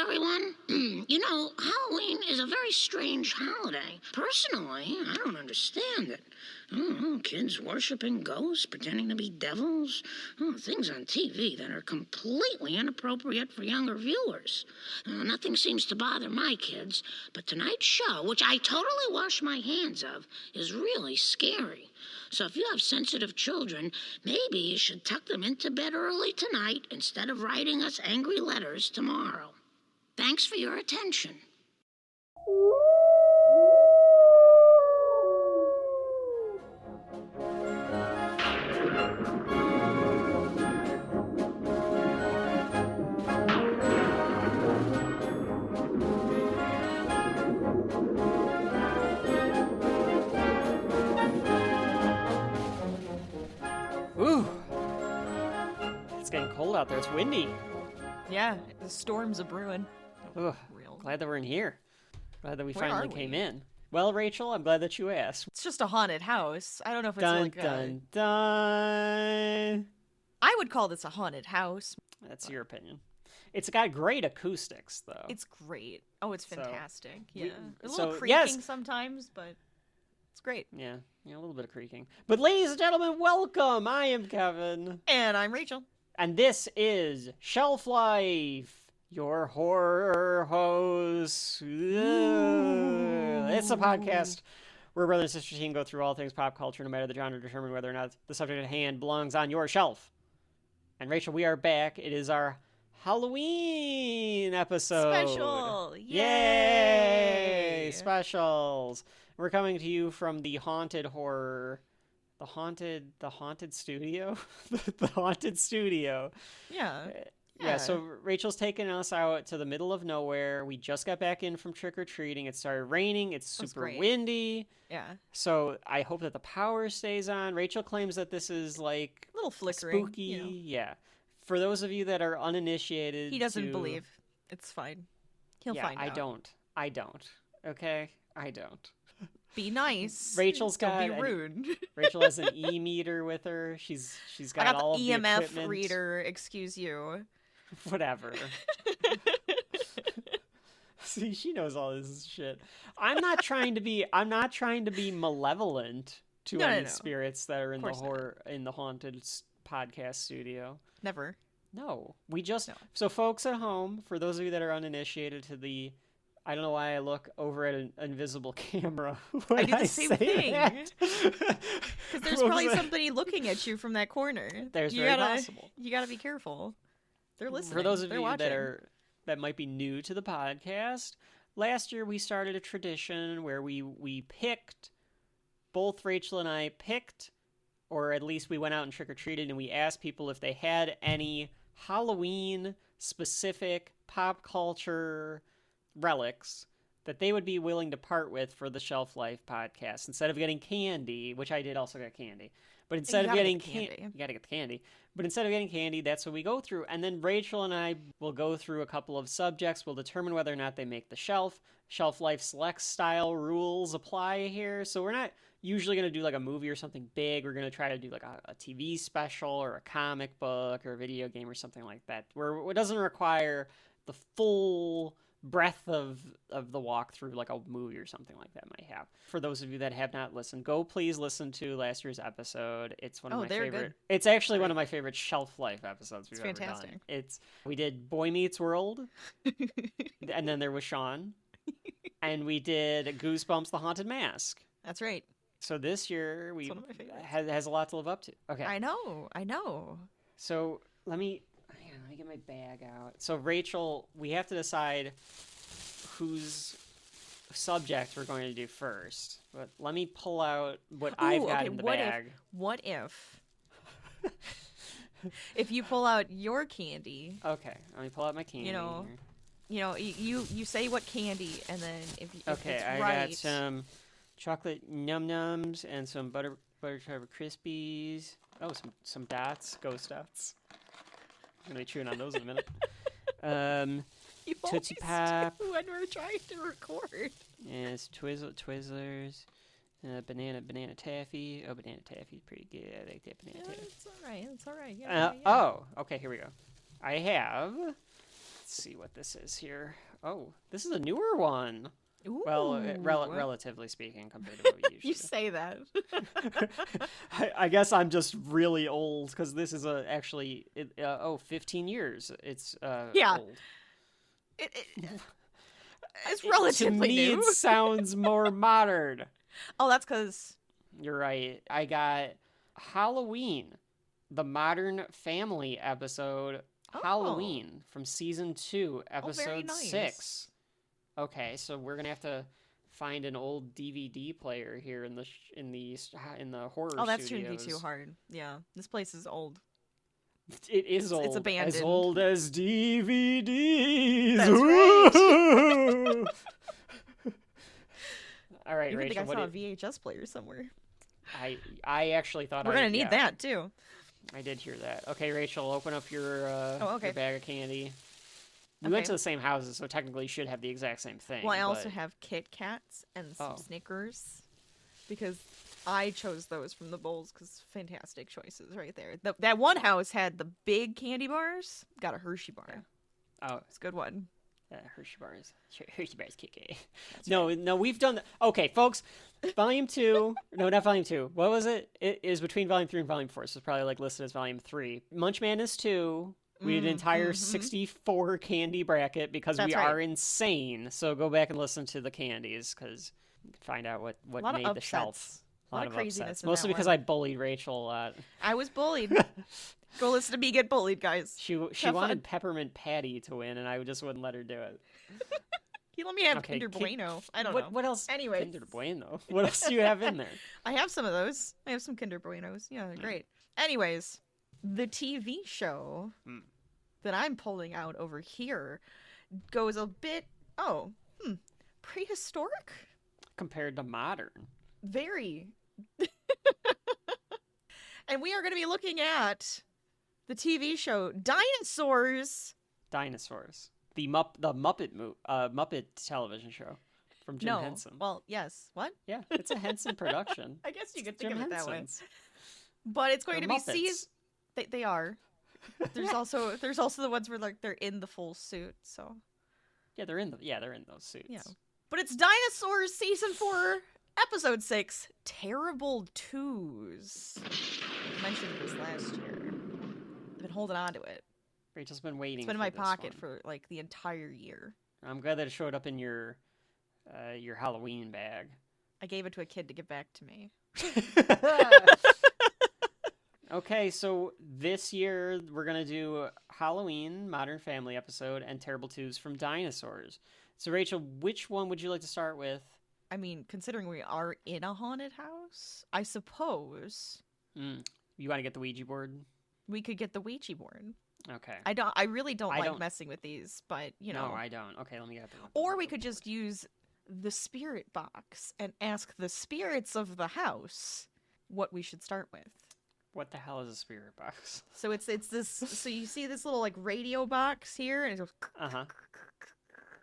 everyone. Halloween is a very strange holiday. Personally, I don't understand it. Kids worshiping ghosts, pretending to be devils. Things on TV that are completely inappropriate for younger viewers. Nothing seems to bother my kids, but tonight's show, which I totally wash my hands of, is really scary. So if you have sensitive children, maybe you should tuck them into bed early tonight instead of writing us angry letters tomorrow. Thanks for your attention. Ooh. It's getting cold out there. It's windy. Yeah, the storm's a brewing. Ugh. Real. Glad that we're in here. Glad that we Where finally are came we? in. Well, Rachel, I'm glad that you asked. It's just a haunted house. I don't know if it's Dun, like dun, dun. I would call this a haunted house. That's your opinion. It's got great acoustics, though. It's great. Oh, it's So, fantastic. we- Yeah. A so, little creaking yes. sometimes, but it's great. Yeah, a little bit of creaking. But ladies and gentlemen, welcome! I am Kevin. And I'm Rachel. And this is Shelf Life, your horror host. It's a podcast where brother and sister team go through all things pop culture, no matter the genre, to determine whether or not the subject at hand belongs on your shelf. And Rachel, we are back. It is our Halloween episode. Special! Yay! Specials. We're coming to you from the haunted horror, the haunted studio, the haunted studio. Yeah. Yeah, so Rachel's taking us out to the middle of nowhere. We just got back in from trick-or-treating. It started raining. It's super windy. Yeah. So I hope that the power stays on. Rachel claims that this is like A little flickering. spooky. You know. Yeah. For those of you that are uninitiated, He doesn't believe. It's fine. He'll find out. I don't. Okay? I don't. Be nice. Rachel's Don't got be rude. Rachel has an e-meter with her. She's I got got all the of the EMF equipment. reader. Excuse you. Whatever. See, she knows all this shit. I'm not trying to be malevolent to any spirits that are in the haunted podcast studio. Never. No. So folks at home, for those of you that are uninitiated to the, I don't know why I look over at an invisible camera. I do the same thing. Because there's probably Folks- somebody looking at you from that corner. There's you very gotta, possible. You gotta be careful. They're listening. For those of They're you watching. that might be new to the podcast, last year we started a tradition where we picked, both Rachel and I picked, or at least we went out and trick-or-treated, and we asked people if they had any Halloween-specific pop culture relics that they would be willing to part with for the Shelf Life podcast. Instead of getting candy, which I did also get candy, but instead of getting candy, you gotta get the candy. But instead of getting candy, that's what we go through. And then Rachel and I will go through a couple of subjects. We'll determine whether or not they make the shelf. Shelf Life Select style rules apply here. So we're not usually going to do like a movie or something big. We're going to try to do like a TV special or a comic book or a video game or something like that, where it doesn't require the full breadth of the walkthrough like a movie or something like that might have. For those of you that have not listened, go please listen to last year's episode. It's one of my favorite. Good. It's actually one of my favorite Shelf Life episodes we've ever fantastic. done. We did Boy Meets World, and then there was Sean, and we did Goosebumps: The Haunted Mask. That's right. So this year one of my favorites. has a lot to live up to. Okay. I know. So let me get my bag out. So Rachel, we have to decide whose subject we're going to do first. But let me pull out what I've got in the bag. What if if you pull out your candy? Okay, let me pull out my candy. You say what candy, and then if it's I right. got some chocolate num nums and some butter chocolate crispies. Oh, some dots, ghost dots. I'm gonna be chewing on those in a minute. You Tootsie always Pop. do when we're trying to record. Yes, Twizzlers. Banana taffy. Oh, banana taffy's pretty good. I like that banana taffy. It's all right. Yeah, Oh, okay, here we go. I have, let's Let's see what this is here. Oh, this is a newer one. Ooh. Well, relatively speaking, compared to what we usually You say that. I guess I'm just really old, because this is actually 15 years. It's old. It's relatively to me, new. It sounds more modern. Oh, that's because... You're right. I got Halloween, the Modern Family episode. Halloween from season 2, episode 6. Okay, so we're gonna have to find an old DVD player here in the horror. Oh, that's studios. shouldn't be too hard. Yeah, this place is old. It is old. It's abandoned. As old as DVDs. That's right. All right, you Rachel. think I saw a VHS player somewhere? I actually thought we're gonna need that too. I did hear that. Okay, Rachel, open up your your bag of candy. We went to the same houses, so technically you should have the exact same thing. Well, I also have Kit Kats and some Snickers, because I chose those from the bowls, because fantastic choices right there. That one house had the big candy bars. Got a Hershey bar. Yeah. Oh, it's a good one. Hershey bars. Hershey bars kick. No, we've done okay, folks. Volume 2. No, not Volume 2. What was it? It is between Volume 3 and Volume 4, so it's probably like listed as Volume 3. Munch Madness 2. We did an entire 64 candy bracket because we are insane. So go back and listen to the candies, because you can find out what made the shelf. A lot of craziness. Mostly because I bullied Rachel a lot. I was bullied. Go listen to me get bullied, guys. She wanted Peppermint Patty to win, and I just wouldn't let her do it. You let me have Kinder Bueno. I don't know. What else? Anyway. Kinder Bueno. What else do you have in there? I have some of those. I have some Kinder Buenos. Yeah, they're great. Anyways, the TV show that I'm pulling out over here goes a bit, prehistoric? Compared to modern. Very. And we are going to be looking at the TV show Dinosaurs. The Muppet television show from Jim Henson. Well, yes. What? Yeah, it's a Henson production. I guess you could think Jim of it that way. Henson's. But it's going to be Muppets. season. They are. There's also the ones where like they're in the full suit. So. Yeah, they're in those suits. Yeah. But it's Dinosaurs season 4, episode 6, Terrible Twos. I mentioned this last year. I've been holding on to it. Rachel's been waiting. It's been in my pocket for like the entire year. I'm glad that it showed up in your Halloween bag. I gave it to a kid to give back to me. Okay, so this year we're gonna do Halloween, Modern Family episode, and Terrible Twos from Dinosaurs. So Rachel, which one would you like to start with? I mean, considering we are in a haunted house, I suppose. You want to get the Ouija board? We could get the Ouija board. Okay. I really don't like messing with these, but you know. No, I don't. Okay, let me get it. Or we could just use the spirit box and ask the spirits of the house what we should start with. What the hell is a spirit box? So it's this. So you see this little like radio box here, and it goes.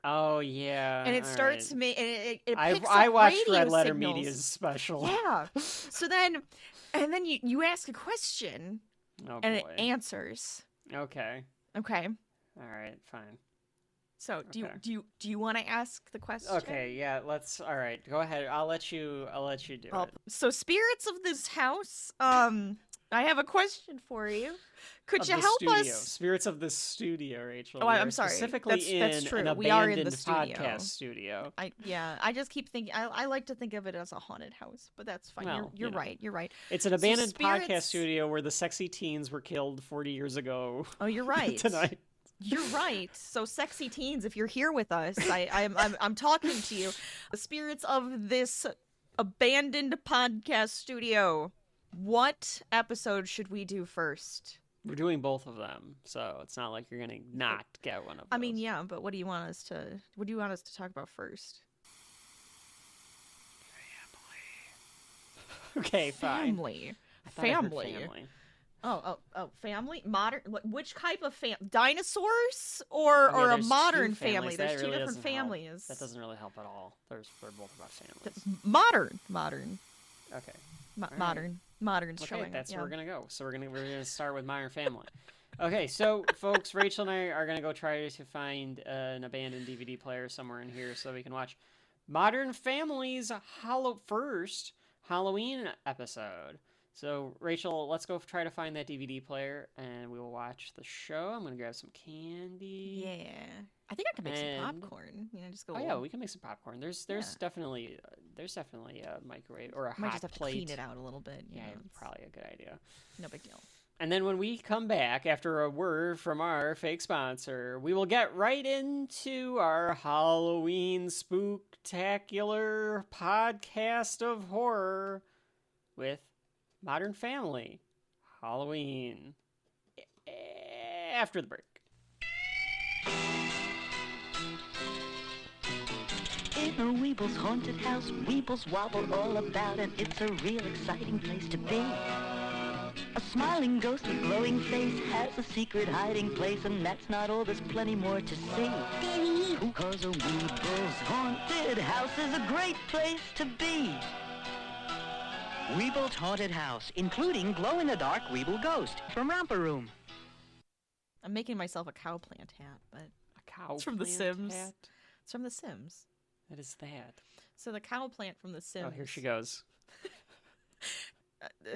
Oh yeah. And it starts to make. And it picks I up watched radio Red Letter signals. Media's special. Yeah. So then you ask a question, and it answers. Okay. Okay. All right. Fine. So do you want to ask the question? Okay. Yeah. Let's. All right. Go ahead. I'll let you do it. So spirits of this house. I have a question for you. Could you help us? Spirits of the studio, Rachel. Oh, I'm sorry. Specifically that's true. An abandoned we are in the podcast studio. I just keep thinking. I like to think of it as a haunted house, but that's fine. Well, you're right. You're right. It's an abandoned podcast studio where the sexy teens were killed 40 years ago. Oh, you're right. Tonight. You're right. So, sexy teens, if you're here with us, I'm talking to you. The spirits of this abandoned podcast studio. What episode should we do first? We're doing both of them, so it's not like you're gonna not get one of those. I mean, yeah, but what do you want us to talk about first? Family. Okay, fine. Family. Family. Oh, family? Modern? Which type of Dinosaurs or a modern family? There's two different families. That doesn't really help at all. They're both about families. Modern. Okay. Modern's showing. That's where we're gonna go. So we're gonna start with Modern Family. Okay, so folks, Rachel and I are gonna go try to find an abandoned DVD player somewhere in here so we can watch Modern Family's first Halloween episode. So Rachel, let's go try to find that DVD player, and we will watch the show. I'm gonna grab some candy. Yeah, I think I can make some popcorn. Just go. Oh yeah, we can make some popcorn. There's definitely a microwave or a Might hot just have plate. to clean it out a little bit. Yeah, probably a good idea. No big deal. And then when we come back after a word from our fake sponsor, we will get right into our Halloween spooktacular podcast of horror with Modern Family Halloween after the break. In a Weeble's haunted house, Weebles wobble all about, and it's a real exciting place to be. A smiling ghost with glowing face has a secret hiding place, and that's not all, there's plenty more to see. Because a Weeble's haunted house is a great place to be. Weeble's haunted house, including glow-in-the-dark Weeble ghost from Romper Room. I'm making myself a cow plant hat, but A cow it's from The plant Sims. hat? It's from The Sims. What is that? So the cow plant from The Sims. Oh, here she goes.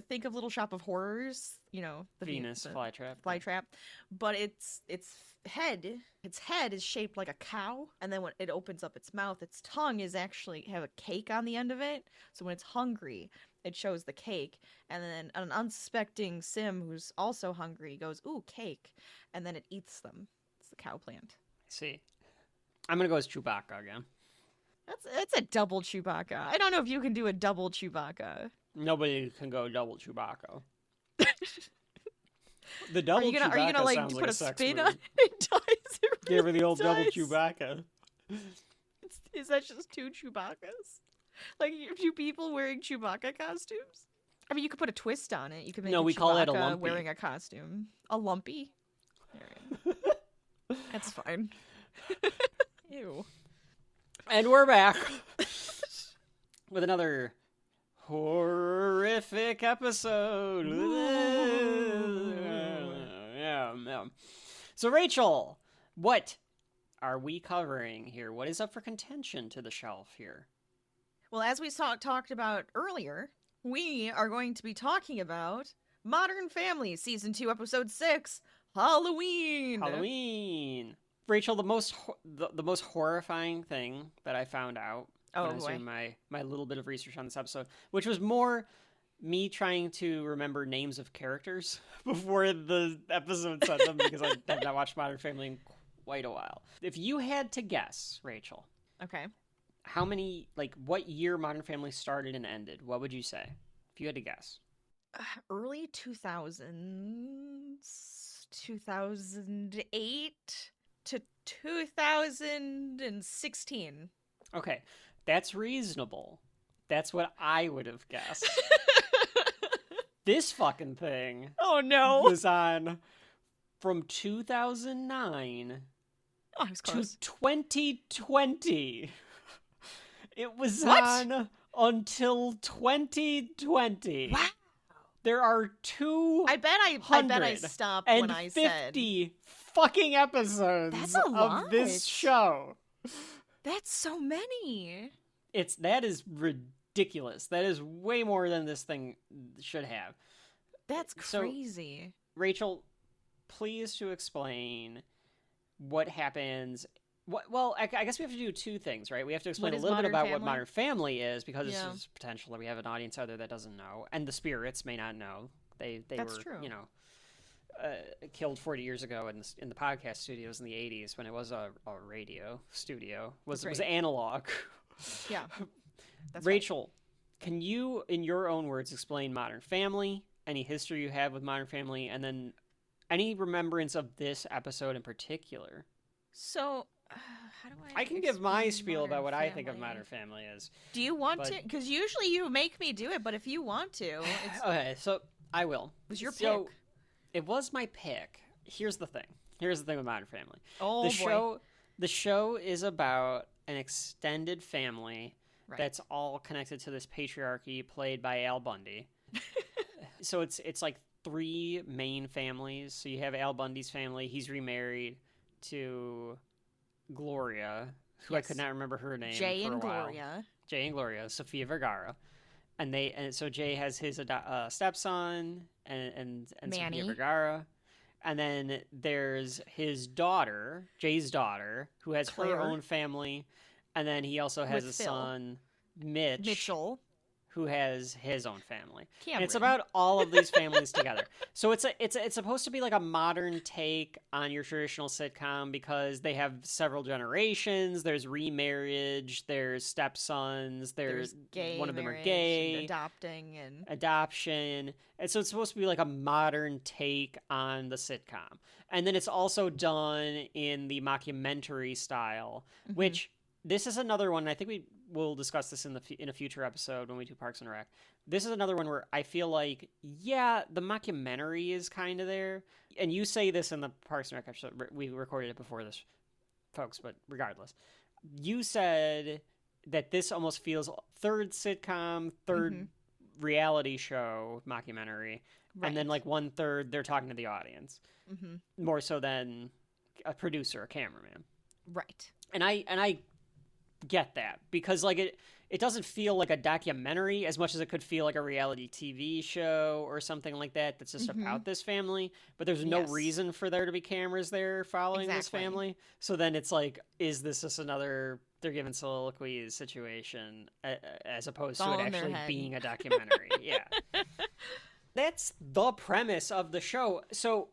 Think of Little Shop of Horrors, the Venus flytrap. flytrap, but its head is shaped like a cow, and then when it opens up its mouth, its tongue is actually have a cake on the end of it. So when it's hungry, it shows the cake, and then an unsuspecting Sim who's also hungry goes, "Ooh, cake," and then it eats them. It's the cow plant. I see. I'm gonna go as Chewbacca again. That's a double Chewbacca. I don't know if you can do a double Chewbacca. Nobody can go double Chewbacca. The double Are you gonna like sounds put like a sex spin move. on it? Does it Give her really the old double does? Chewbacca. Is that just two Chewbaccas? Like two people wearing Chewbacca costumes? I mean, you could put a twist on it. You could make No, a we call it a Chewbacca lumpy. wearing a costume. A lumpy? All right. That's fine. Ew. And we're back with another horrific episode. Yeah. So, Rachel, what are we covering here? What is up for contention to the shelf here? Well, as we talked about earlier, we are going to be talking about Modern Family, Season 2, Episode 6, Halloween. Rachel, the most horrifying thing that I found out when I was doing my little bit of research on this episode, which was more me trying to remember names of characters before the episode said them, because I have not watched Modern Family in quite a while. If you had to guess, Rachel, Okay. how many, what year Modern Family started and ended, what would you say? If you had to guess. Early 2000s, 2008 to 2016. Okay, that's reasonable. That's what I would have guessed. This fucking thing Oh no. was on from 2009 Oh, I was to close. 2020. It was What? on until 2020. Wow. There are 250 I stopped when I said fucking episodes That's a of this lot. show. that's so many. That is ridiculous. That is way more than this thing should have. That's So- crazy. Rachel, please to explain what happens. Well, I guess we have to do two things, right? We have to explain What a is little bit Modern about what Family? Modern Family is, because Yeah. this is potential that we have an audience out there that doesn't know, and the spirits may not know. They That's were, true. killed 40 years ago in the podcast studios in the 80s when it was a radio studio. Was Right. analog. Yeah. That's Rachel, can you, in your own words, explain Modern Family, any history you have with Modern Family, and then any remembrance of this episode in particular? So, how do I can give my explain spiel about Modern what I think of Family? Modern Family is. Do you want but- to? Because usually you make me do it, but if you want to, it's, Okay, so I will. it was your So, pick. It was my pick. Here's the thing with Modern Family. Oh, The show is about an extended family Right. that's all connected to this patriarchy played by Al Bundy. So it's like three main families. So you have Al Bundy's family. He's remarried to Gloria, who I could not remember her name Jay for and a while. Gloria. Jay and Gloria, Sofia Vergara. And so Jay has his stepson and Manny. Sofia Vergara. And then there's his daughter, Jay's daughter, who has Claire. her own family. And then he also has With a Phil. son, Mitchell. who has his own family. Cameron. And it's about all of these families together. So it's supposed to be like a modern take on your traditional sitcom because they have several generations. There's remarriage, there's stepsons, there's gay one of them are marriage gay, and adopting and adoption. And so it's supposed to be like a modern take on the sitcom. And then it's also done in the mockumentary style, which this is another one. I think we will discuss this in a future episode when we do Parks and Rec. This is another one where I feel like, yeah, the mockumentary is kind of there. And you say this in the Parks and Rec episode. We recorded it before this, folks, but regardless. You said that this almost feels third sitcom, third reality show mockumentary, and then like 1/3 they're talking to the audience. More so than a producer, a cameraman. right. And I get that because like it doesn't feel like a documentary as much as it could feel like a reality TV show or something like that that's just about this family, but there's no reason for there to be cameras there following this family. So then it's like, is this just another they're giving soliloquies situation as opposed to it actually being a documentary? Yeah. That's the premise of the show. So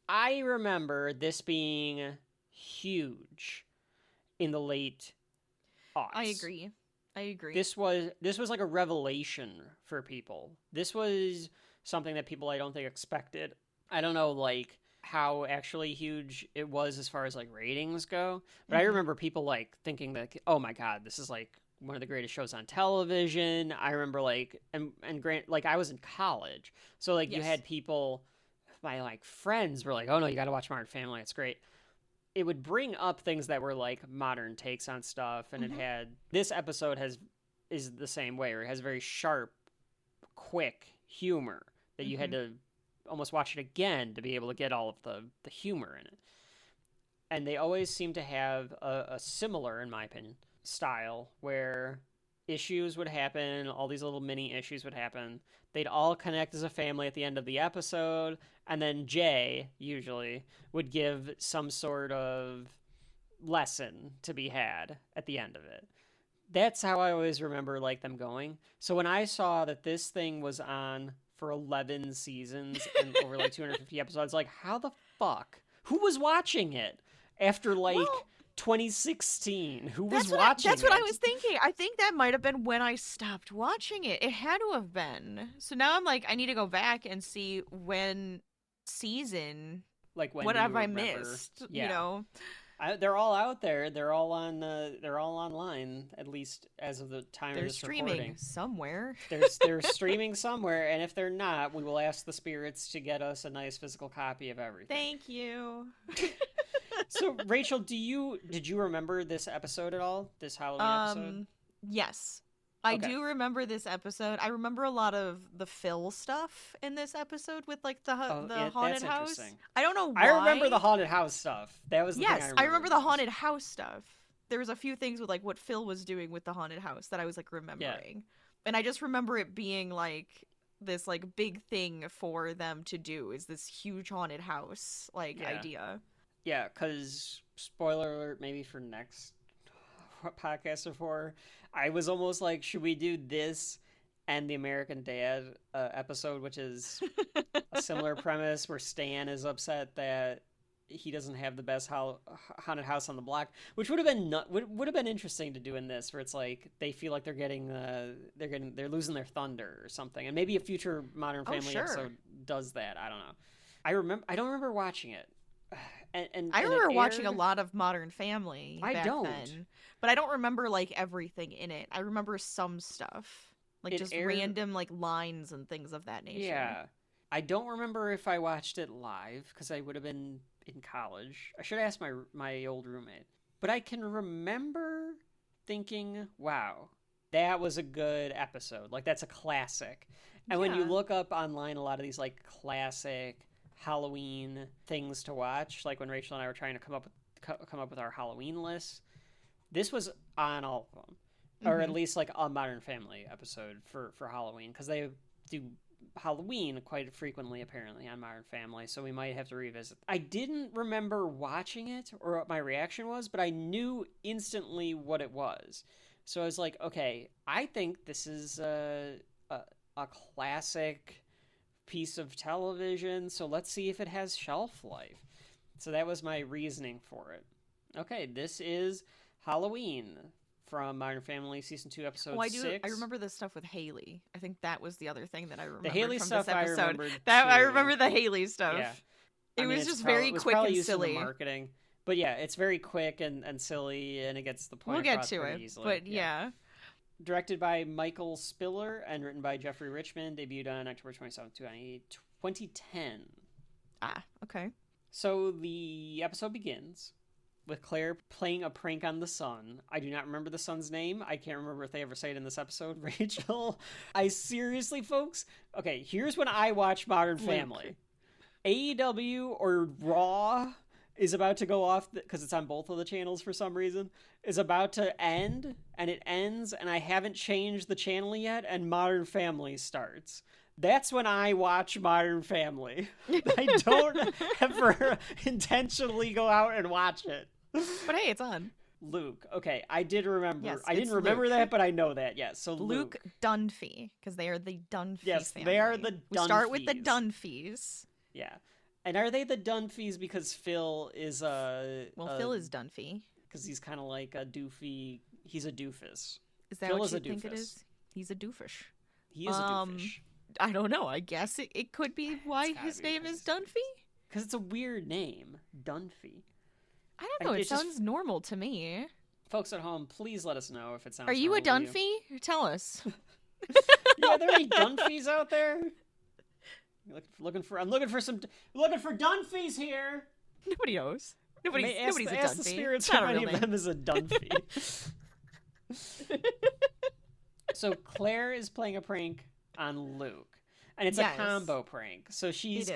I remember this being huge in the late aughts. I agree. This was like a revelation for people. This was something that people I don't think expected. I don't know like how actually huge it was as far as like ratings go, but I remember people like thinking that, oh my god, this is like one of the greatest shows on television. I remember like and grant like I was in college, so like you had people, my like friends were like, oh no, you got to watch Modern Family, it's great. It would bring up things that were like modern takes on stuff, and it had this episode is the same way, where it has very sharp, quick humor that you had to almost watch it again to be able to get all of the humor in it. And they always seem to have a similar, in my opinion, style where issues would happen, all these little mini issues would happen. They'd all connect as a family at the end of the episode, and then Jay, usually, would give some sort of lesson to be had at the end of it. That's how I always remember like them going. So when I saw that this thing was on for 11 seasons and over like 250 episodes, like how the fuck? Who was watching it after like 2016? Who was watching That's it? what I was thinking. I think that might have been when I stopped watching it. It had to have been. So now I'm like, I need to go back and see when season. Like when what you have I remember. missed? Yeah. You know. They're all out there. They're all on. They're all online. At least as of the time They're of this streaming recording. somewhere. They're streaming somewhere, and if they're not, we will ask the spirits to get us a nice physical copy of everything. Thank you. So, Rachel, did you remember this episode at all? This Halloween episode? Yes. I Okay. do remember this episode. I remember a lot of the Phil stuff in this episode with like the yeah, haunted that's house. interesting. I don't know why. I remember the haunted house stuff. That was the thing Yes, I I remember the most. haunted house stuff. There was a few things with like what Phil was doing with the haunted house that I was like remembering. And I just remember it being like this like big thing for them to do is this huge haunted house like idea. Yeah, because spoiler alert, maybe for next podcast of horror, I was almost like, should we do this and the American Dad episode, which is a similar premise where Stan is upset that he doesn't have the best haunted house on the block, which would have been would have been interesting to do in this, where it's like they feel like they're losing their thunder or something, and maybe a future Modern Family episode does that. I don't know. I don't remember watching it. And I remember watching a lot of Modern Family back don't. then, but I don't remember like everything in it. I remember some stuff, like just random like lines and things of that nature. Yeah, I don't remember if I watched it live because I would have been in college. I should ask my old roommate, but I can remember thinking, "Wow, that was a good episode. Like that's a classic." And when you look up online, a lot of these like classic Halloween things to watch, like when Rachel and I were trying to come up with our Halloween list, this was on all of them, or at least like a Modern Family episode for Halloween, because they do Halloween quite frequently apparently on Modern Family, so we might have to revisit. I didn't remember watching it or what my reaction was, but I knew instantly what it was. So I was like, okay, I think this is a classic piece of television, so let's see if it has shelf life. So that was my reasoning for it. Okay, this is Halloween from Modern Family season 2 episode 6. I remember the stuff with Haley. I think that was the other thing that I remember. The Haley from stuff this episode. I remembered I too. remember the Haley stuff. Yeah. It was just very quick and silly. Marketing. But yeah, it's very quick and silly, and it gets the point We'll get across to it, easily. but yeah. Directed by Michael Spiller and written by Jeffrey Richmond, debuted on October 27th, 2010. Ah, okay. So the episode begins with Claire playing a prank on the son. I do not remember the son's name. I can't remember if they ever say it in this episode. Rachel, I seriously, folks. Okay, here's when I watch Modern Family. AEW or Raw is about to go off, because it's on both of the channels for some reason, is about to end, and it ends, and I haven't changed the channel yet, and Modern Family starts. That's when I watch Modern Family. I don't ever intentionally go out and watch it. But hey, it's on. Luke. Okay, I did remember. Yes, I didn't remember that, but I know that. Yes, so Luke Dunphy, because they are the Dunphy yes, family. they are the Dunphys. We start with the Dunphys. Yeah. And are they the Dunphys because Phil is Phil is Dunphy. Because he's kind of like a doofy. He's a doofus. Is that Phil what is you a think it doofus. is? He's a doofish. He is a doofish. I don't know. I guess it could be why his name is Dunphy. Because it's a weird name, Dunphy. I don't know. It sounds normal to me. Folks at home, please let us know if it sounds. Are you a normal to Dunphy? Tell us. Yeah, are there any Dunphys out there? I'm looking for Dunphys here. Nobody knows. Nobody's a Dunphy. Ask the spirits if any of them is a Dunphy. So Claire is playing a prank on Luke, and it's a combo prank. So she's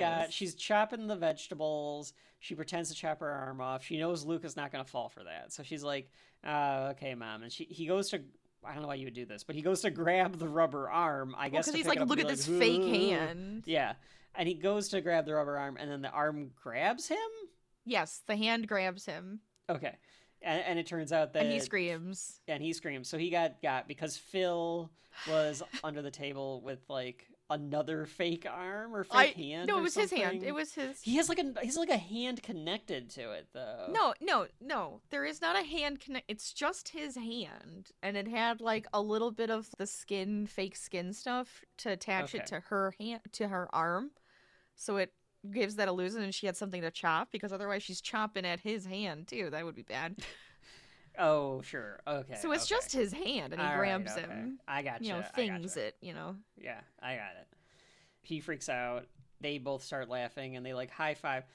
chopping the vegetables. She pretends to chop her arm off. She knows Luke is not going to fall for that, so she's like, "Okay, Mom." And he goes to, I don't know why you would do this, but he goes to grab the rubber arm. I guess because he's like, "Look at this fake hand." Yeah, and he goes to grab the rubber arm, and then the arm grabs him. Yes, the hand grabs him. Okay. And it turns out that... And he screams. And he screams. So he got because Phil was under the table with, like, another fake arm or fake hand. No, it was his hand. It was his... He's like a hand connected to it, though. No. There is not a hand connect. It's just his hand. And it had, like, a little bit of the fake skin stuff to attach it to her hand, to her arm. So it gives that illusion, and she had something to chop, because otherwise she's chopping at his hand too. That would be bad. Oh, sure. Okay. So it's just his hand, and he grabs him. I got you. Things it. Yeah, I got it. He freaks out. They both start laughing, and they like high five.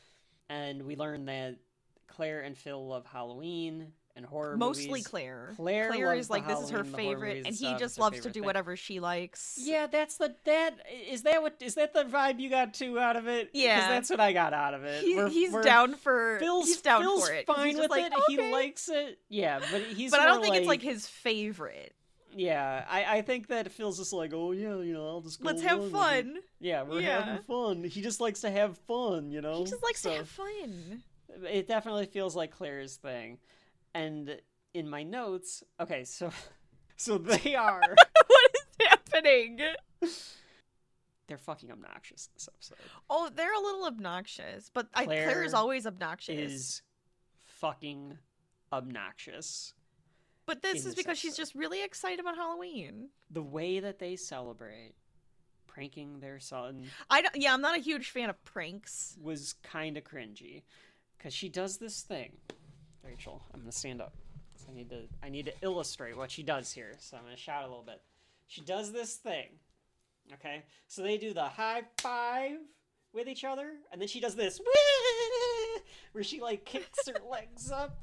And we learn that Claire and Phil love Halloween and horror movies. Mostly Claire. Claire is like, this is her favorite, and he just loves to do whatever she likes. Yeah, is that the vibe you got too out of it? Yeah, because that's what I got out of it. He's down for Phil's for it. Fine with like, it. Okay. He likes it. Yeah, but he's. But I don't think it's like his favorite. Yeah, I think that Phil's just like, oh yeah, I'll just go. Let's have fun. Yeah, we're having fun. He just likes to have fun, He just likes to have fun. It definitely feels like Claire's thing, and. In my notes, okay, so they are... What is happening? They're fucking obnoxious this episode. Oh, they're a little obnoxious, but Claire is always obnoxious. Is fucking obnoxious. But this is because she's just really excited about Halloween. The way that they celebrate pranking their son... I'm not a huge fan of pranks. ...was kind of cringy. Because she does this thing. Rachel, I'm going to stand up. I need to illustrate what she does here, so I'm going to shout a little bit. She does this thing, okay? So they do the high five with each other, and then she does this, where she, like, kicks her legs up,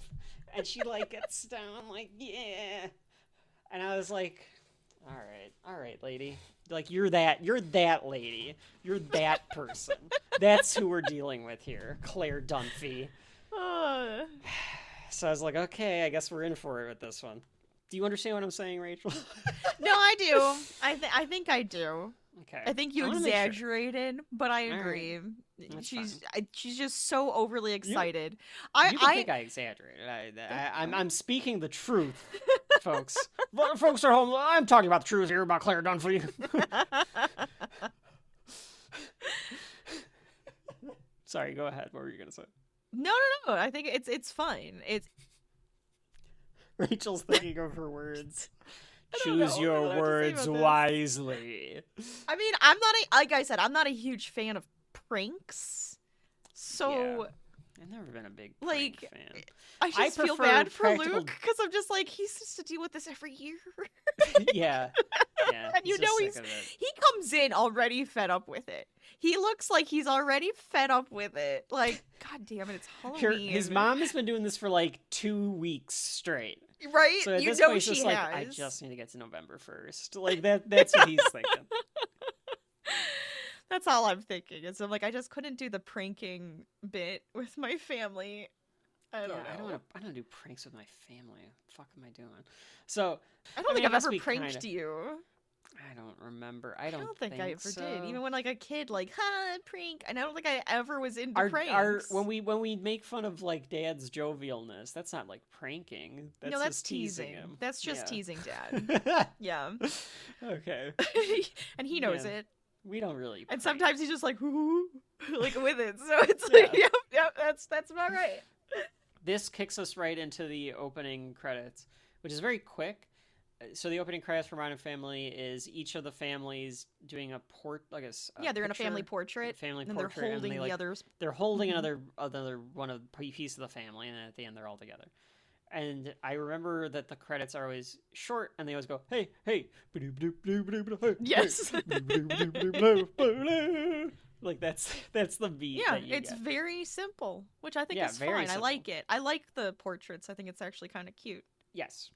and she, like, gets down, like, yeah. And I was like, All right, lady. Like, you're that lady. You're that person. That's who we're dealing with here, Claire Dunphy. So I was like, okay, I guess we're in for it with this one. Do you understand what I'm saying, Rachel? No, I do. I think I do. Okay. I think you exaggerated, but I agree. Right. She's just so overly excited. You can think I exaggerated. I'm speaking the truth, folks. Folks at home, I'm talking about the truth here about Claire Dunphy. Sorry, go ahead. What were you gonna say? No. I think it's fine. It's Rachel's thinking of her words. Choose your words wisely. I mean, like I said, I'm not a huge fan of pranks. So I've never been a big prank fan. I just feel bad for Luke because I'm just like, he's just to deal with this every year. Yeah. And he comes in already fed up with it. He looks like he's already fed up with it. Like, God damn it, it's Halloween. His mom has been doing this for like 2 weeks straight. Right? So at this point, she just has. like, I just need to get to November 1st. Like, that's what he's thinking. That's all I'm thinking. Is I'm like, I just couldn't do the pranking bit with my family. I don't know. I don't do pranks with my family. What the fuck am I doing? So I don't think I've ever pranked you. I don't remember. I don't think I ever so. did. Even when like a kid, like, prank. And I don't think I ever was into pranks. When we make fun of like Dad's jovialness, that's not like pranking. That's no, that's just teasing him. That's just teasing Dad. Yeah. Okay. And he knows it. We don't really. And sometimes he's just like, whoo, like with it. So it's like, yep, that's about right. This kicks us right into the opening credits, which is very quick. So the opening credits for Modern Family is each of the families doing a they're in a family portrait. And they're holding the others. They're holding another one of the piece of the family, and then at the end they're all together. And I remember that the credits are always short, and they always go, hey, yes. Like that's the beat. Yeah, it's very simple, which I think is fine. Simple. I like it. I like the portraits. I think it's actually kind of cute. Yes.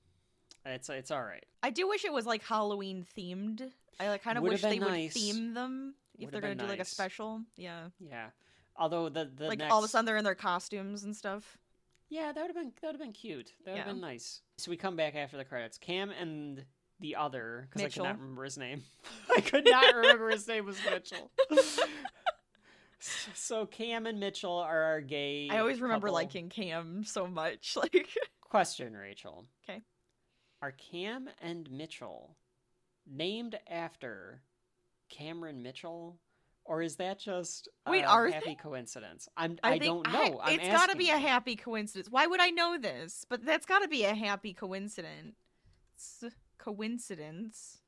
It's all right. I do wish it was like Halloween themed. I kind of wish they would theme them if they're going to do like a special. Yeah. Yeah. Although the like all of a sudden they're in their costumes and stuff. Yeah, that would have been cute. That would have been nice. So we come back after the credits. Cam and the other, because I could not remember his name. I could not remember his name was Mitchell. So Cam and Mitchell are our gay. I always remember couple. liking Cam so much. Like. Question, Rachel. Okay. Are Cam and Mitchell named after Cameron Mitchell, or is that just a happy coincidence? I don't know. It's got to be a happy coincidence. Why would I know this? But that's got to be a happy coincidence.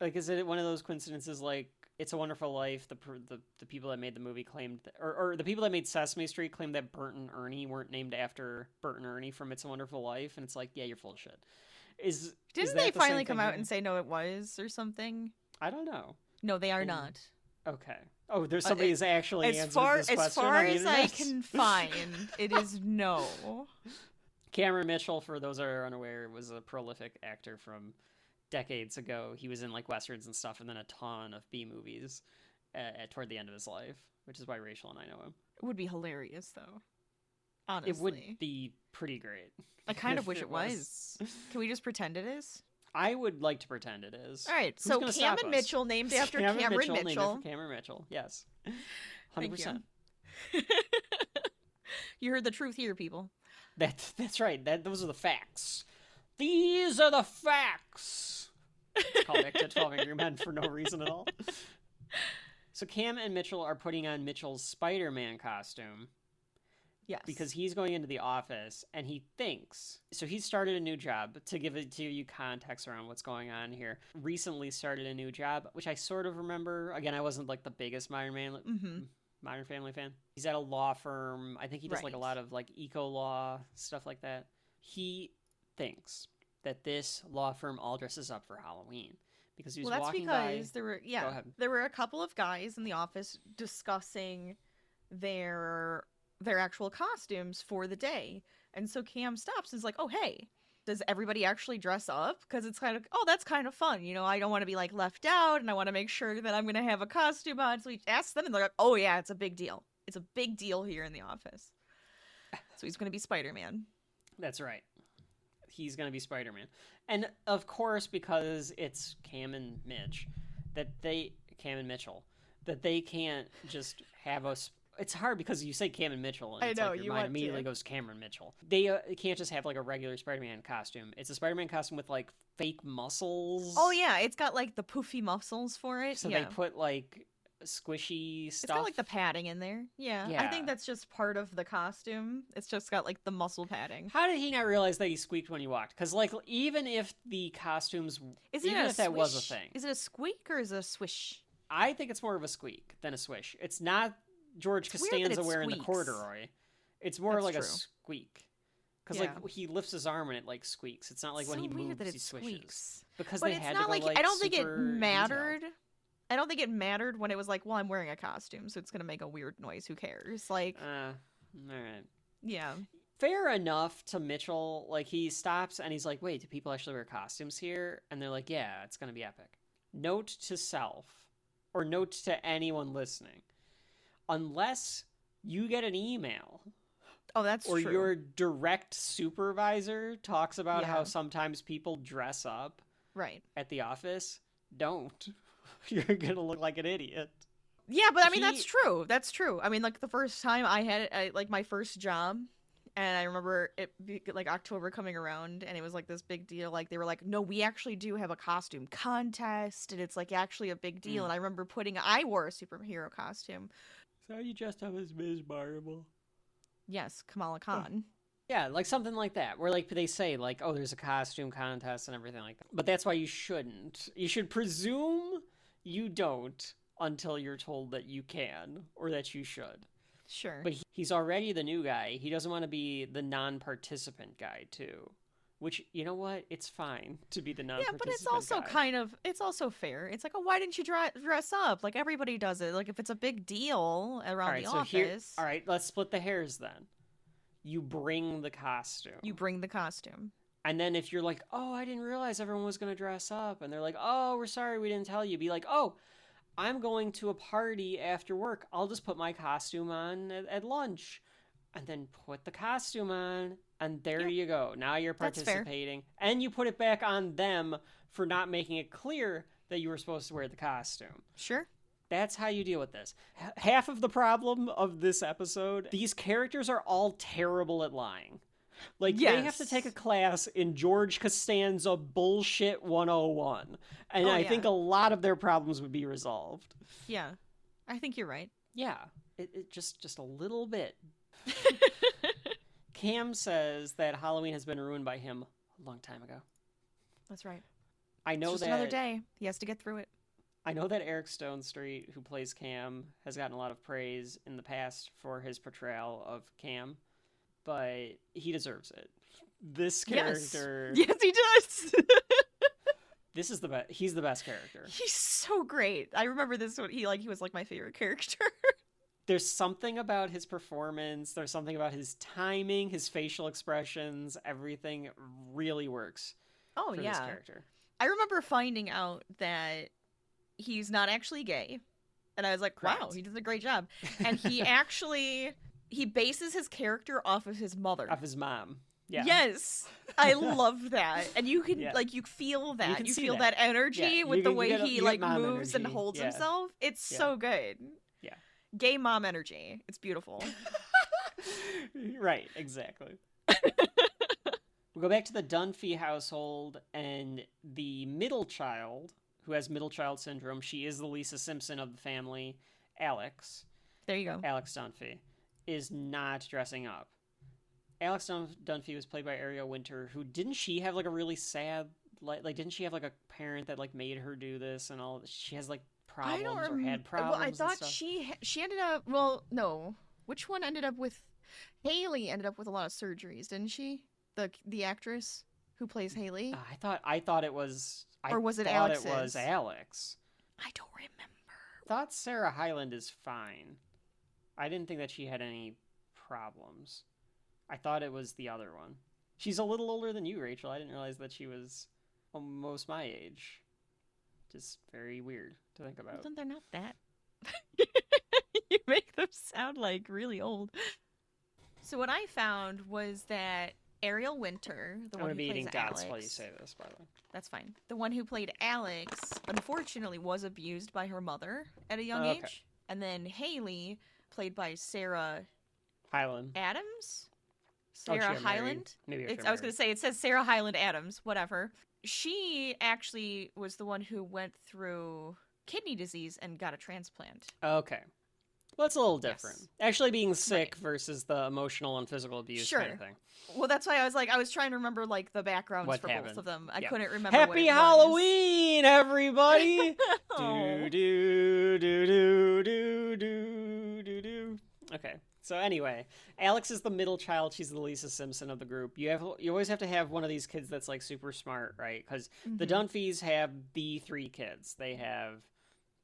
Like, is it one of those coincidences like It's a Wonderful Life? The people that made the movie claimed, or the people that made Sesame Street claimed that Bert and Ernie weren't named after Bert and Ernie from It's a Wonderful Life, and it's like, yeah, you're full of shit. Didn't they finally come out and say no, it was or something? I don't know. No, they are not. Okay. Oh, there's somebody who's actually answered this question. As far as I can find, it is no. Cameron Mitchell, for those that are unaware, was a prolific actor from decades ago. He was in like westerns and stuff, and then a ton of B movies toward the end of his life, which is why Rachel and I know him. It would be hilarious, though. Honestly, it would be pretty great. I kind of wish it was. Can we just pretend it is? I would like to pretend it is. All right, so Cam and Mitchell named after Cameron Mitchell. Named after Cameron Mitchell. Yes, 100%. You heard the truth here, people. That's right. Those are the facts. These are the facts. Call back to 12 Angry Men for no reason at all. So Cam and Mitchell are putting on Mitchell's Spider-Man costume. Yes. Because he's going into the office and he thinks, so he started a new job. To give you context around what's going on here. Recently started a new job, which I sort of remember. Again, I wasn't like the biggest Modern Family fan. He's at a law firm. I think he does like a lot of like eco law, stuff like that. He thinks that this law firm all dresses up for Halloween. Because he was walking by. There were a couple of guys in the office discussing their actual costumes for the day. And so Cam stops and is like, oh, hey, does everybody actually dress up? Because it's kind of, oh, that's kind of fun. You know, I don't want to be like left out, and I want to make sure that I'm going to have a costume on. So we ask them, and they're like, oh, yeah, it's a big deal. It's a big deal here in the office. So he's going to be Spider-Man. That's right. He's going to be Spider-Man. And of course, because it's Cam and Mitch, Cam and Mitchell, that they can't just have us. It's hard because you say Cam and Mitchell, and it's like your mind immediately goes Cameron Mitchell. They can't just have like a regular Spider-Man costume. It's a Spider-Man costume with like fake muscles. Oh yeah, it's got like the poofy muscles for it. So they put like squishy stuff. It's got like the padding in there. Yeah, I think that's just part of the costume. It's just got like the muscle padding. How did he not realize that he squeaked when he walked? Because like even if the costumes, that was a thing, is it a squeak or is it a swish? I think it's more of a squeak than a swish. It's not George Costanza wearing the corduroy. It's more like a squeak. Because like he lifts his arm and it like squeaks. It's not like when he moves, he swishes. Because they had to go like I don't think it super mattered. detailed. I don't think it mattered when it was like, well, I'm wearing a costume, so it's gonna make a weird noise. Who cares? Like, all right. Yeah. Fair enough to Mitchell. Like he stops and he's like, wait, do people actually wear costumes here? And they're like, yeah, it's gonna be epic. Note to self, or note to anyone listening. Unless you get an email. Oh, that's true. Or true. your direct supervisor talks about how sometimes people dress up at the office. Don't. You're going to look like an idiot. Yeah, but I mean, that's true. That's true. I mean, like the first time I had it, like my first job, and I remember it like October coming around, and it was like this big deal. Like they were like, no, we actually do have a costume contest, and it's like actually a big deal. And I remember I wore a superhero costume. So you dressed up as Ms. Marvel? Yes, Kamala Khan. Yeah, like something like that, where like they say like, oh, there's a costume contest and everything like that. But that's why you shouldn't. You should presume you don't until you're told that you can or that you should. Sure. But he's already the new guy. He doesn't want to be the non-participant guy too. Which, you know what? It's fine to be the non-participant but it's also guy. it's also fair. It's like, oh, why didn't you dress up? Like, everybody does it. Like, if it's a big deal around the office. All right, let's split the hairs then. You bring the costume. And then if you're like, oh, I didn't realize everyone was going to dress up. And they're like, oh, we're sorry we didn't tell you. Be like, oh, I'm going to a party after work. I'll just put my costume on at lunch. And then put the costume on, and there you go. Now you're participating. And you put it back on them for not making it clear that you were supposed to wear the costume. Sure. That's how you deal with this. Half of the problem of this episode, these characters are all terrible at lying. Like, they have to take a class in George Costanza Bullshit 101. And I think a lot of their problems would be resolved. Yeah. I think you're right. Yeah. It just a little bit. Cam says that Halloween has been ruined by him a long time ago. That's right. I know it's just another day. He has to get through it. I know that Eric Stonestreet, who plays Cam, has gotten a lot of praise in the past for his portrayal of Cam, but he deserves it. This character... Yes, he does! This is the best. He's the best character. He's so great. I remember this one. He was like my favorite character. There's something about his performance. There's something about his timing, his facial expressions. Everything really works for this character. I remember finding out that he's not actually gay. And I was like, wow, he does a great job. And he he bases his character off of his mother. Off his mom. Yeah. Yes. I love that. And you can you feel that. You feel that energy with the way he moves and holds himself. It's so good. Yeah. Gay mom energy. It's beautiful. Right, exactly. We go back to the Dunphy household, and the middle child, who has middle child syndrome, she is the Lisa Simpson of the family, Alex. There you go. Alex Dunphy is not dressing up. Alex Dunphy was played by Ariel Winter, who didn't she have like a really sad, like didn't she have like a parent that like made her do this and all? She has like problems or had problems. Well, I thought she ended up. Well, no. Which one ended up with? Haley ended up with a lot of surgeries, didn't she? The actress who plays Haley. I thought it was. Or was it Alex? It was Alex. I don't remember. I thought Sarah Hyland is fine. I didn't think that she had any problems. I thought it was the other one. She's a little older than you, Rachel. I didn't realize that she was almost my age. Just very weird to think about. Well, they're not that. You make them sound like really old. So what I found was that Ariel Winter, the one who plays Alex... I'm going to be eating dots while you say this, by the way. That's fine. The one who played Alex, unfortunately, was abused by her mother at a young age. And then Haley, played by Sarah... Hyland. Adams? Sarah Hyland? Maybe I was going to say, it says Sarah Hyland Adams, whatever. She actually was the one who went through kidney disease and got a transplant. Okay. Well, that's a little different. Yes. Actually being sick versus the emotional and physical abuse kind of thing. Well, that's why I was trying to remember, like, the backgrounds for both of them. I couldn't remember Happy what it Halloween, was. everybody! Oh. Do. Okay. So anyway, Alex is the middle child. She's the Lisa Simpson of the group. You always have to have one of these kids that's like super smart, right? Because the Dunphys have the three kids. They have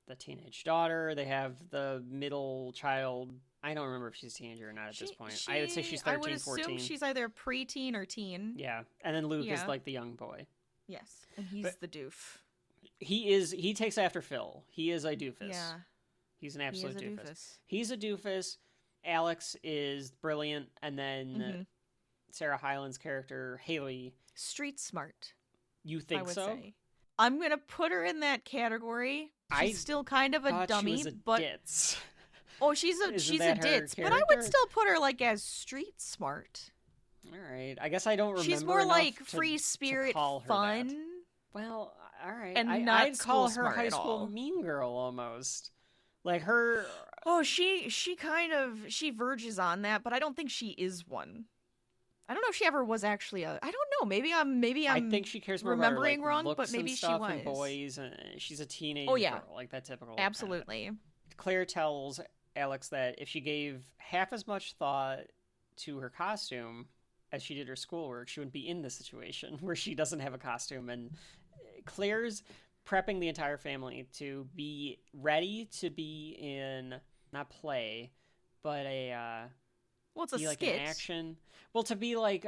the teenage daughter. They have the middle child. I don't remember if she's a teenager or not at this point. I would say she's 13, 14. I would assume she's either preteen or teen. Yeah. And then Luke is like the young boy. Yes. And he's the doof. He takes after Phil. He is a doofus. Yeah. He's an absolute doofus. He's a doofus. Alex is brilliant, and then Sarah Hyland's character, Haley... Street smart. You think so? Say. I'm going to put her in that category. She's still kind of a dummy, she was a but... ditz. Oh, she's a ditz, but I would still put her, like, as street smart. All right. I guess I don't remember She's more like free to spirit call her fun. That. Well, all right. And I'd call her high school mean girl, almost. Like her... Oh, she verges on that, but I don't think she is one. I don't know if she ever was actually a... I don't know. Maybe I'm I think she cares more remembering about her, like, wrong, but maybe she was. And boys, and she's a teenage girl, like that typical. Absolutely. Kind of. Claire tells Alex that if she gave half as much thought to her costume as she did her schoolwork, she wouldn't be in this situation where she doesn't have a costume. And Claire's prepping the entire family to be ready to be in... not play, but a it's a like skit. An action. Well, to be like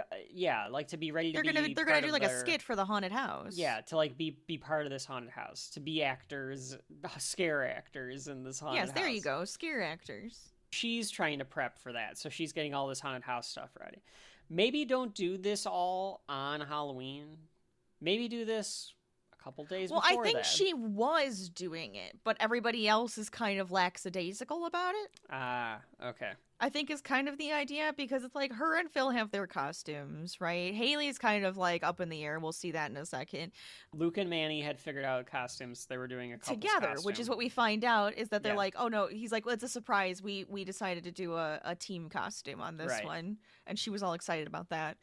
like to be ready to they're gonna do like a skit for the haunted house. Yeah, to like be part of this haunted house, to be actors, scare actors in this haunted house. Yes, there you go, scare actors. She's trying to prep for that, so she's getting all this haunted house stuff ready. Maybe don't do this all on Halloween. Maybe do this couple days before I think that. she was doing it, but everybody else is kind of lackadaisical about it. Okay. I think is kind of the idea, because it's like her and Phil have their costumes, right? Haley's kind of like up in the air. We'll see that in a second. Luke and Manny had figured out costumes. They were doing a couple together, costume. which is what we find out is that they're like, oh no, he's like, well, it's a surprise. We decided to do a team costume on this one, and she was all excited about that.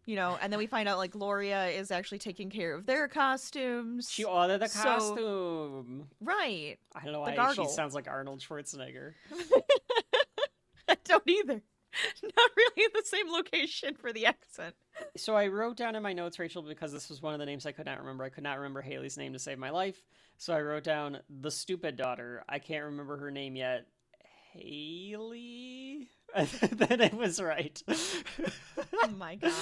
You know, and then we find out, like, Gloria is actually taking care of their costumes. She ordered the costume. Right. I don't know why she sounds like Arnold Schwarzenegger. I don't either. Not really in the same location for the accent. So I wrote down in my notes, Rachel, because this was one of the names I could not remember. I could not remember Haley's name to save my life. So I wrote down the stupid daughter. I can't remember her name yet. Haley? Then it was right. Oh my god.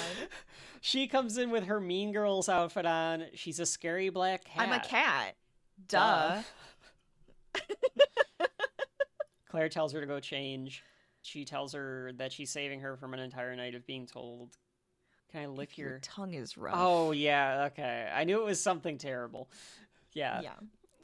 She comes in with her Mean Girls outfit on. She's a scary black cat. I'm a cat. Duh. Claire tells her to go change. She tells her that she's saving her from an entire night of being told, can I lick your tongue is rough. Oh, yeah, okay. I knew it was something terrible. Yeah. Yeah.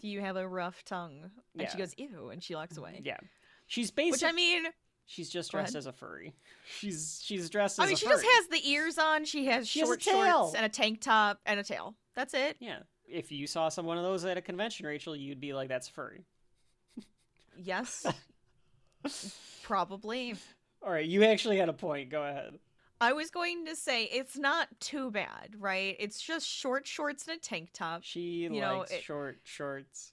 Do you have a rough tongue? And she goes, ew, and she walks away. Yeah. She's basically... Which, I mean... She's just dressed as a furry. She's dressed as a furry. I mean, she just has the ears on. She has short shorts and a tank top and a tail. That's it. Yeah. If you saw one of those at a convention, Rachel, you'd be like, that's furry. Yes. Probably. All right, you actually had a point. Go ahead. I was going to say, it's not too bad, right? It's just short shorts and a tank top. She likes short shorts.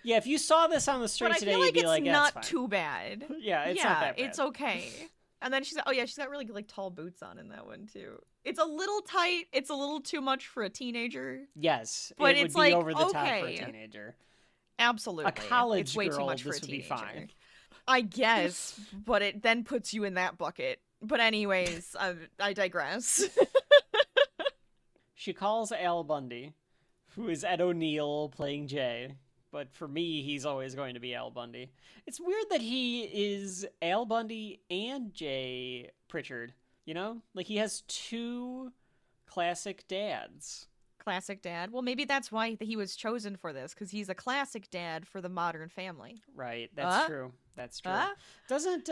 Yeah, if you saw this on the street today, you'd be like, yeah, it's fine. Too bad. Yeah, it's not that bad. It's okay. And then she's got really like tall boots on in that one too. It's a little tight. It's a little too much for a teenager. Yes, but it it's would be like over the top for a teenager. Absolutely, a college it's way girl, too much this for a would be teenager. fine. I guess, but it then puts you in that bucket. But anyways, I digress. She calls Al Bundy, who is Ed O'Neill playing Jay. But for me, he's always going to be Al Bundy. It's weird that he is Al Bundy and Jay Pritchard, you know? Like, he has two classic dads. Classic dad. Well, maybe that's why he was chosen for this, because he's a classic dad for the modern family. Right, that's true. That's true. Doesn't,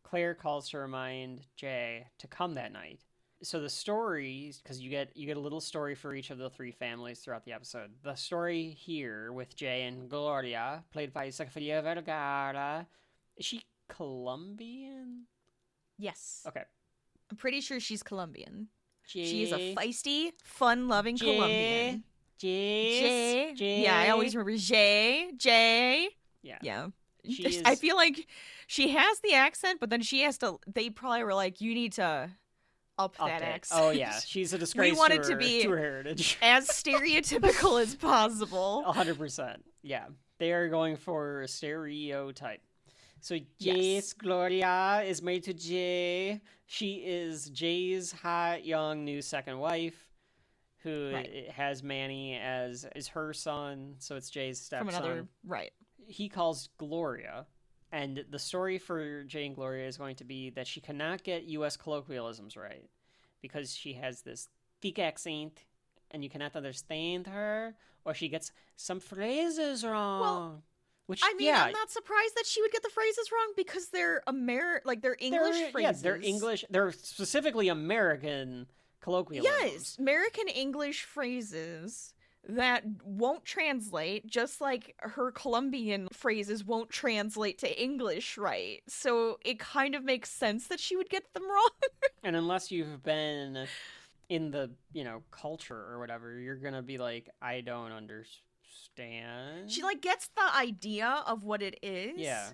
Claire calls to remind Jay to come that night. So the stories, because you get a little story for each of the three families throughout the episode. The story here with Jay and Gloria, played by Sofia Vergara. Is she Colombian? Yes. Okay. I'm pretty sure she's Colombian. Jay. She is a feisty, fun-loving Colombian. Jay. Yeah, I always remember Jay. Yeah. I feel like she has the accent, but then she has to. They probably were like, "You need to up that accent." Oh yeah, she's a disgrace. We want to it to be to her heritage, as stereotypical as possible. 100%. Yeah, they are going for a stereotype. So Yes. Gloria is married to Jay. She is Jay's hot young new second wife, who has Manny as her son. So it's Jay's stepson. From another right. He calls Gloria, and the story for Jay and Gloria is going to be that she cannot get U.S. colloquialisms right because she has this thick accent, and you cannot understand her, or she gets some phrases wrong. Well, which I mean, I'm not surprised that she would get the phrases wrong because they're they're English phrases. Yeah, they're English. They're specifically American colloquialisms. Yes, American English phrases that won't translate, just like her Colombian phrases won't translate to English right. So it kind of makes sense that she would get them wrong. And unless you've been in the, culture or whatever, you're going to be like, I don't understand. She gets the idea of what it is. Yeah.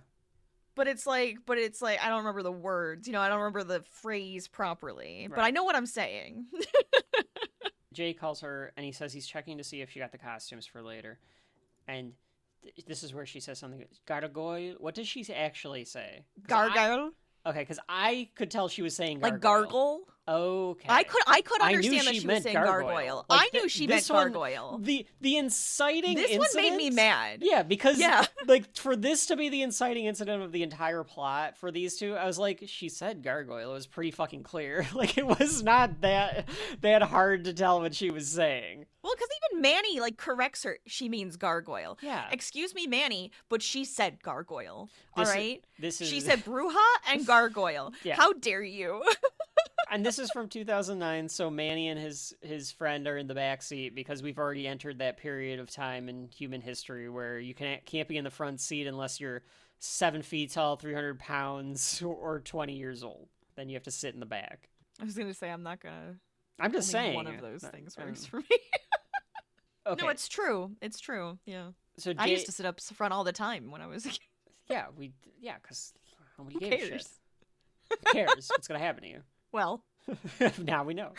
But it's like I don't remember the words, I don't remember the phrase properly, but Right. I know what I'm saying. Jay calls her, and he says he's checking to see if she got the costumes for later. And this is where she says something. Gargoyle? What does she actually say? Gargoyle? Okay, because I could tell she was saying gargoyle. Like gargle? Okay. I could understand that she was meant saying gargoyle. gargoyle. Like, I knew she meant gargoyle. The inciting This incident. one made me mad. Yeah, because Yeah. for this to be the inciting incident of the entire plot for these two, I was like, she said gargoyle. It was pretty fucking clear. Like, it was not that hard to tell what she was saying. Well, because even Manny corrects her. She means gargoyle. Yeah. Excuse me, Manny, but she said gargoyle. All right. She is said bruja and gargoyle. Yeah. How dare you? And this is from 2009, so Manny and his friend are in the back seat because we've already entered that period of time in human history where you can't be in the front seat unless you're 7 feet tall, 300 pounds, or 20 years old. Then you have to sit in the back. I was gonna say I'm not gonna. I'm just saying One of those things works for me. Okay. No, it's true. It's true. Yeah. So I used to sit up front all the time when I was a kid. Yeah, because nobody Who gave a shit. cares? Who cares? What's gonna happen to you? Well, now we know.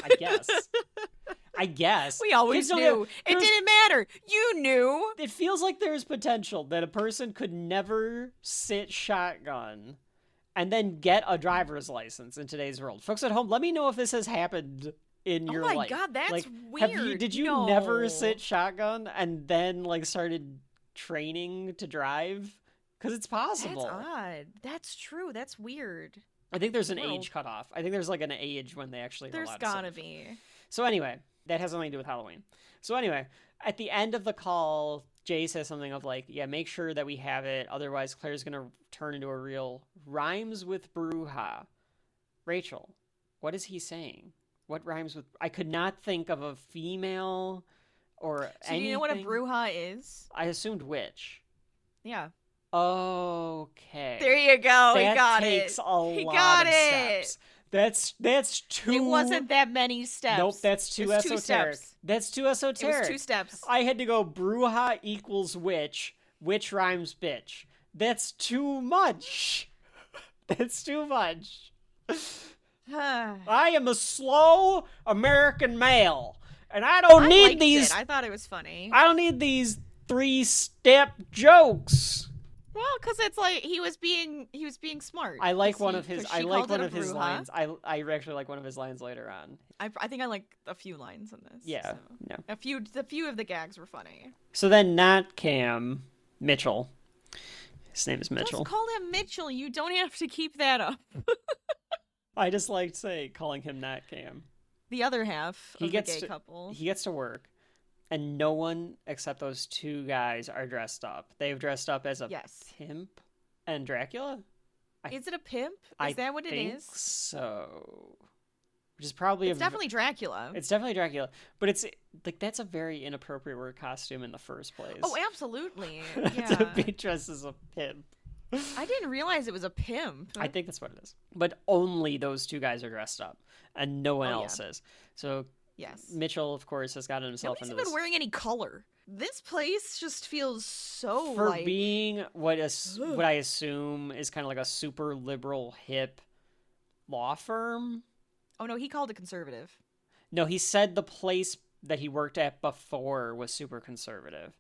I guess. we always Kids don't knew. have- It didn't matter. You knew. It feels like there's potential that a person could never sit shotgun and then get a driver's license in today's world. Folks at home, let me know if this has happened in your life. Oh my God, that's weird. Did you No. never sit shotgun and then started training to drive? Because it's possible. That's odd. That's true. That's weird. I think there's an Well, age cutoff. I think there's an age when they actually are There's allowed gotta to sit. be. So anyway, that has nothing to do with Halloween. So anyway, at the end of the call, Jay says something of make sure that we have it. Otherwise, Claire's going to turn into a real rhymes with bruja. Rachel, what is he saying? What rhymes with... I could not think of a female or So anything. do you know what a bruja is? I assumed witch. Yeah. Okay. There you go. That He got takes it. a He lot got of it. steps. That's two... It wasn't that many steps. Nope, that's too It was esoteric. 2 steps. That's too It esoteric. was 2 steps. I had to go bruja equals witch rhymes bitch. That's too much. That's too much. I am a slow American male, and I don't need liked these. it. I thought it was funny. I don't need these 3-step jokes. Well, because it's like he was being smart. I like one of his lines. I actually like one of his lines later on. I think I like a few lines in this. Yeah, so. no. A few of the gags were funny. So then not Cam, Mitchell. His name is Mitchell. Just call him Mitchell. You don't have to keep that up. I just like calling him not Cam. The other half of the gay couple. He gets to work, and no one except those two guys are dressed up. They've dressed up as a pimp and Dracula. Is it a pimp? Is that what it is? So, which is probably definitely Dracula. It's definitely Dracula, but it's like that's a very inappropriate word costume in the first place. Oh, absolutely. Yeah. To be dressed as a pimp. I didn't realize it was a pimp. I think that's what it is. But only those two guys are dressed up, and no one else is. So yes, Mitchell, of course, has gotten himself into this. Nobody's even wearing any color. This place just feels so for being what I assume is kind of like a super liberal hip law firm. Oh no, he called it conservative. No, he said the place that he worked at before was super conservative.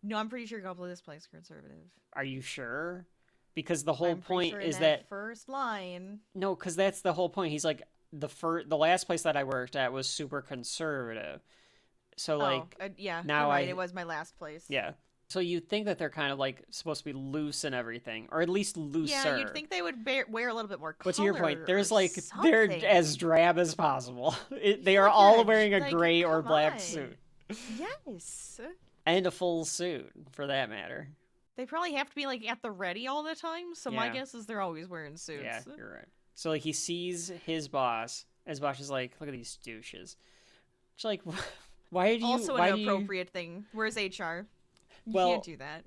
No, I'm pretty sure he called this place conservative. Are you sure? Because the whole point sure is that first line. No, because that's the whole point. He's like the last place that I worked at was super conservative. So now it was my last place. Yeah. So you'd think that they're kind of like supposed to be loose and everything, or at least looser. Yeah, you'd think they would wear a little bit more color. But to your point, there's something. they're as drab as possible. They are all wearing a gray or black suit. Yes. And a full suit, for that matter. They probably have to be like at the ready all the time. So my guess is they're always wearing suits. Yeah, you're right. So like he sees his boss. His boss is like, "Look at these douches." It's like, why did you? Also an inappropriate thing. Where's HR? You can't do that.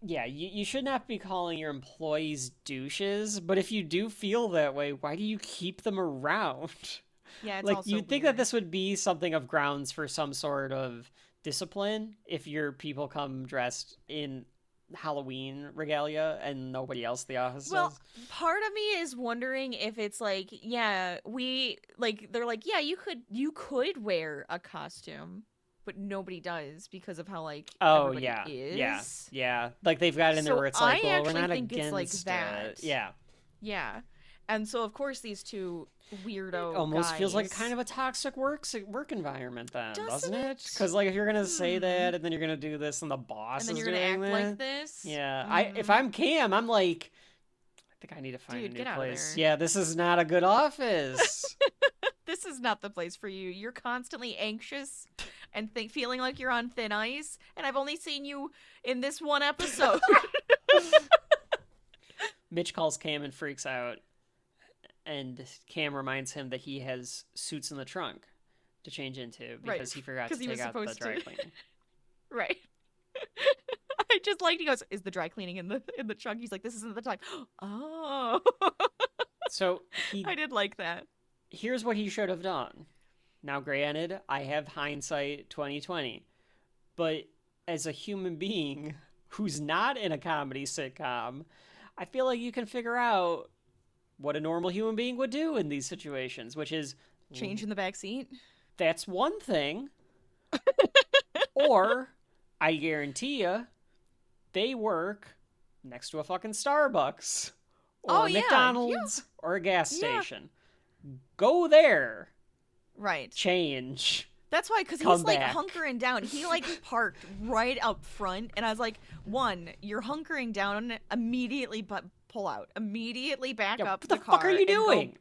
Yeah, you should not be calling your employees douches. But if you do feel that way, why do you keep them around? Yeah, it's like also you'd think weird. that this would be something of grounds for some sort of discipline if your people come dressed in Halloween regalia and nobody else in the office does. Part of me is wondering if it's like, they're like, yeah, you could wear a costume, but nobody does because of how everybody is. Yeah. Like they've got in there where it's like, well, we're not against that. Yeah. And so of course these two weirdo almost guys, feels like kind of a toxic work environment then, doesn't it? Because if you're gonna say that and then you're gonna do this and the boss and then is you're doing gonna act that, like this. Yeah. If I'm Cam, I'm like, I think I need to find a new place. Yeah, this is not a good office. This is not the place for you. You're constantly anxious and feeling like you're on thin ice, and I've only seen you in this one episode. Mitch calls Cam and freaks out. And Cam reminds him that he has suits in the trunk to change into because he forgot to take out the dry cleaning. Right. I just liked he goes, "Is the dry cleaning in the trunk?" He's like, "This isn't the time." Oh. So I did like that. Here's what he should have done. Now, granted, I have hindsight 2020, but as a human being who's not in a comedy sitcom, I feel like you can figure out what a normal human being would do in these situations, which is change in the back seat. That's one thing. Or I guarantee you, they work next to a fucking Starbucks or a McDonald's or a gas station. Go there. Right. Change. That's why, because he's like hunkering down. He parked right up front, and I was like, one, you're hunkering down, immediately pull out. Immediately back up the car. What the fuck are you doing?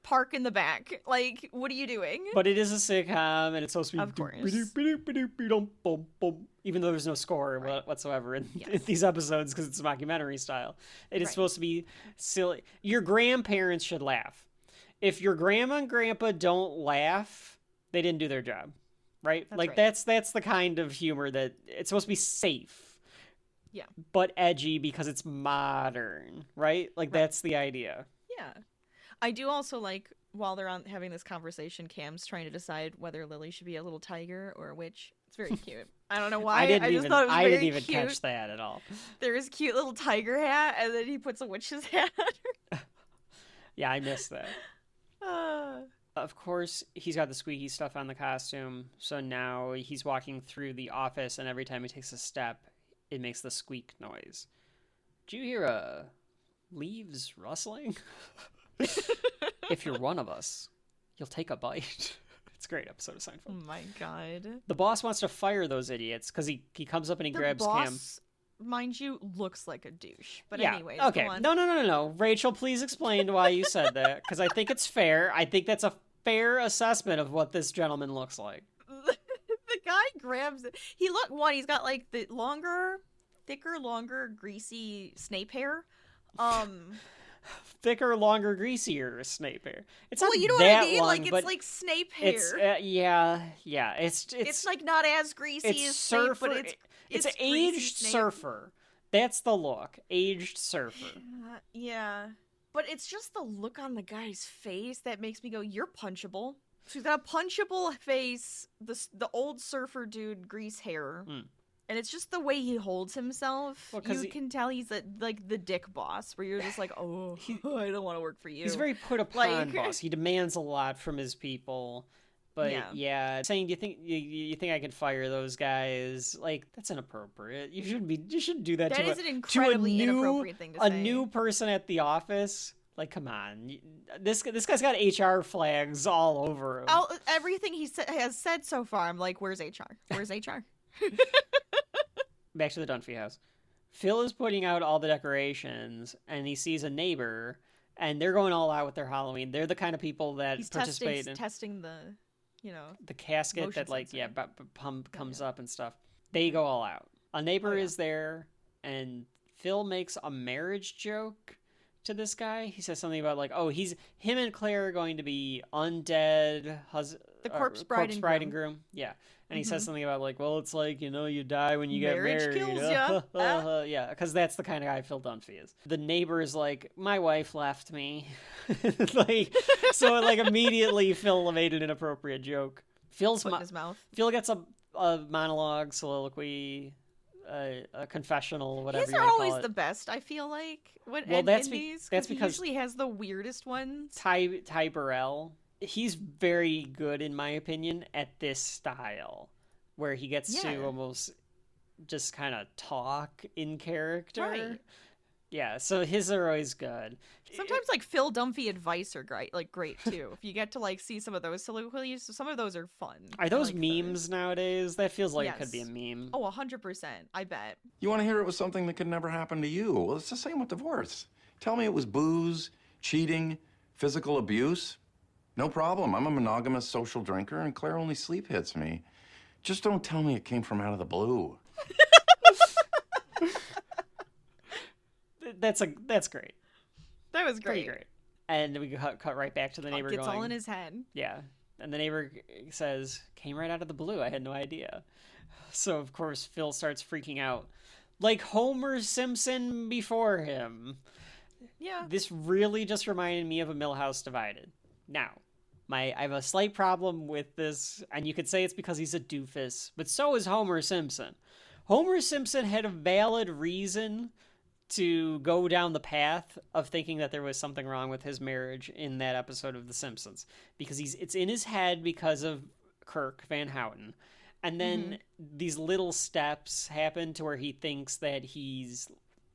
Park in the back. Like, what are you doing? But it is a sitcom, and it's supposed to be... Of course. Even though there's no score whatsoever in these episodes, because it's a mockumentary style. It is supposed to be silly. Your grandparents should laugh. If your grandma and grandpa don't laugh, they didn't do their job. Right? That's the kind of humor that... It's supposed to be safe. Yeah. But edgy because it's modern, right? That's the idea. Yeah. I do also like, while they're having this conversation, Cam's trying to decide whether Lily should be a little tiger or a witch. It's very cute. I don't know why. I didn't even catch that at all. There's a cute little tiger hat, and then he puts a witch's hat on her. Yeah, I missed that. Of course, he's got the squeaky stuff on the costume, so now he's walking through the office, and every time he takes a step, it makes the squeak noise. Did you hear leaves rustling? If you're one of us, you'll take a bite. It's a great episode of Seinfeld. Oh my god. The boss wants to fire those idiots because he comes up and he grabs Cam. Mind you, looks like a douche. But yeah. anyways, okay. go on. No. Rachel, please explain why you said that, because I think it's fair. I think that's a fair assessment of what this gentleman looks like. The guy grabs it. He's got like the thicker, longer, greasy Snape hair. Thicker, longer, greasier Snape hair. It's not you know that what I mean? long, Like but it's like Snape hair. it's yeah. It's like not as greasy it's as surfer. Snape, but it's greasy aged Snape. surfer. That's the look. Aged surfer. Yeah. But it's just the look on the guy's face that makes me go, you're punchable. So he's got a punchable face, the old surfer dude, grease hair. And it's just the way he holds himself. Well, you can tell he's like the dick boss, where you're just like, oh, I don't want to work for you. He's very put upon boss. He demands a lot from his people. But yeah, saying, do you think I could fire those guys? Like, that's inappropriate. You shouldn't do that. That is an incredibly inappropriate thing to say. A new person at the office. Like, come on. This guy's got HR flags all over him. Everything he has said so far, I'm like, where's HR? Where's HR? Back to the Dunphy house. Phil is putting out all the decorations, and he sees a neighbor, and they're going all out with their Halloween. They're the kind of people that participate in testing the, the casket that comes up and stuff. They go all out. A neighbor is there, and Phil makes a marriage joke to this guy. He says something about like, oh, him and Claire are going to be undead the corpse bride and groom. Yeah. And he says something about like, well, it's like, you die when you marriage get married. Kills ya. Yeah, because that's the kind of guy Phil Dunphy is. The neighbor is like, my wife left me. So immediately Phil made an inappropriate joke. Phil's in his mouth. Phil gets a monologue, soliloquy, a confessional, whatever These you are want to call always it. the best, I feel like. That's because he usually has the weirdest ones. Ty Burrell, he's very good, in my opinion, at this style, where he gets to almost just kind of talk in character. Right. Yeah, so his are always good. Sometimes Phil Dunphy advice are great too. If you get to see some of those soliloquies, some of those are fun. Are those memes nowadays? That feels like it could be a meme. Oh, 100%. I bet. You want to hear it was something that could never happen to you? Well, it's the same with divorce. Tell me it was booze, cheating, physical abuse. No problem. I'm a monogamous social drinker, and Claire only sleep hits me. Just don't tell me it came from out of the blue. That's great. That was great. Pretty great. And we cut right back to the neighbor It's going. all in his head. Yeah. And the neighbor says, came right out of the blue. I had no idea. So, of course, Phil starts freaking out. Like Homer Simpson before him. Yeah. This really just reminded me of a Millhouse Divided. Now, I have a slight problem with this, and you could say it's because he's a doofus, but so is Homer Simpson. Homer Simpson had a valid reason to go down the path of thinking that there was something wrong with his marriage in that episode of The Simpsons, because it's in his head because of Kirk Van Houten. And then these little steps happen to where he thinks that he's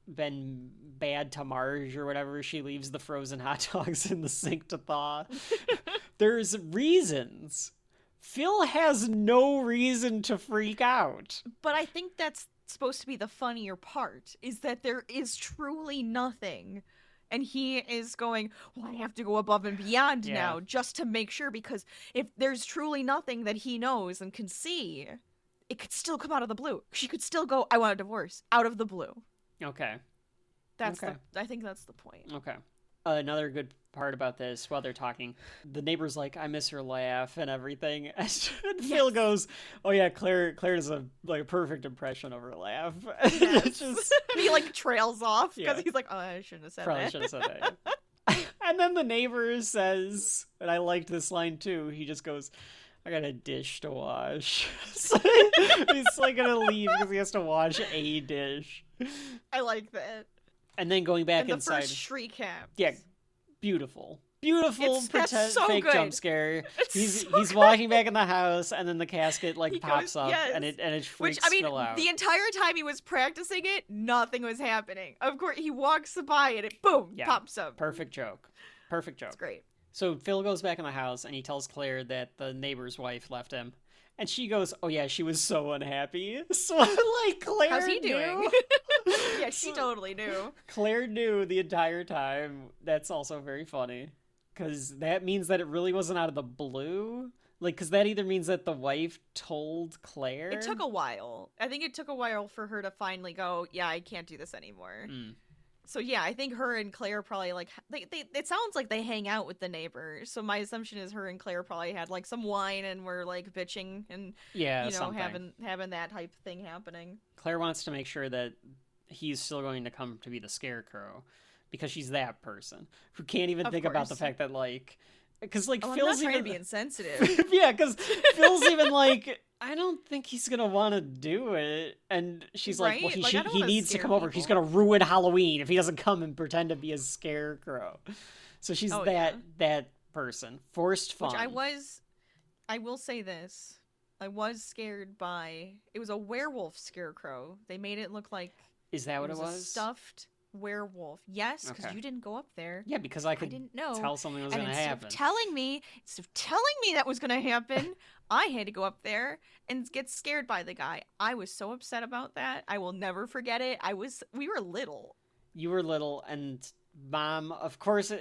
been bad to Marge or whatever. She leaves the frozen hot dogs in the sink to thaw. There's reasons. Phil has no reason to freak out. But I think that's supposed to be the funnier part, is that there is truly nothing, and he is going, well, I have to go above and beyond now just to make sure, because if there's truly nothing that he knows and can see, it could still come out of the blue. She could still go, I want a divorce, out of the blue. Okay. I think that's the point. Okay. Another good part about this, while they're talking, the neighbor's like, I miss her laugh and everything. And Phil goes, oh yeah, Claire does a perfect impression of her laugh. Yes. He trails off because he's like, oh, I shouldn't have said Probably that. Should have said that. Yeah. And then the neighbor says, and I liked this line too, he just goes, I got a dish to wash. So he's gonna leave because he has to wash a dish. I like that. And then going back and the inside. first shriek happens. Yeah, beautiful. Beautiful so fake good. jump scare. He's walking back in the house, and then the casket He pops goes, up, yes. and it freaks Which, I mean, Phil out. the entire time he was practicing it, nothing was happening. Of course, he walks by and it, boom, pops up. Perfect joke. It's great. So Phil goes back in the house, and he tells Claire that the neighbor's wife left him. And she goes, oh yeah, she was so unhappy. So, Claire How's he knew. doing? Yeah, she totally knew. Claire knew the entire time. That's also very funny. Because that means that it really wasn't out of the blue. Because that either means that the wife told Claire. It took a while. I think it took a while for her to finally go, yeah, I can't do this anymore. So yeah, I think her and Claire probably it sounds like they hang out with the neighbor. So my assumption is her and Claire probably had some wine and were bitching and having that type of thing happening. Claire wants to make sure that he's still going to come to be the Scarecrow because she's that person who can't even think about the fact that because Phil's I'm not trying even to be insensitive. yeah, because Phil's even I don't think he's gonna want to do it, and she's right? well, he needs to come over. He's gonna ruin Halloween if he doesn't come and pretend to be a Scarecrow. So she's that person. Forced fun. Which I will say this. I was scared by. It was a werewolf Scarecrow. They made it look like. Is that what it was? A stuffed werewolf. Yes, because you didn't go up there. Yeah, because I didn't know. Tell something was going to happen. Instead of telling me that was going to happen, I had to go up there and get scared by the guy. I was so upset about that. I will never forget it. We were little. You were little, and Mom, of course,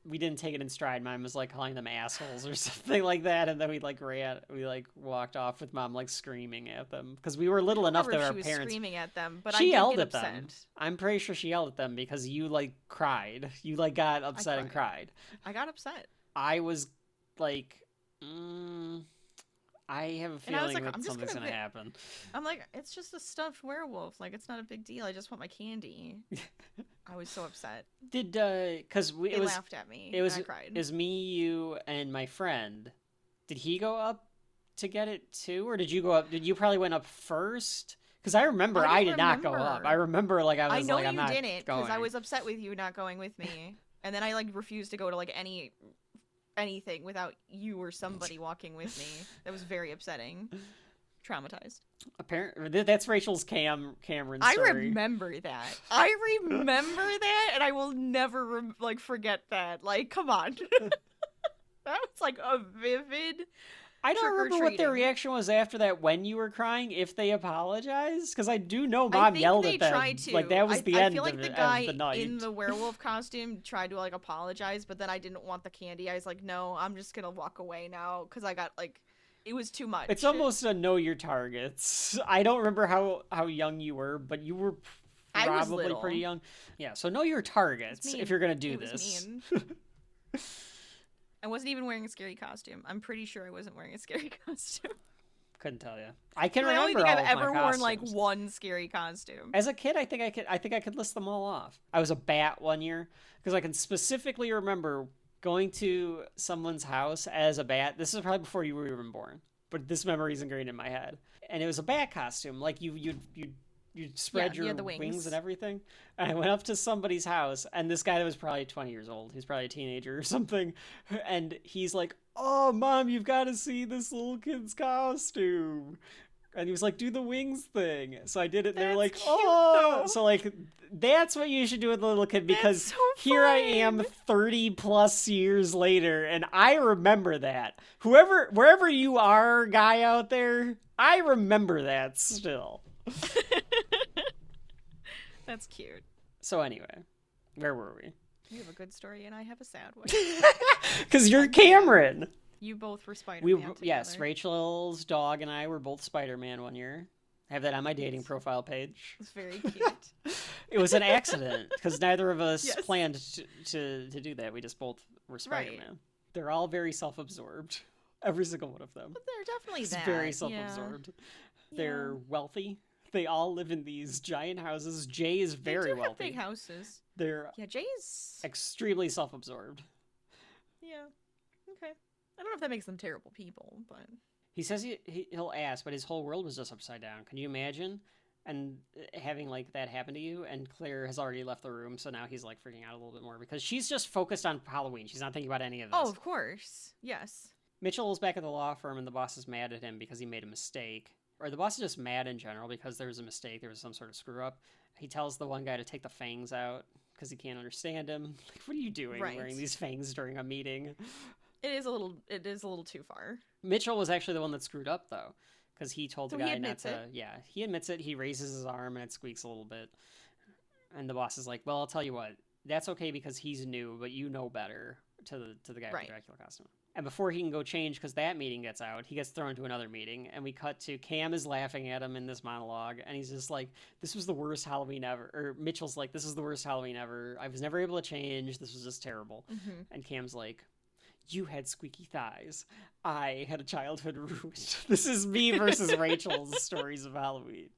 we didn't take it in stride. Mom was calling them assholes or something like that, and then we walked off with Mom screaming at them because we were little enough that our parents. She was screaming at them, but she yelled get at upset. them. I'm pretty sure she yelled at them because you cried. You got upset and cried. I got upset. I was I have a feeling that something's gonna happen. I'm it's just a stuffed werewolf. It's not a big deal. I just want my candy. I was so upset. Because they laughed at me. It was and I cried. It was me, you, and my friend. Did he go up to get it too, or did you go up? Did you probably went up first? Because I remember I did not go up. I remember I know you didn't because I was upset with you not going with me, and then I refused to go to anything without you or somebody walking with me. That was very upsetting. Traumatized. Apparently, that's Rachel's Cameron story. I remember that. And I will never forget that. Come on. That was a vivid. I don't remember what their reaction was after that when you were crying. If they apologized, because I do know Mom yelled at them. Tried to. That was the end I feel of the guy of the night. in the werewolf costume tried to apologize, but then I didn't want the candy. I was no, I'm just gonna walk away now because I got it was too much. It's almost a know your targets. I don't remember how young you were, but you were probably pretty young. Yeah, so know your targets if you're gonna do this. I wasn't even wearing a scary costume. I'm pretty sure I wasn't wearing a scary costume. Couldn't tell you. I can remember. I only think I've ever worn costumes. One scary costume. As a kid, I think I could list them all off. I was a bat one year because I can specifically remember going to someone's house as a bat. This is probably before you were even born, but this memory is ingrained in my head. And it was a bat costume, you'd spread your wings and everything. And I went up to somebody's house, and this guy that was probably 20 years old, he's probably a teenager or something, and he's like, "Oh, Mom, you've got to see this little kid's costume." And he was like, "Do the wings thing." So I did it, and they're like, "Oh!" So that's what you should do with a little kid, because here I am 30 plus years later, and I remember that. Wherever you are, guy out there, I remember that still. That's cute. So anyway, where were we? You have a good story and I have a sad one. Because you're Cameron. You both were Spider-Man Yes, Rachel's dog and I were both Spider-Man one year. I have that on my dating profile page. It's very cute. It was an accident because neither of us planned to do that. We just both were Spider-Man. Right. They're all very self-absorbed. Every single one of them. But they're definitely very self-absorbed. Yeah. They're wealthy. They all live in these giant houses. Jay is very wealthy. Have big houses. Jay's extremely self-absorbed. Yeah. Okay. I don't know if that makes them terrible people, but he says he'll ask, but his whole world was just upside down. Can you imagine and having like that happen to you, and Claire has already left the room, so now he's like freaking out a little bit more because she's just focused on Halloween. She's not thinking about any of this. Oh, of course. Yes. Mitchell is back at the law firm, and the boss is mad at him because he made a mistake. Or the boss is just mad in general because there was a mistake. There was some sort of screw up. He tells the one guy to take the fangs out because he can't understand him. Like, what are you doing wearing these fangs during a meeting? It is a little too far. Mitchell was actually the one that screwed up, though, because he told the guy not to. It. Yeah, he admits it. He raises his arm, and it squeaks a little bit. And the boss is like, well, I'll tell you what. That's okay because he's new, but you know better, to the guy with the Dracula costume. And before he can go change, because that meeting gets out, he gets thrown to another meeting. And we cut to Cam is laughing at him in this monologue. And he's just like, this was the worst Halloween ever. Or Mitchell's like, this is the worst Halloween ever. I was never able to change. This was just terrible. Mm-hmm. And Cam's like, you had squeaky thighs. I had a childhood ruined. This is me versus Rachel's stories of Halloween.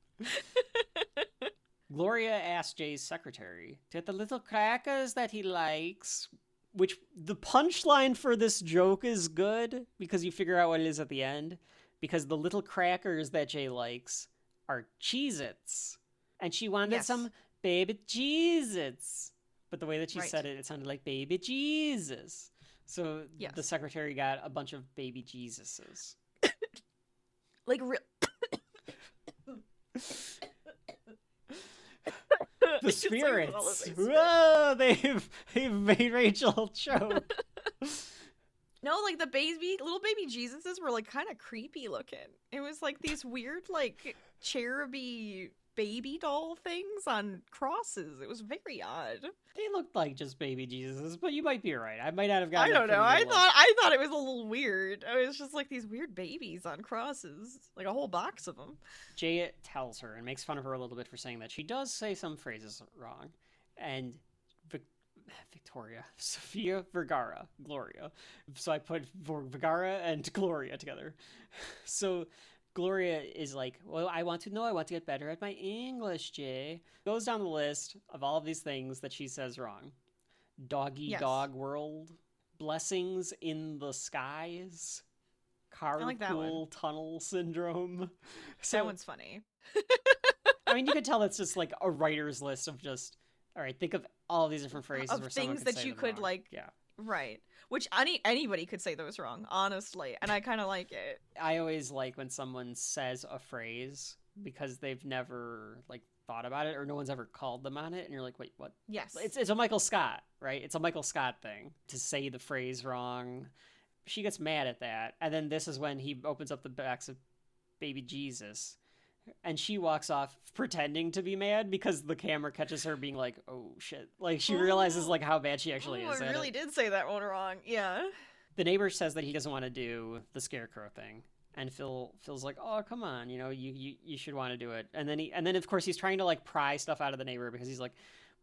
Gloria asked Jay's secretary to get the little crackers that he likes. Which, the punchline for this joke is good, because you figure out what it is at the end. Because the little crackers that Jay likes are Cheez-Its. And she wanted some baby Cheez-Its. But the way that she said it, it sounded like baby Jesus. So the secretary got a bunch of baby Jesuses. Like, the spirits. Whoa, they've made Rachel choke. No, like the little baby Jesuses were like kind of creepy looking. It was like these weird like cheruby baby doll things on crosses. It was very odd. They looked like just baby Jesuses, but you might be right. I might not have gotten. I don't know. I thought it was a little weird. It was just like these weird babies on crosses, like a whole box of them. Jay tells her and makes fun of her a little bit for saying that she does say some phrases wrong, and Victoria, Sofia Vergara, Gloria. So I put Vergara and Gloria together. So Gloria is like, well, I want to get better at my English, Jay. Goes down the list of all of these things that she says wrong. Doggy dog world. Blessings in the skies. Carpool tunnel syndrome. So, that one's funny. I mean, you could tell that's just like a writer's list of just, all right, think of all of these different phrases of where things that you could wrong. like. Yeah. Right. Which anybody could say those wrong, honestly. And I kind of like it. I always like when someone says a phrase because they've never like thought about it or no one's ever called them on it. And you're like, wait, what? Yes. It's a Michael Scott, right? It's a Michael Scott thing to say the phrase wrong. She gets mad at that. And then this is when he opens up the box of baby Jesus. And she walks off pretending to be mad because the camera catches her being like, oh, shit. Like, she realizes, like, how bad she actually is. I really did say that one wrong. Yeah. The neighbor says that he doesn't want to do the scarecrow thing. And Phil's like, oh, come on, you know, you should want to do it. And then, of course, he's trying to, like, pry stuff out of the neighbor because he's like,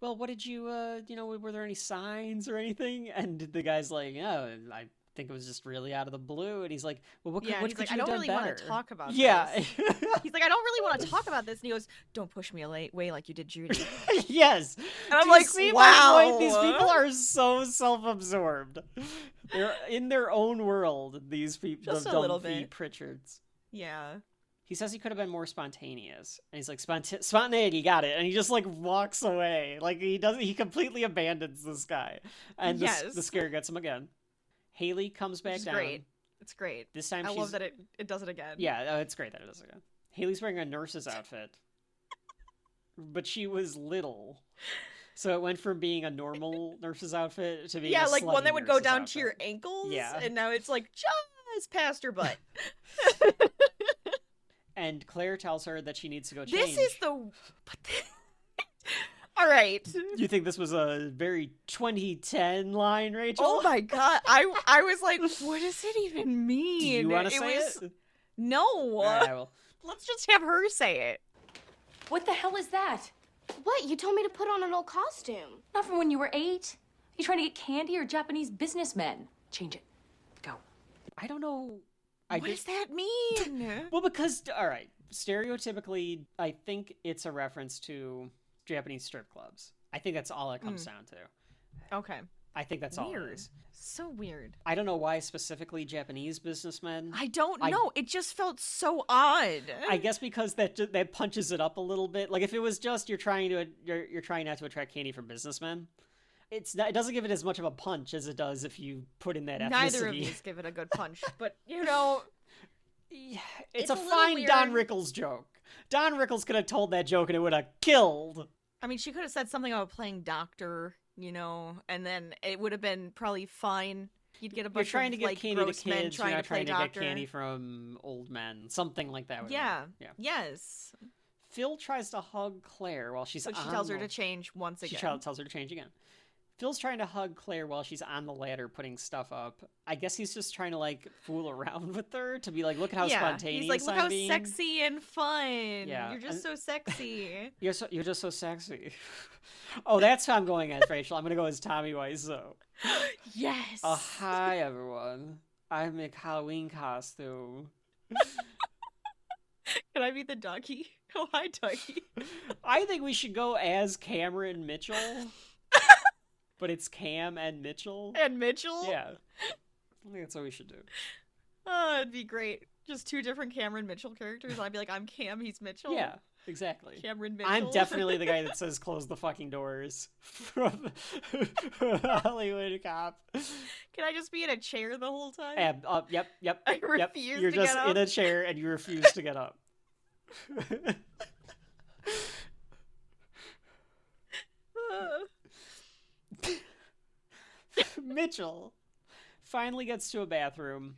well, what did you, were there any signs or anything? And the guy's like, oh, I think it was just really out of the blue. And he's like, well, what could you have done better? I don't really want to talk about this. He's like, I don't really want to talk about this. And he goes, don't push me away like you did Judy. Yes. And I'm like, wow. These people are so self-absorbed. They're in their own world, these people. Just a little bit. Pritchards. Yeah. He says he could have been more spontaneous. And he's like, spontaneity, got it. And he just, like, walks away. Like, he completely abandons this guy. And the scare gets him again. Haley comes back down. Great. It's great. This time I love that it does it again. Yeah, it's great that it does it again. Haley's wearing a nurse's outfit. But she was little. So it went from being a normal nurse's outfit to being a like one that would go down outfit. to your ankles. Yeah. And now it's like just past her butt. And Claire tells her that she needs to go change. This is the... All right. You think this was a very 2010 line, Rachel? Oh my god. I was like, what does it even mean? Do you want to say it? No. All right, I will. Let's just have her say it. What the hell is that? What? You told me to put on an old costume. Not from when you were 8. You trying to get candy or Japanese businessmen? Change it. Go. I don't know. What does that mean? Well, because, all right, stereotypically, I think it's a reference to Japanese strip clubs. I think that's all it comes down to. Okay. I think that's all it Weird. is. So weird. I don't know why specifically Japanese businessmen. I don't know. It just felt so odd. I guess because that punches it up a little bit. Like if it was just you're trying not to attract candy from businessmen, it doesn't give it as much of a punch as it does if you put in that ethnicity. Neither of these give it a good punch, but you know, it's a little fine weird. Don Rickles joke. Don Rickles could have told that joke and it would have killed. I mean, she could have said something about playing doctor, you know, and then it would have been probably fine. You'd get a bunch You're trying of to get like candy to gross men kids. trying You're to not play trying to doctor. get candy from old men. Something like that. Yeah. Yeah. Yes. Phil tries to hug Claire while she's So she on tells her the- to change once again. She tells her to change again. Phil's trying to hug Claire while she's on the ladder putting stuff up. I guess he's just trying to like fool around with her to be like, look at how spontaneous he's like, look I'm how being. sexy and fun. Yeah, You're just so sexy. You're just so sexy. Oh, that's who I'm going as, Rachel. I'm gonna go as Tommy Wiseau. Yes. Oh, hi everyone. I'm in Halloween costume. Can I be the doggy? Oh, hi, doggy. I think we should go as Cameron Mitchell. But it's Cam and Mitchell. And Mitchell? Yeah. I think that's what we should do. Oh, it'd be great. Just two different Cameron Mitchell characters. I'd be like, I'm Cam, he's Mitchell. Yeah, exactly. Cameron Mitchell. I'm definitely the guy that says close the fucking doors from Hollywood Cop. Can I just be in a chair the whole time? Yep. I yep. refuse You're to just get up. in a chair and you refuse to get up. Mitchell finally gets to a bathroom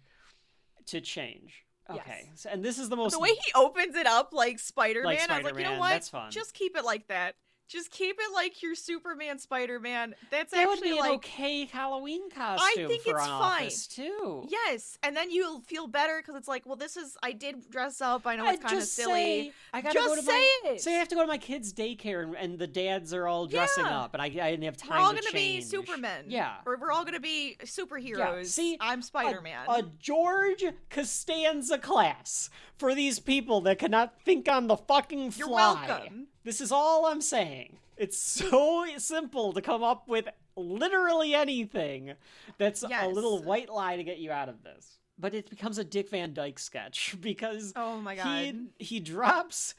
to change. Okay, Yes. and this is the most... The way he opens it up like Spider-Man, I was like, you know Spider-Man, what? that's fun. Just keep it like that. Just keep it like your Superman, Spider-Man. That's that would actually be an like okay Halloween costume think for it's an fine. office, too. yes, and then you'll feel better because it's like, well, I did dress up. I know it's kind of silly. I gotta Just go to say it. Say I have to go to my kid's daycare and the dads are all dressing Yeah. up, and I didn't have time We're all to gonna change. be Supermen. Yeah. Or we're all gonna be superheroes. Yeah. See, I'm Spider-Man. A George Costanza class for these people that cannot think on the fucking fly. You're welcome. This is all I'm saying. It's so simple to come up with literally anything that's a Yes. little white lie to get you out of this. But it becomes a Dick Van Dyke sketch because Oh my God. he drops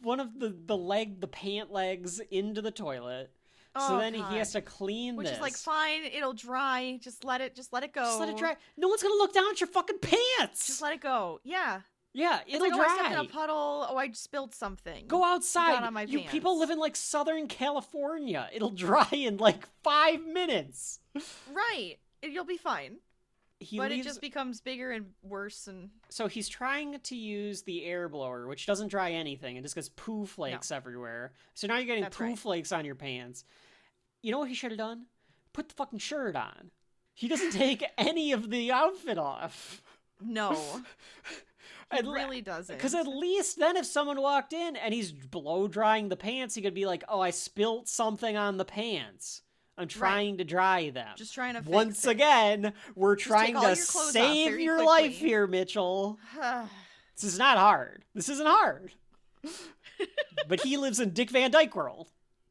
one of the pant legs into the toilet. So Oh, then God. he has to clean Which this. is like, fine, it'll dry. Just let it go. Just let it dry. No one's gonna look down at your fucking pants. Just let it go. Yeah. Yeah, It's it'll like, dry. oh, I stepped in a puddle. Oh, I spilled something. Go outside. Got on my You pants. people live in like Southern California. It'll dry in like 5 minutes. Right. You'll be fine. He But leaves... it just becomes bigger and worse and... So he's trying to use the air blower, which doesn't dry anything. It just gets poo flakes everywhere. So now you're getting That's poo right. flakes on your pants. You know what he should have done? Put the fucking shirt on. He doesn't take any of the outfit off. No. It really doesn't. Because at least then if someone walked in and he's blow drying the pants, he could be like, oh, I spilt something on the pants. I'm trying to dry them. Just trying to fix Once it. again, we're trying all to your clothes off save very your quickly. life here, Mitchell. This is not hard. This isn't hard. But he lives in Dick Van Dyke world.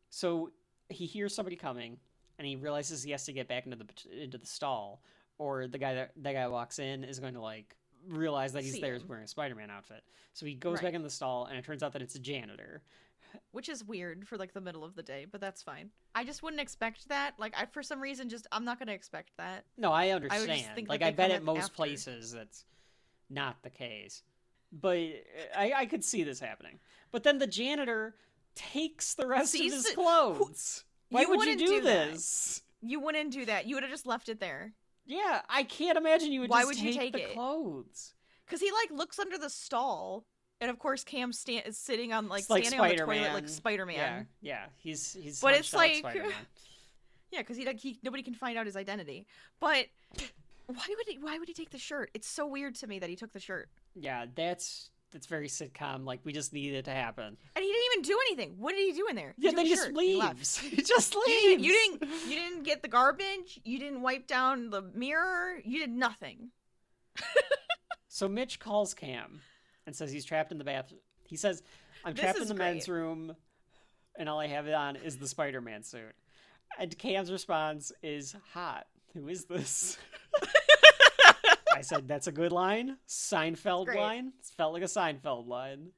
So he hears somebody coming, and he realizes he has to get back into the stall, or the guy walks in is going to like realize that he's See there him. wearing a Spider-Man outfit. So he goes Right. back in the stall, and it turns out that it's a janitor. Which is weird for like the middle of the day, but that's fine. I just wouldn't expect that. Like, for some reason, I'm not going to expect that. No, I understand. think Like that I they bet come at in most after. places that's not the case. But I could see this happening. But then the janitor takes the rest See, of his so- clothes. Why you would you wouldn't do do that. this? You wouldn't do that. You would have just left it there. Yeah, I can't imagine you would Why just would you take take the it? clothes. Because he, like, looks under the stall, and of course Cam is sitting on, like, It's like standing on the toilet Spider-Man. like Spider-Man. Yeah, he's But hunched it's like like- Spider-Man. Yeah, because nobody can find out his identity. But why would he take the shirt? It's so weird to me that he took the shirt. Yeah, that's very sitcom. Like, we just need it to happen. And he didn't even do anything. What did he do in there? Yeah, took then a just shirt. He left. leaves. He just You leaves. didn't get the garbage. You didn't wipe down the mirror. You did nothing. So Mitch calls Cam and says he's trapped in the bathroom. He says, I'm This trapped in is the men's great. room, and all I have on is the Spider-Man suit. And Cam's response is, hot. Who is this? I said, that's a good line. Seinfeld line. It felt like a Seinfeld line.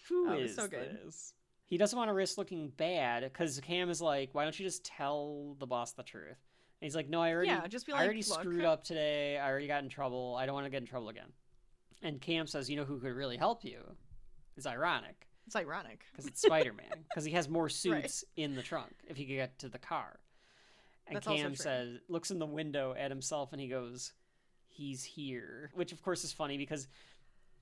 Who is so good. this? He doesn't want to risk looking bad because Cam is like, why don't you just tell the boss the truth? And he's like, no, just be like, I already look. screwed up today. I already got in trouble. I don't want to get in trouble again. And Cam says, you know who could really help you? It's ironic. It's ironic. Because it's Spider-Man. Because he has more suits in the trunk if he could get to the car. And That's Cam also says, looks in the window at himself and he goes, he's here. Which, of course, is funny because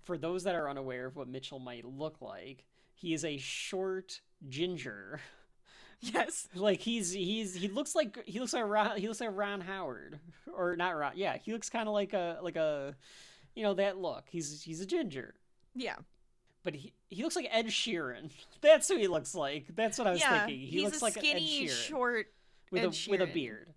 for those that are unaware of what Mitchell might look like, he is a short ginger. Yes. Like he looks like Ron Howard. Or not Ron. Yeah, he looks kind of like a you know, that look. He's a ginger. Yeah. But he looks like Ed Sheeran. That's who he looks like. That's what I was thinking. He he's looks a like skinny, Ed Sheeran short with Ed a Sheeran. beard,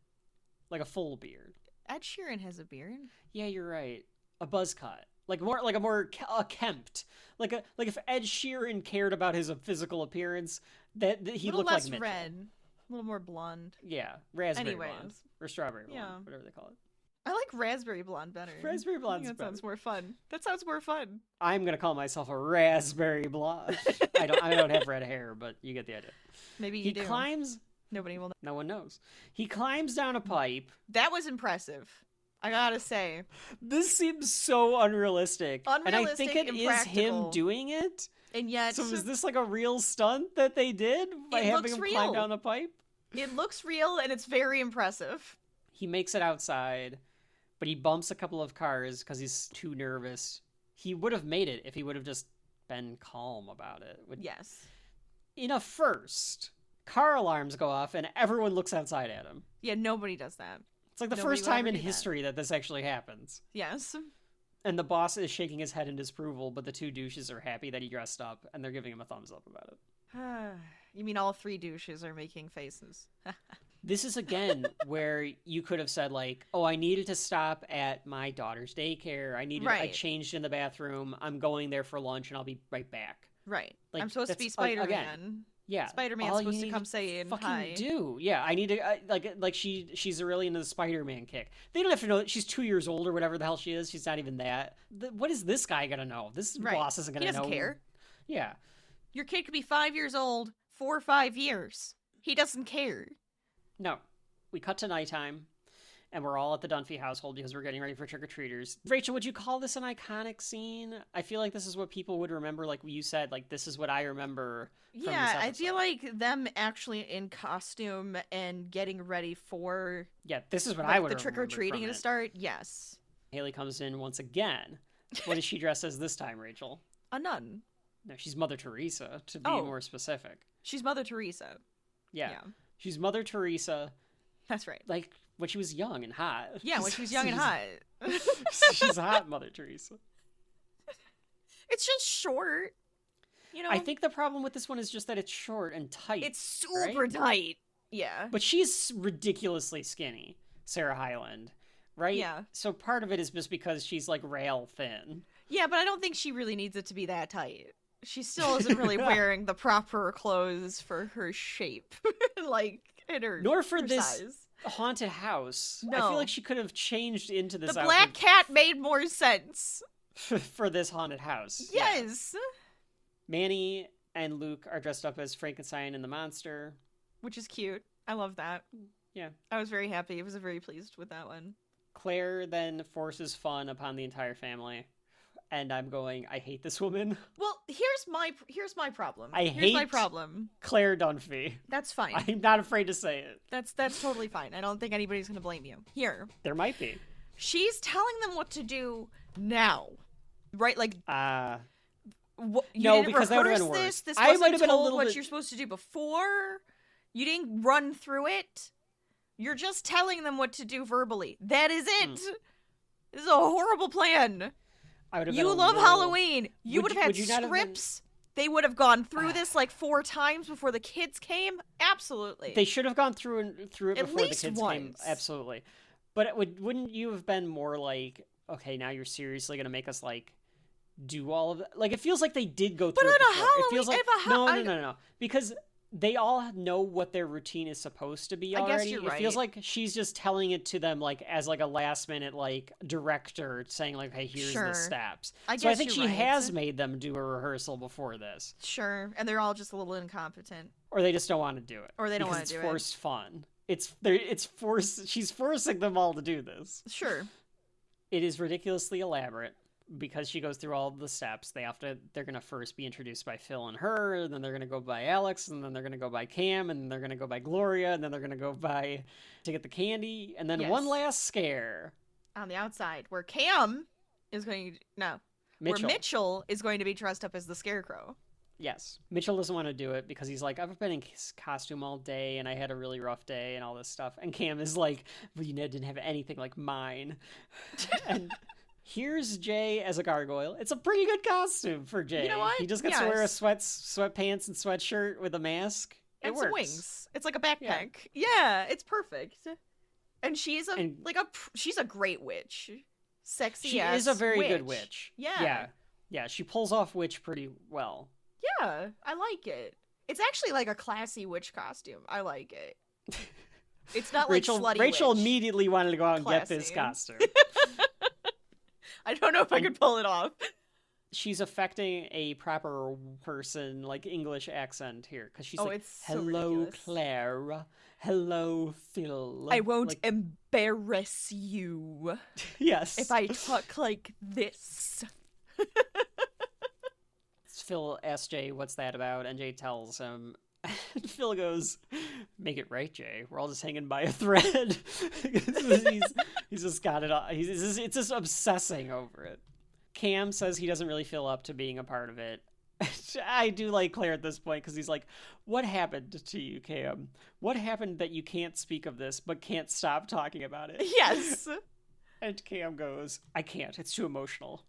like a full beard. Ed Sheeran has a beard. Yeah, you're right. A buzz cut, like a more kempt, like if Ed Sheeran cared about his physical appearance, that he looked like Mitchell. Red, a little more blonde. Yeah, raspberry Anyways. blonde or strawberry blonde, whatever they call it. I like raspberry blonde better. Raspberry blonde's that better. sounds more fun. That sounds more fun. I'm gonna call myself a raspberry blonde. I don't have red hair, but you get the idea. Maybe you He do. climbs. Nobody will know. No one knows. He climbs down a pipe. That was impressive. I gotta say. This seems so unrealistic. And I think it is him impractical. doing it. And yet, So is this like a real stunt that they did by It having looks him real. climb down a pipe? it looks real and it's very impressive. He makes it outside, but he bumps a couple of cars because he's too nervous. He would have made it if he would have just been calm about it. Yes. In a first, car alarms go off and everyone looks outside at him. Yeah, nobody does that. It's like the Nobody first would time ever in do that. history that this actually happens. Yes. And the boss is shaking his head in disapproval, but the two douches are happy that he dressed up, and they're giving him a thumbs up about it. You mean all three douches are making faces? This is, again, where you could have said, like, oh, I needed to stop at my daughter's daycare. I Right. changed in the bathroom. I'm going there for lunch, and I'll be right back. Right. Like, I'm supposed to be that's, Spider-Man. again, Yeah, Spider-Man's all you supposed to need come say fucking hi. do. Yeah, I need to like she's really into the Spider-Man kick. They don't have to know that she's 2 years old or whatever the hell she is. She's not even that. What is this guy gonna know? This boss isn't gonna He know. doesn't care. Yeah, Your kid could be 5 years old for 5 years. He doesn't care. no. We cut to nighttime, and we're all at the Dunphy household because we're getting ready for trick-or-treaters. Rachel, would you call this an iconic scene? I feel like this is what people would remember, like you said, like this is what I remember from this Yeah, I episode. feel like them actually in costume and getting ready for Yeah, this is what like, I would the have trick or remembered treating from to it. start. Yes, Haley comes in once again. What is she dressed as this time, Rachel? a nun. No, she's Mother Teresa, to be Oh. more specific. She's Mother Teresa. Yeah. Yeah. She's Mother Teresa, That's right. like, when she was young and hot. Yeah, when she was young and hot. She's hot, Mother Teresa. It's just short. You know, I think the problem with this one is just that it's short and tight. it's super tight. Yeah. But she's ridiculously skinny, Sarah Hyland, right? Yeah. So part of it is just because she's, like, rail thin. Yeah, but I don't think she really needs it to be that tight. She still isn't really wearing the proper clothes for her shape, like in her Nor for her this size. haunted house. I No. feel like she could have changed into this The black cat made more sense. outfit for this haunted house. Yeah. Yes. Manny and Luke are dressed up as Frankenstein and the monster. Which is cute. I love that. Yeah. I was very happy. I was very pleased with that one. Claire then forces fun upon the entire family. And I'm going, I hate this woman. Well, here's my problem. I here's my hate- problem. Claire Dunphy. That's fine. I'm not afraid to say it. That's totally fine. I don't think anybody's gonna blame you. Here, There might be. she's telling them what to do now, right? Like, you No, didn't because that would've rehearse been worse. this. This I wasn't might have been a told little what bit- you're supposed to do before. You didn't run through it. You're just telling them what to do verbally. That is it. This is a horrible plan. I would have You been a love little- Halloween. You would Would have had you not have been- scripts. They would have gone through this like 4 times before the kids came. Absolutely. They should have gone through it At before the least kids came. once. Absolutely. But wouldn't you have been more like, okay, now you're seriously going to make us, like, do all of that? Like, it feels like they did go through But it on a before. It Halloween- feels like, if a no. Because they all know what their routine is supposed to be already. I guess you're right. It feels like she's just telling it to them like as like a last minute like director saying like, hey, here's the steps. I think she has made them do a rehearsal before this. Sure. And they're all just a little incompetent. Or they just don't want to do it. Or they don't want to do it. It's forced fun. She's forcing them all to do this. Sure. It is ridiculously elaborate. Because she goes through all the steps, they're gonna first be introduced by Phil and her, and then they're gonna go by Alex, and then they're gonna go by Cam, and then they're gonna go by Gloria, and then they're gonna go by to get the candy, and then one last scare on the outside where Cam is going to Mitchell is going to be dressed up as the Scarecrow. Yes, Mitchell doesn't want to do it because he's like, I've been in costume all day, and I had a really rough day, and all this stuff. And Cam is like, well, you didn't have anything like mine, and. Here's Jay as a gargoyle. It's a pretty good costume for Jay. You know what? He just gets to wear a sweatpants and sweatshirt with a mask. And some wings. It's like a backpack. Yeah, it's perfect. And she's a great witch. Sexy. She is a very good witch. Yeah. Yeah. She pulls off witch pretty well. Yeah, I like it. It's actually like a classy witch costume. I like it. It's not like slutty Rachel witch. Immediately wanted to go out and get this costume. I don't know if I could pull it off. She's affecting a proper person, like English accent here, because she's like, it's so hello, ridiculous. Claire. Hello, Phil. I won't embarrass you. Yes. If I talk like this. Phil asks Jay, what's that about? And Jay tells him. And Phil goes, make it right, Jay. We're all just hanging by a thread. he's just got it all. It's just obsessing over it. Cam says he doesn't really feel up to being a part of it. I do like Claire at this point because he's like, what happened to you, Cam? What happened that you can't speak of this but can't stop talking about it? Yes. And Cam goes, I can't. It's too emotional.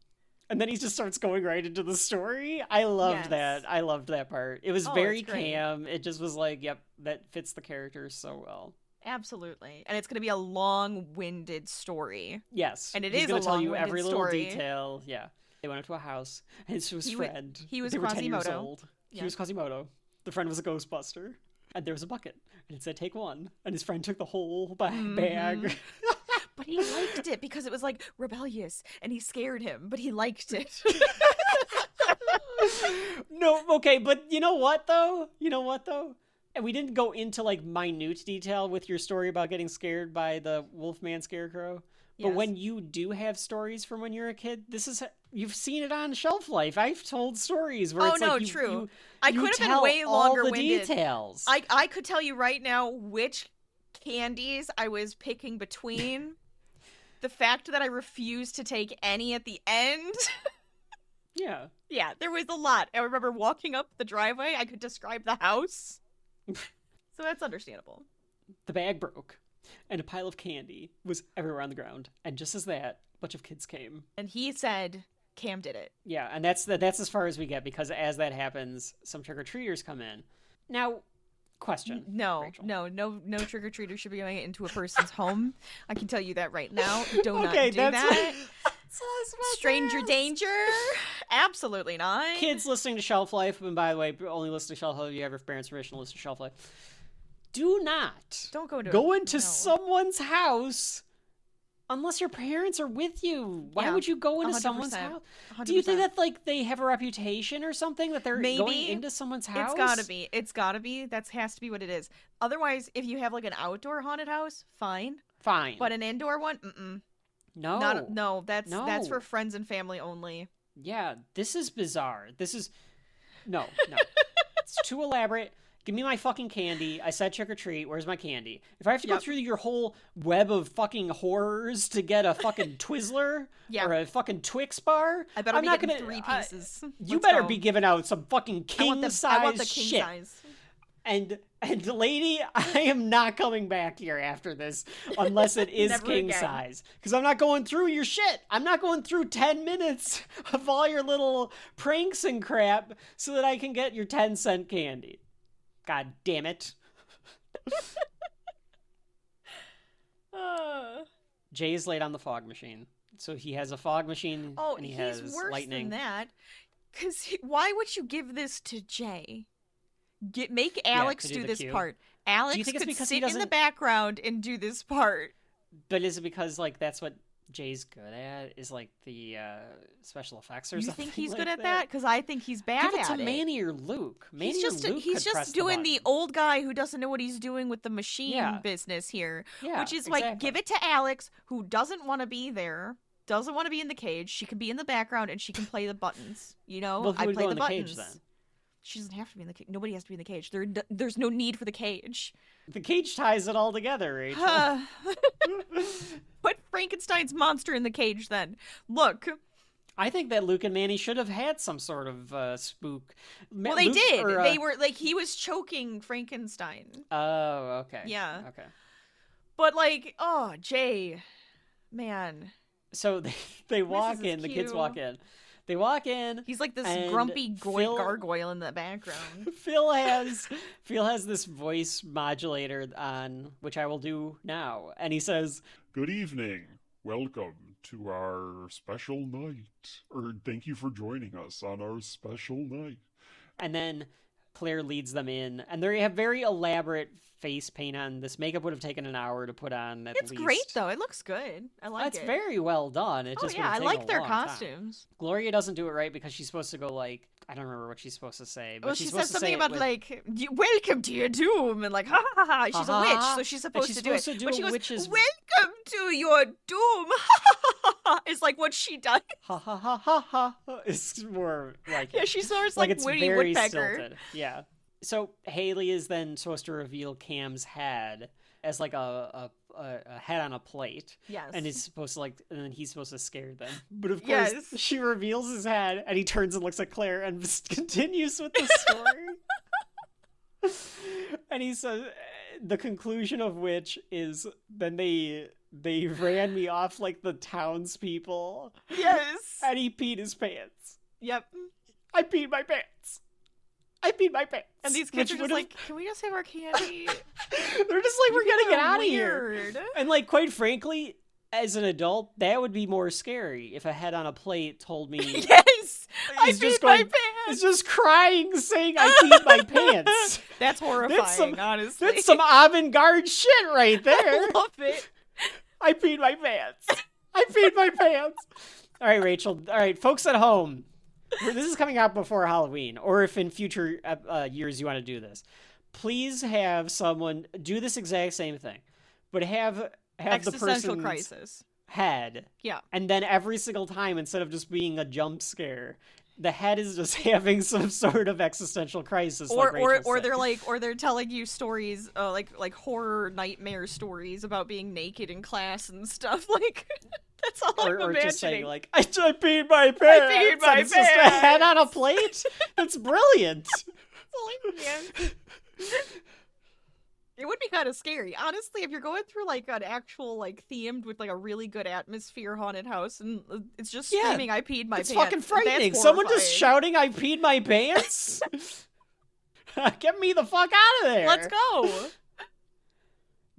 And then he just starts going right into the story. I loved that. I loved that part. It was very Cam. It just was like, yep, that fits the character so well. Absolutely. And it's going to be a long-winded story. Yes. And He's is going a to tell you long-winded every story. little detail. Yeah. They went up to a house, and it's his friend. He was they were 10 years Quasimodo. old. He was Quasimodo. The friend was a Ghostbuster. And there was a bucket. And it said, take one. And his friend took the whole bag. But he liked it because it was like rebellious and he scared him, but he liked it. No, okay, but you know what though? And we didn't go into like minute detail with your story about getting scared by the Wolfman Scarecrow. But when you do have stories from when you're a kid, you've seen it on Shelf Life. I've told stories where it's like true. I could have been way longer winded. Details. I could tell you right now which candies I was picking between. The fact that I refused to take any at the end. Yeah. Yeah, there was a lot. I remember walking up the driveway. I could describe the house. So that's understandable. The bag broke, and a pile of candy was everywhere on the ground. And just as that, a bunch of kids came. And he said, Cam did it. Yeah, and that's as far as we get, because as that happens, some trick-or-treaters come in. Now... Question. No trick-or-treater should be going into a person's home. I can tell you that right now. Do not do that. Stranger danger? Absolutely not. Kids listening to Shelf Life, and by the way, only listen to Shelf Life if you have your parents' permission to listen to Shelf Life. Don't go into someone's house unless your parents are with you. Why would you go into 100%, someone's house? 100%. Do you think that like they have a reputation or something that they're going into someone's house? It's gotta be. That has to be what it is. Otherwise, if you have like an outdoor haunted house, fine. But an indoor one, No. That's for friends and family only. Yeah, this is bizarre. No. It's too elaborate. Give me my fucking candy. I said trick or treat. Where's my candy? If I have to go through your whole web of fucking horrors to get a fucking Twizzler or a fucking Twix bar, I better be getting 3 pieces. You better be giving out some fucking king size I want the king shit. size. And lady, I am not coming back here after this unless it is king size. Because I'm not going through your shit. I'm not going through 10 minutes of all your little pranks and crap so that I can get your 10-cent candy. God damn it. Jay's laid on the fog machine. So he has a fog machine and he has worse lightning. Than that. Because why would you give this to Jay? Make Alex to do the this cue. part. Alex think it's could because he sit in the doesn't- background and do this part. But is it because like that's what Jay's good at? Is like the special effects or You something? think he's like good at that? Because I think he's bad Give it at to it. Manny or Luke. Manny He's just or Luke he's could press just doing the button. old guy who doesn't know what he's doing with the machine Yeah. business here. Yeah, Which is like, exactly. give it to Alex, who doesn't want to be there, doesn't want to be in the cage. She can be in the background and she can play the buttons. You know, Well, who I would play go the in the buttons. cage then? She doesn't have to be in the cage. Nobody has to be in the cage. There's no need for the cage. The cage ties it all together, Rachel. Put Frankenstein's monster in the cage then. Look. I think that Luke and Manny should have had some sort of spook. Well, they Luke, did. or, They were like, he was choking Frankenstein. Oh, okay. Yeah. Okay. But like, oh, Jay, man. So they walk is in. The kids cute. walk in. They walk in. He's like this and grumpy Phil- gargoyle in the background. Phil has this voice modulator on, which I will do now, and he says, Good evening. Welcome to our special night. Or thank you for joining us on our special night. and then Claire leads them in, and they have very elaborate face paint on. This makeup would have taken an hour to put on at It's least. great though. It looks good. I like That's it. very well done. It Oh just would yeah, have I taken like a their long time. costumes. Gloria doesn't do it right because she's supposed to go like, I don't remember what she's supposed to say, but Well, she's she supposed says to say something it about with- like, "Welcome to your doom," and like, ha ha ha. She's a witch, Ha-ha. so she's But supposed she's to do it. supposed to do But a she goes, witch's- "Welcome to your doom." Ha ha ha ha. Is like what she does. ha ha ha ha ha. It's more like Yeah, she sounds like it's Woody very Woodpecker. stilted. Yeah. So Haley is then supposed to reveal Cam's head as like a head on a plate. Yes. And is supposed to like, and then he's supposed to scare them. But of course, Yes. she reveals his head, and he turns and looks at Claire and just continues with the story. And he says, the conclusion of which is, then they ran me off like the townspeople. Yes. And he peed his pants. Yep. I peed my pants. I peed my pants. And these kids Which are just would've- like, "Can we just have our candy?" they're just like, we're You gonna get are out of here. weird. And like, quite frankly, as an adult, that would be more scary if a head on a plate told me Yes. I He's peed just my going- pants. it's just crying, saying I peed my pants. That's horrifying, some- honestly. That's some avant-garde shit right there. I love it. I peed my pants. I peed my pants. All right, Rachel. All right, folks at home. This is coming out before Halloween, or if in future years you want to do this, please have someone do this exact same thing, but have the Existential person's crisis. head, Yeah. and then every single time, instead of just being a jump scare, the head is just having some sort of existential crisis. Or like Rachel said. they're telling you stories, like horror nightmare stories about being naked in class and stuff. Like that's all I'm or imagining. just saying like, I peed my pants. peed my and it's just a head pants. on a plate. It's brilliant. That's all I can. It would be kind of scary, honestly, if you're going through like an actual like themed with like a really good atmosphere haunted house, and it's just Yeah, screaming, "I peed my It's pants." fucking frightening. That's Someone just horrifying. shouting, I peed my pants? Get me the fuck out of there. Let's go.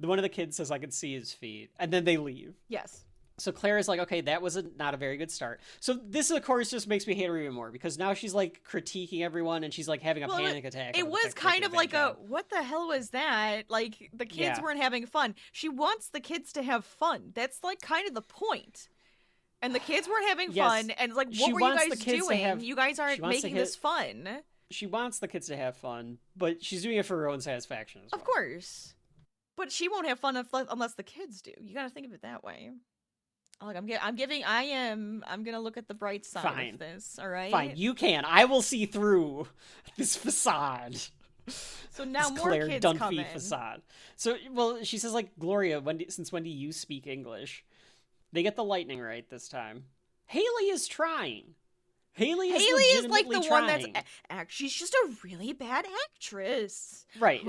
One of the kids says, I can see his feet. And then they leave. Yes. So Claire is like, okay, that was not a very good start. So this, of course, just makes me hate her even more, because now she's like critiquing everyone, and she's like having a Well, panic attack. It over the was fact that kind they of did like bad a, job. what the hell was that? Like, the kids Yeah. weren't having fun. She wants the kids to have fun. That's like kind of the point. And the kids weren't having Yes. fun, and it's like, She what were you wants the guys kids to doing? have- You guys she aren't wants to making hit- this fun. She wants the kids to have fun, but she's doing it for her own satisfaction as well. Of course. But she won't have fun unless the kids do. You gotta think of it that way. Look, I'm gonna look at the bright side Fine. of this, alright? Fine, you can. I will see through this facade. So now This more Claire kids Dunphy come in. facade. So, well, she says, like, Gloria, since when do you speak English? They get the lightning right this time. Haley is trying. Haley is like the legitimately one that's trying. she's just a really bad actress. Right.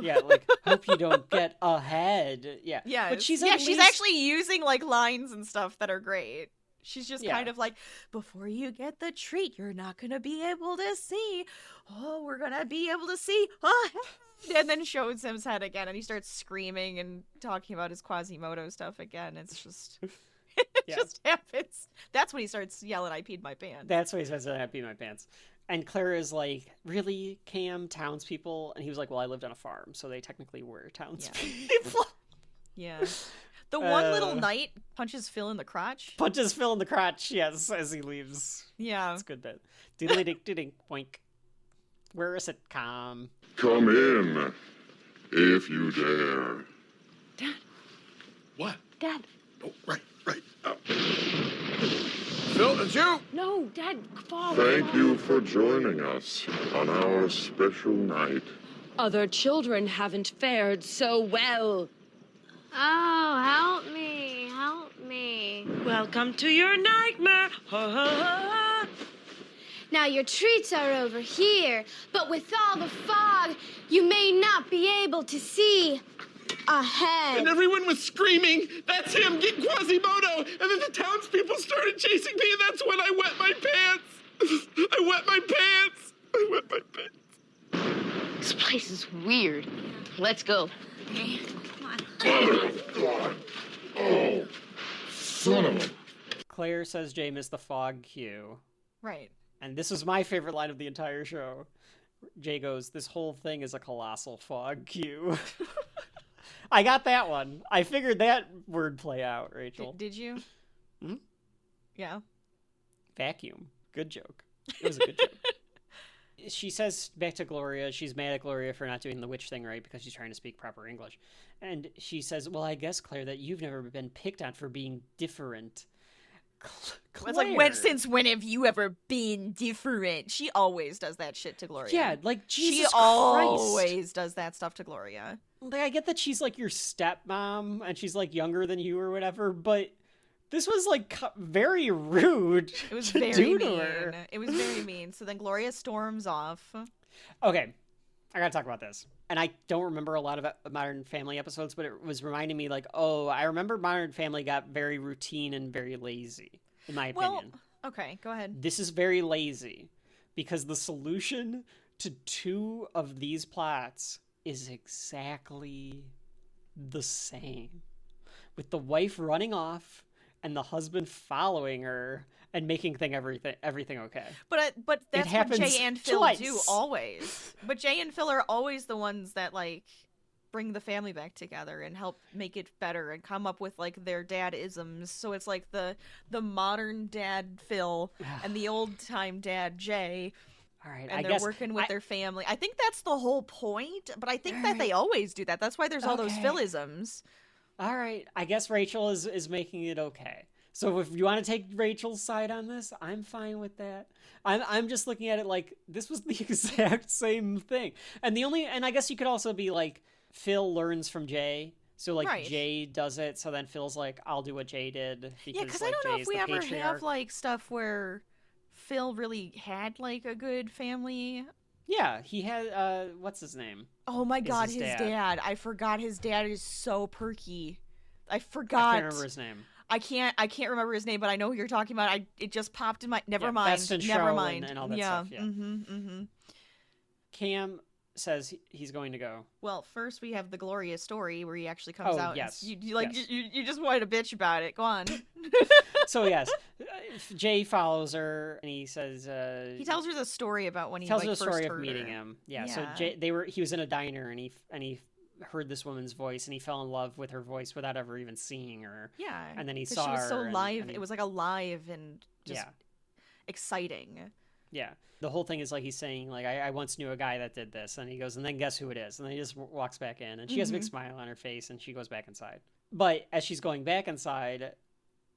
Yeah, like, hope you don't get ahead. Yeah. Yeah, But she's she's at least... actually using like lines and stuff that are great. She's just Yeah. kind of like, before you get the treat, you're not gonna be able to see. Oh, we're gonna be able to see. And then shows him his head again, and he starts screaming and talking about his Quasimodo stuff again. It's just It Yeah. just happens. That's when he starts yelling, I peed my pants. That's what he says, I peed my pants. And Claire is like, really, Cam, townspeople? And he was like, well, I lived on a farm, so they technically were townspeople. Yeah. The one little knight punches Phil in the crotch. Punches Phil in the crotch, yes, as he leaves. Yeah. That's a good bit. Doodly-dink-dink, boink. We're a sitcom. Come in, if you dare. Dad. What? Dad. Oh, right. Phil, it's you! No, Dad. Fall. Thank you for joining us on our special night. Other children haven't fared so well. Oh, help me, help me. Welcome to your nightmare. Ha ha ha. Now your treats are over here, but with all the fog, you may not be able to see ahead. And everyone was screaming, that's him, get Quasimodo! And then the townspeople started chasing me, and that's when I wet my pants! I wet my pants! This place is weird. Let's go. Okay, come on. Mother of God! Oh, son of a... Claire says Jay missed the fog cue. Right. And this was my favorite line of the entire show. Jay goes, this whole thing is a colossal fog cue. I got that one. I figured that wordplay out, Rachel. Did you? Hmm? Yeah. Vacuum. Good joke. It was a good joke. She says back to Gloria, she's mad at Gloria for not doing the witch thing right because she's trying to speak proper English. And she says, well, I guess, Claire, that you've never been picked on for being different. It's like, since when have you ever been different? She always does that shit to Gloria. Yeah, like, Jesus she Christ. always does that stuff to Gloria. Like, I get that she's like your stepmom and she's like younger than you or whatever, but this was like very rude. It was to very do mean. to her. It was very mean. So then Gloria storms off. Okay, I gotta talk about this. And I don't remember a lot of Modern Family episodes, but it was reminding me like, oh, I remember Modern Family got very routine and very lazy, in my opinion. Okay, go ahead. This is very lazy because the solution to two of these plots is exactly the same. With the wife running off and the husband following her and making everything okay. But that's what happens Jay and Phil twice. do always. But Jay and Phil are always the ones that like bring the family back together and help make it better and come up with like their dad-isms. So it's like the modern dad Phil and the old time dad Jay. All right, And I they're guess working with their family. I think that's the whole point, but I think that they always do that. That's why there's all those Philisms. All right, I guess Rachel is making it okay. So if you want to take Rachel's side on this, I'm fine with that. I'm just looking at it like this was the exact same thing. And I guess you could also be like Phil learns from Jay. So like Right. Jay does it, so then Phil's like, I'll do what Jay did. Yeah, because I like, don't know Jay's if we the ever patriarch. have like stuff where Phil really had like a good family. Yeah, he had what's his name? Oh my god, his his dad. dad. I forgot his dad is so perky. I forgot. I can't remember his name. I can't remember his name, but I know who you're talking about. It just popped in my. Never Yeah, mind. Best in Never Show mind. and all that yeah. stuff. Yeah. Mm-hmm. Cam says he's going to go. Well, first we have the glorious story where he actually comes out. Yes. Yes. You just wanted to bitch about it. Go on. So yes, Jay follows her and he says He tells her the story about when he tells like, her the first story of heard meeting her. him. Yeah. Yeah. So he was in a diner and he heard this woman's voice and he fell in love with her voice without ever even seeing her. Yeah. And then he 'Cause saw she was her. so and- live. and he- It was like alive and just Yeah. exciting. Yeah. The whole thing is like he's saying like I once knew a guy that did this, and he goes, and then guess who it is, and then he just walks back in, and she has a big smile on her face, and she goes back inside. But as she's going back inside,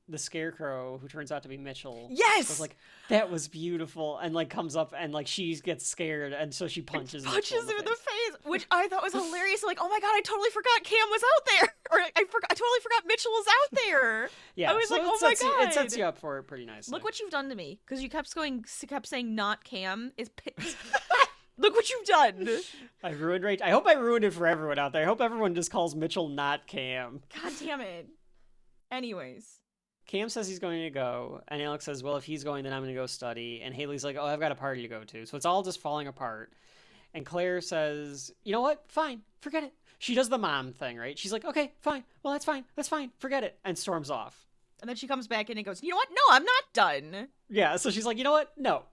the scarecrow, who turns out to be Mitchell, Yes! was like, that was beautiful, and like comes up and like she gets scared, and so she punches Mitchell Him in the face, which I thought was hilarious. Like, oh my god, I totally forgot Cam was out there, or I totally forgot Mitchell was out there. Yeah, I was so like, it oh my sets you- god, it sets you up for it pretty nicely. Look what you've done to me, because you kept saying not Cam is. Look what you've done. I ruined I hope I ruined it for everyone out there. I hope everyone just calls Mitchell not Cam. God damn it. Anyways. Cam says he's going to go, and Alex says, well, if he's going, then I'm going to go study. And Haley's like, oh, I've got a party to go to. So it's all just falling apart. And Claire says, you know what? Fine. Forget it. She does the mom thing, right? She's like, okay, fine. Well, that's fine. That's fine. Forget it. And storms off. And then she comes back in and goes, you know what? No, I'm not done. Yeah, so she's like, you know what? No.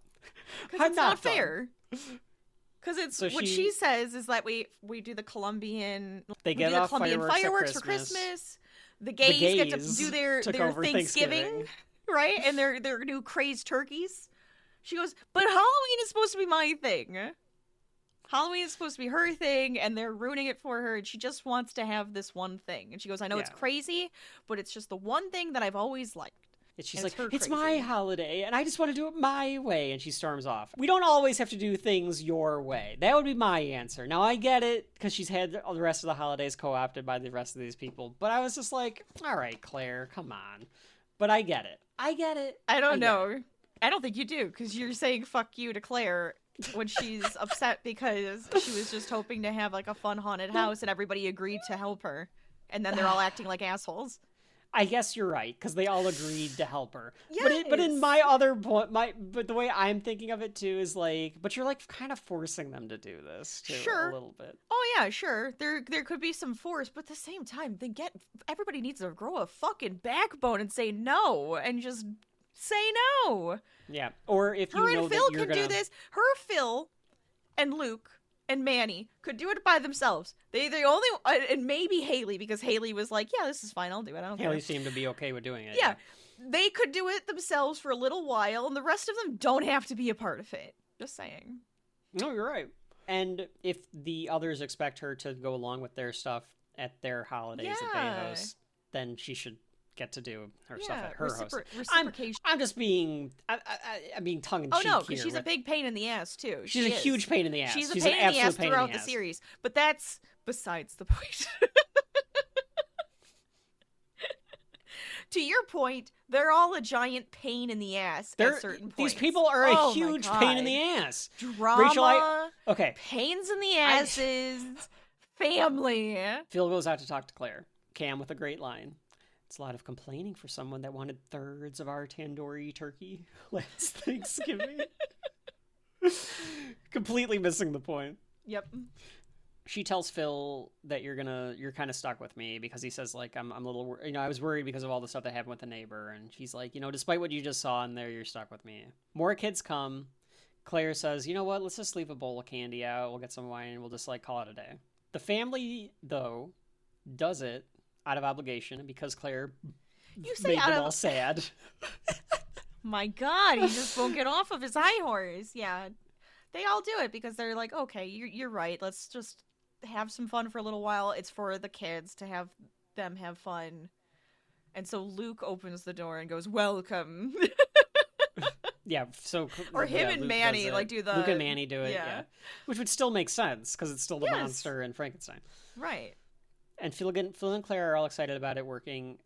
Because it's not fair. Because it's So what she says is that we do the Colombian fireworks for Christmas. The gays get to do their Thanksgiving, right? And their new crazed turkeys. She goes, but Halloween is supposed to be my thing. Halloween is supposed to be her thing, and they're ruining it for her, and she just wants to have this one thing. And she goes, I know it's crazy, but it's just the one thing that I've always liked. And she's like, it's my holiday, and I just want to do it my way. And she storms off. We don't always have to do things your way. That would be my answer. Now, I get it, because she's had the rest of the holidays co-opted by the rest of these people. But I was just like, all right, Claire, come on. But I get it. I don't know. I don't think you do, because you're saying fuck you to Claire when she's upset because she was just hoping to have like a fun haunted house and everybody agreed to help her. And then they're all acting like assholes. I guess you're right, because they all agreed to help her. Yes. But in my other point, but the way I'm thinking of it too is like, but you're like kind of forcing them to do this too, a little bit. Oh yeah, sure. There could be some force, but at the same time, everybody needs to grow a fucking backbone and say no, and just say no. Yeah, or if you her know and Phil that you're can do this. Her, Phil, and Luke and Manny could do it by themselves. They only and maybe Haley, because Haley was like, yeah, this is fine, I'll do it. I don't care. Haley seemed to be okay with doing it. Yeah, they could do it themselves for a little while, and the rest of them don't have to be a part of it. Just saying. No, you're right. And if the others expect her to go along with their stuff at their holidays that they host, then she should get to do her stuff at her house. Reciprocation. I'm just being, I'm being tongue in cheek. Oh no, because she's a big pain in the ass too. She's a huge pain in the ass. She's a pain in the ass throughout the series. But that's besides the point. To your point, they're all a giant pain in the ass at certain points. These people are a huge pain in the ass. Drama. Rachel, okay. Pains in the asses. Family. Phil goes out to talk to Claire. Cam with a great line. It's a lot of complaining for someone that wanted thirds of our tandoori turkey last Thanksgiving. Completely missing the point. Yep. She tells Phil that you're kind of stuck with me, because he says like, I'm a little, I was worried because of all the stuff that happened with the neighbor. And she's like, despite what you just saw in there, you're stuck with me. More kids come. Claire says, you know what? Let's just leave a bowl of candy out. We'll get some wine and we'll just like call it a day. The family though does it out of obligation, and because Claire made them all sad. My God, he just won't get off of his high horse. Yeah, they all do it because they're like, okay, you're right. Let's just have some fun for a little while. It's for the kids to have them have fun. And so Luke opens the door and goes, welcome. Yeah, so or him and Luke Manny do the Luke and Manny do it, yeah. Which would still make sense because it's still the monster and Frankenstein. Right. And Phil and Claire are all excited about it working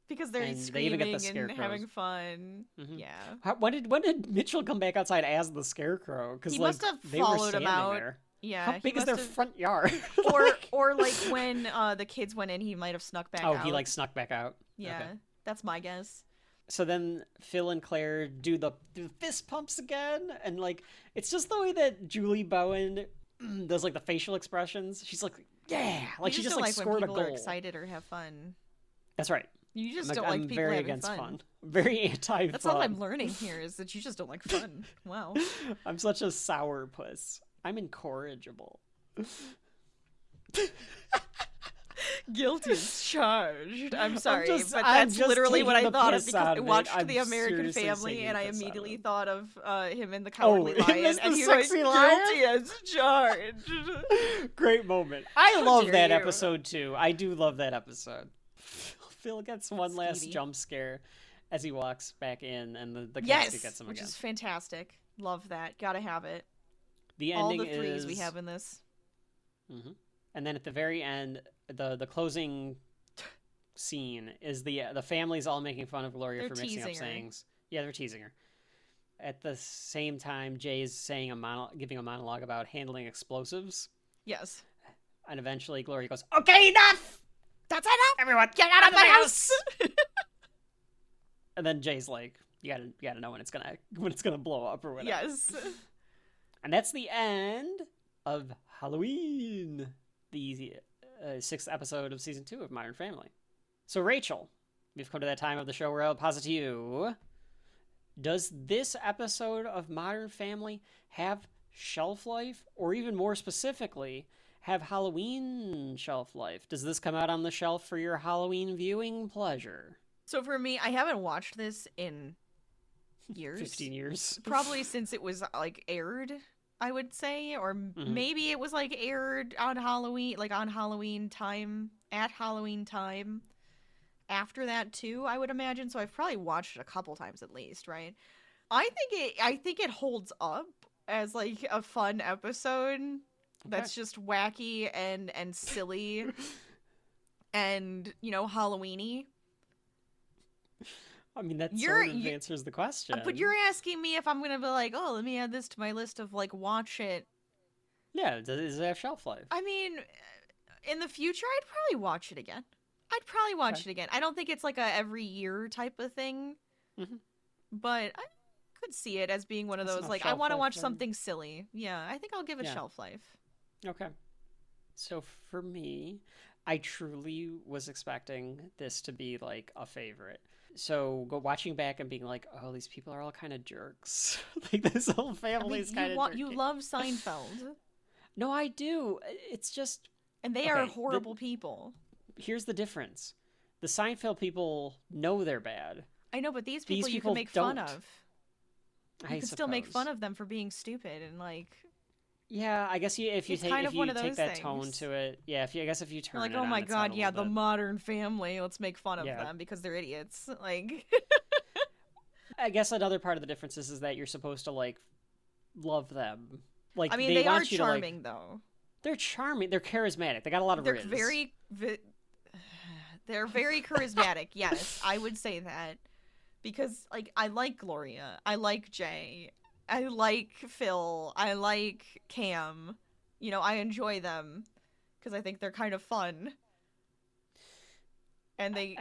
because they're screaming and having fun. Mm-hmm. Yeah. When did Mitchell come back outside as the Scarecrow? Because he must have followed him out. There. Yeah. How big is their front yard? or like when the kids went in, he might have snuck back out. Oh, he like snuck back out. Yeah, okay. That's my guess. So then Phil and Claire do the fist pumps again, and like it's just the way that Julie Bowen does like the facial expressions. She's like, yeah, like she just like scored a goal. When people are excited or have fun. That's right. You just don't like people very having against fun. Very anti-fun. That's all I'm learning here is that you just don't like fun. Wow. I'm such a sourpuss. I'm incorrigible. Guilt is charged. I'm sorry, but that's literally what I thought of because I watched The American Family and I immediately thought of him in The Cowardly Lion, and he's like, guilty as charged. Great moment. I love that episode too. I do love that episode. Phil gets one last jump scare as he walks back in, and the casket gets him again. Which is fantastic. Love that. Gotta have it. The ending all the threes we have in this. Mm-hmm. And then at the very end, the closing scene is the family's all making fun of Gloria for mixing up sayings. Yeah, they're teasing her. At the same time, Jay's saying giving a monologue about handling explosives. Yes. And eventually Gloria goes, "Okay, enough! That's enough! Everyone, get out of my house!" And then Jay's like, "You gotta know when it's gonna blow up or whatever." Yes. And that's the end of Halloween, the 6th episode of season 2 of Modern Family. So Rachel, we've come to that time of the show where I'll posit to you. Does this episode of Modern Family have shelf life, or even more specifically, have Halloween shelf life? Does this come out on the shelf for your Halloween viewing pleasure? So for me, I haven't watched this in years. 15 years. Probably since it was, like, aired, I would say. Or maybe it was, like, aired on Halloween, like, on Halloween time, at Halloween time. After that, too, I would imagine. So I've probably watched it a couple times at least, right? I think it holds up as, like, a fun episode that's just wacky and silly and, you know, Halloween-y. I mean, that sort of answers the question. But you're asking me if I'm going to be like, oh, let me add this to my list of, like, watch it. Yeah, does it have shelf life? I mean, in the future, I'd probably watch it again. I don't think it's, like, a every year type of thing. But I could see it as being one of those, like, I want to watch something silly. Yeah, I think I'll give it shelf life. Okay. So for me, I truly was expecting this to be, like, a favorite. So watching back and being like, oh, these people are all kind of jerks. Like, this whole family's kind of jerky. You love Seinfeld. No, I do. It's just... And they are horrible people. Here's the difference. The Seinfeld people know they're bad. I know, but these people you can make fun of. You can still make fun of them for being stupid and, like... Yeah, I guess if you take that things. tone to it, I guess if you turn like, it oh my on god, yeah, the Modern Family, let's make fun of them because they're idiots. Like, I guess another part of the difference is that you're supposed to, like, love them. Like, I mean, they are charming, though. They're charming. They're charismatic. They got a lot of riz. They're very charismatic. Yes, I would say that because, like, I like Gloria, I like Jay. I like Phil. I like Cam. You know, I enjoy them because I think they're kind of fun. And they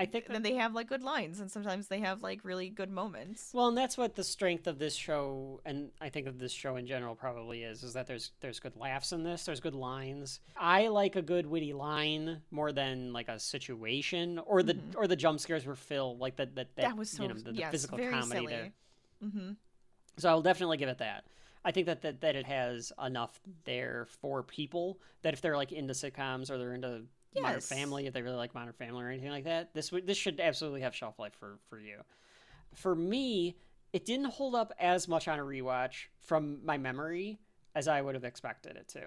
have, like, good lines, and sometimes they have, like, really good moments. Well, and that's what the strength of this show, and I think of this show in general probably is that there's good laughs in this. There's good lines. I like a good witty line more than, like, a situation or the jump scares were Phil, like that was so, the physical comedy silly. There. So I'll definitely give it that. I think that it has enough there for people that if they're, like, into sitcoms or they're into Modern Family, if they really like Modern Family or anything like that, this should absolutely have shelf life for you. For me, it didn't hold up as much on a rewatch from my memory as I would have expected it to.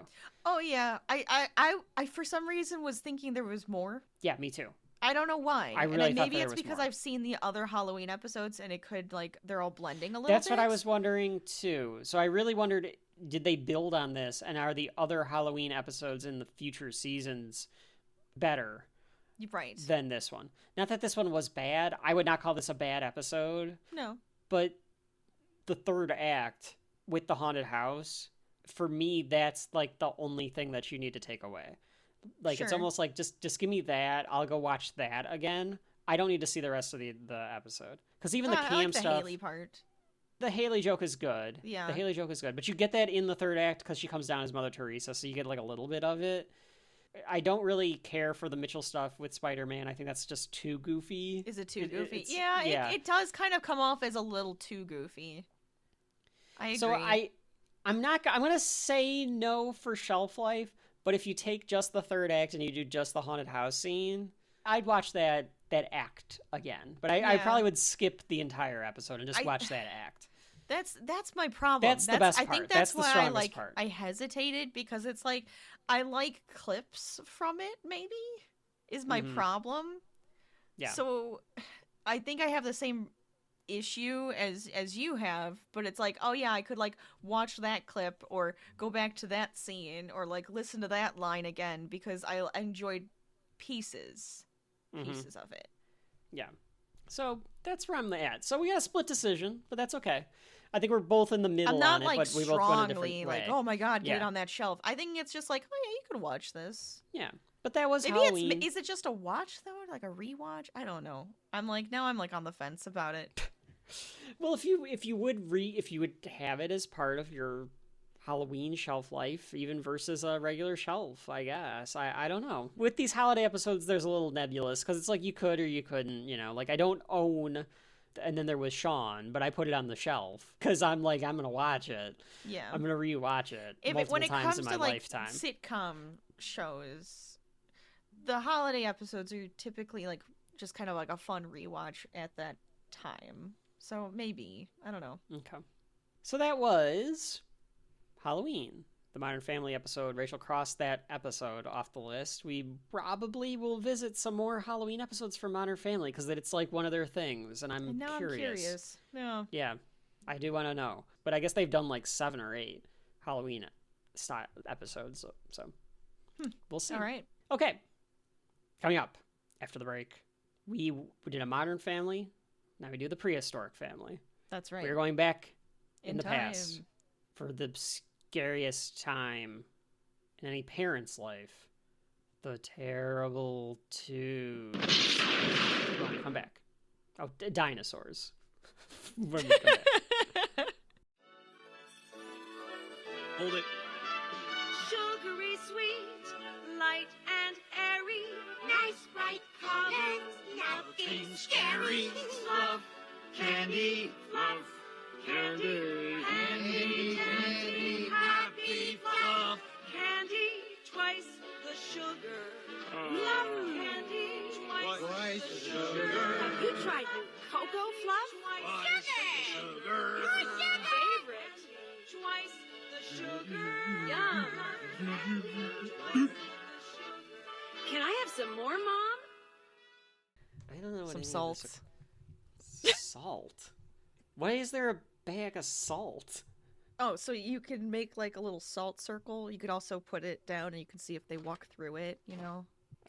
Oh yeah, I for some reason was thinking there was more. Yeah, me too. I don't know why. I really thought maybe there it's was because more. I've seen the other Halloween episodes and it could, like, they're all blending a little bit. That's what I was wondering too. So I really wondered, did they build on this, and are the other Halloween episodes in the future seasons better than this one? Not that this one was bad. I would not call this a bad episode. No. But the third act with the haunted house, for me, that's, like, the only thing that you need to take away. Like, it's almost like, just give me that. I'll go watch that again. I don't need to see the rest of the episode. Because even the Cam stuff... the Haley part. The Haley joke is good. Yeah. The Haley joke is good. But you get that in the third act because she comes down as Mother Teresa, so you get, like, a little bit of it. I don't really care for the Mitchell stuff with Spider-Man. I think that's just too goofy. Is it too goofy? It does kind of come off as a little too goofy. I agree. So I'm going to say no for shelf life, but if you take just the third act and you do just the haunted house scene, I'd watch that act again. But I probably would skip the entire episode and just watch that act. That's my problem. That's the best part. I think that's the why strongest part. I hesitated because it's like I like clips from it. Maybe is my problem. Yeah. So I think I have the same issue as you have, but it's like, oh yeah, I could, like, watch that clip or go back to that scene or, like, listen to that line again because I enjoyed pieces of it. Yeah. So that's where I'm at. So we got a split decision, but that's okay. I think we're both in the middle I'm not, on it, like, but we both went a different strongly way. like, oh my god, get it on that shelf. I think it's just like, oh yeah, you could watch this. Yeah. But that was Maybe Halloween. is it just a watch though, like a rewatch? I don't know. I'm like on the fence about it. Well, if you would have it as part of your Halloween shelf life even versus a regular shelf, I guess. I don't know. With these holiday episodes, there's a little nebulous because it's like you could or you couldn't, like I don't own And Then There Was Sean, but I put it on the shelf because I'm like, I'm gonna watch it. Yeah, I'm gonna rewatch it multiple times in my lifetime. Sitcom shows, the holiday episodes are typically like just kind of like a fun rewatch at that time. So maybe, I don't know. Okay. So that was Halloween, the Modern Family episode. Rachel crossed that episode off the list. We probably will visit some more Halloween episodes for Modern Family because it's like one of their things, and I'm curious. Yeah, I do want to know. But I guess they've done like 7 or 8 Halloween style episodes, so we'll see. All right. Okay. Coming up after the break, we did a Modern Family. Now we do the prehistoric family. That's right. We're going back in the time. past for the scariest time in any parent's life. The terrible twos. Come back. Oh, dinosaurs. When we come back. Hold it. Sugary sweet, light and airy. Nice bright colors, nothing scary. Love candy, love candy. Candy, candy, happy fluff. Candy, twice the sugar. Love candy, twice the sugar. Have you tried new cocoa fluff? Sugar. More sugar. Favorite, twice the sugar. Yum. Can I have some more, Mom? I don't know what Some any of salt. this are- Salt? Why is there a bag of salt? Oh, so you can make like a little salt circle. You could also put it down and you can see if they walk through it, Get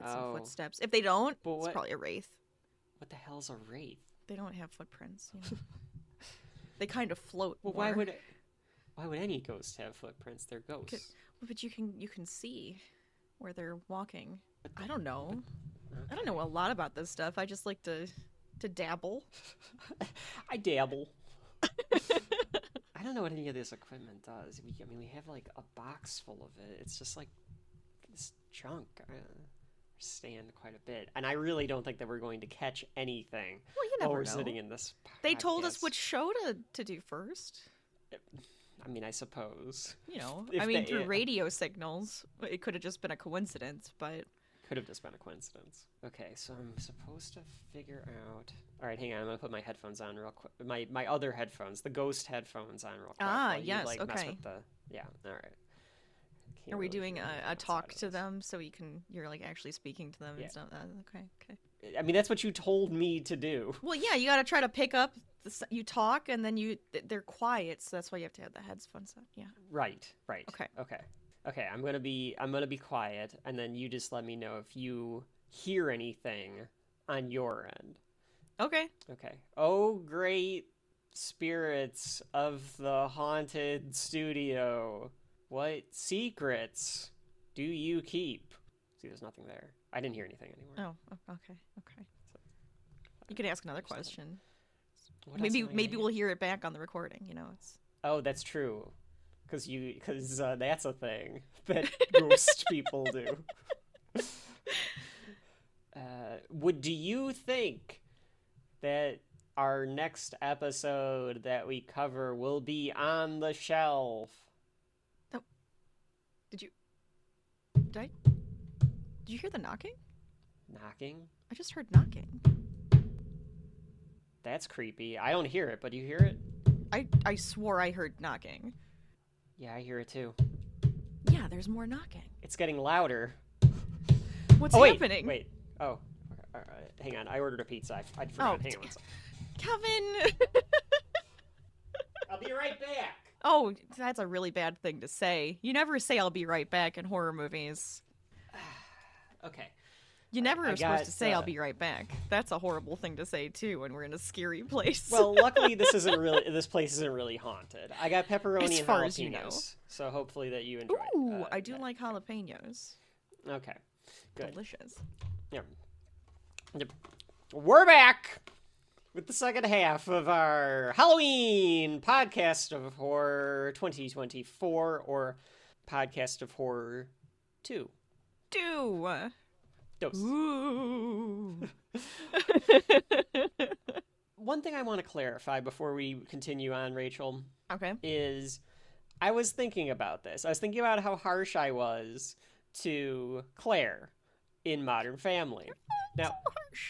some footsteps. If they don't, But it's what- probably a wraith. What the hell's a wraith? They don't have footprints, They kind of float. Well, more. why would any ghost have footprints? They're ghosts. But you can see where they're walking. I don't know. I don't know a lot about this stuff. I just like to dabble. I dabble. I don't know what any of this equipment does. We have like a box full of it. It's just like this junk. Stand quite a bit, and I really don't think that we're going to catch anything. Well, you while never we're know. sitting in this. They told us podcast. which show to do first. I suppose. Through radio signals, it could have just been a coincidence, but Could have just been a coincidence. Okay, so I'm supposed to figure out. All right, hang on. I'm gonna put my headphones on real quick. My other headphones, the ghost headphones, on real quick. while yes, you, mess okay. with the... Yeah, all right. Can't are we really doing figure out a what's talk out of to this. them so you're like actually speaking to them Yeah. and stuff? Okay. That's what you told me to do. Well, yeah, you got to try to pick up. You talk and then they're quiet, so that's why you have to have the headphones on. Yeah. Right. Okay. Okay. I'm gonna be quiet, and then you just let me know if you hear anything on your end. Okay. Okay. Oh, great spirits of the haunted studio, what secrets do you keep? See, there's nothing there. I didn't hear anything anymore. Oh, okay. You could ask another question. What else am I gonna Maybe hear? we'll hear it back on the recording. It's. Oh, that's true. Because that's a thing that ghost people do. Do you think that our next episode that we cover will be on the shelf? Did you hear the knocking? Knocking? I just heard knocking. That's creepy. I don't hear it, but you hear it? I swore I heard knocking. Yeah, I hear it too. Yeah, there's more knocking. It's getting louder. What's Oh, wait, happening? Wait. Oh. Okay, all right. Hang on. I ordered a pizza. I forgot. Hang on one second. Kevin! I'll be right back. Oh, that's a really bad thing to say. You never say I'll be right back in horror movies. Okay. You never are supposed to say I'll got, be right back. That's a horrible thing to say too when we're in a scary place. Well, luckily this place isn't really haunted. I got pepperoni As and far jalapenos, as you know. so hopefully that you enjoy it. Ooh, I do like jalapenos. Okay. Good. Delicious. Yep. We're back. with the second half of our Halloween podcast of horror 2024, or podcast of horror 2. Dos. Ooh. One thing I want to clarify before we continue on, Rachel, Okay. is I was thinking about this. I was thinking about how harsh I was to Claire in Modern Family. Now,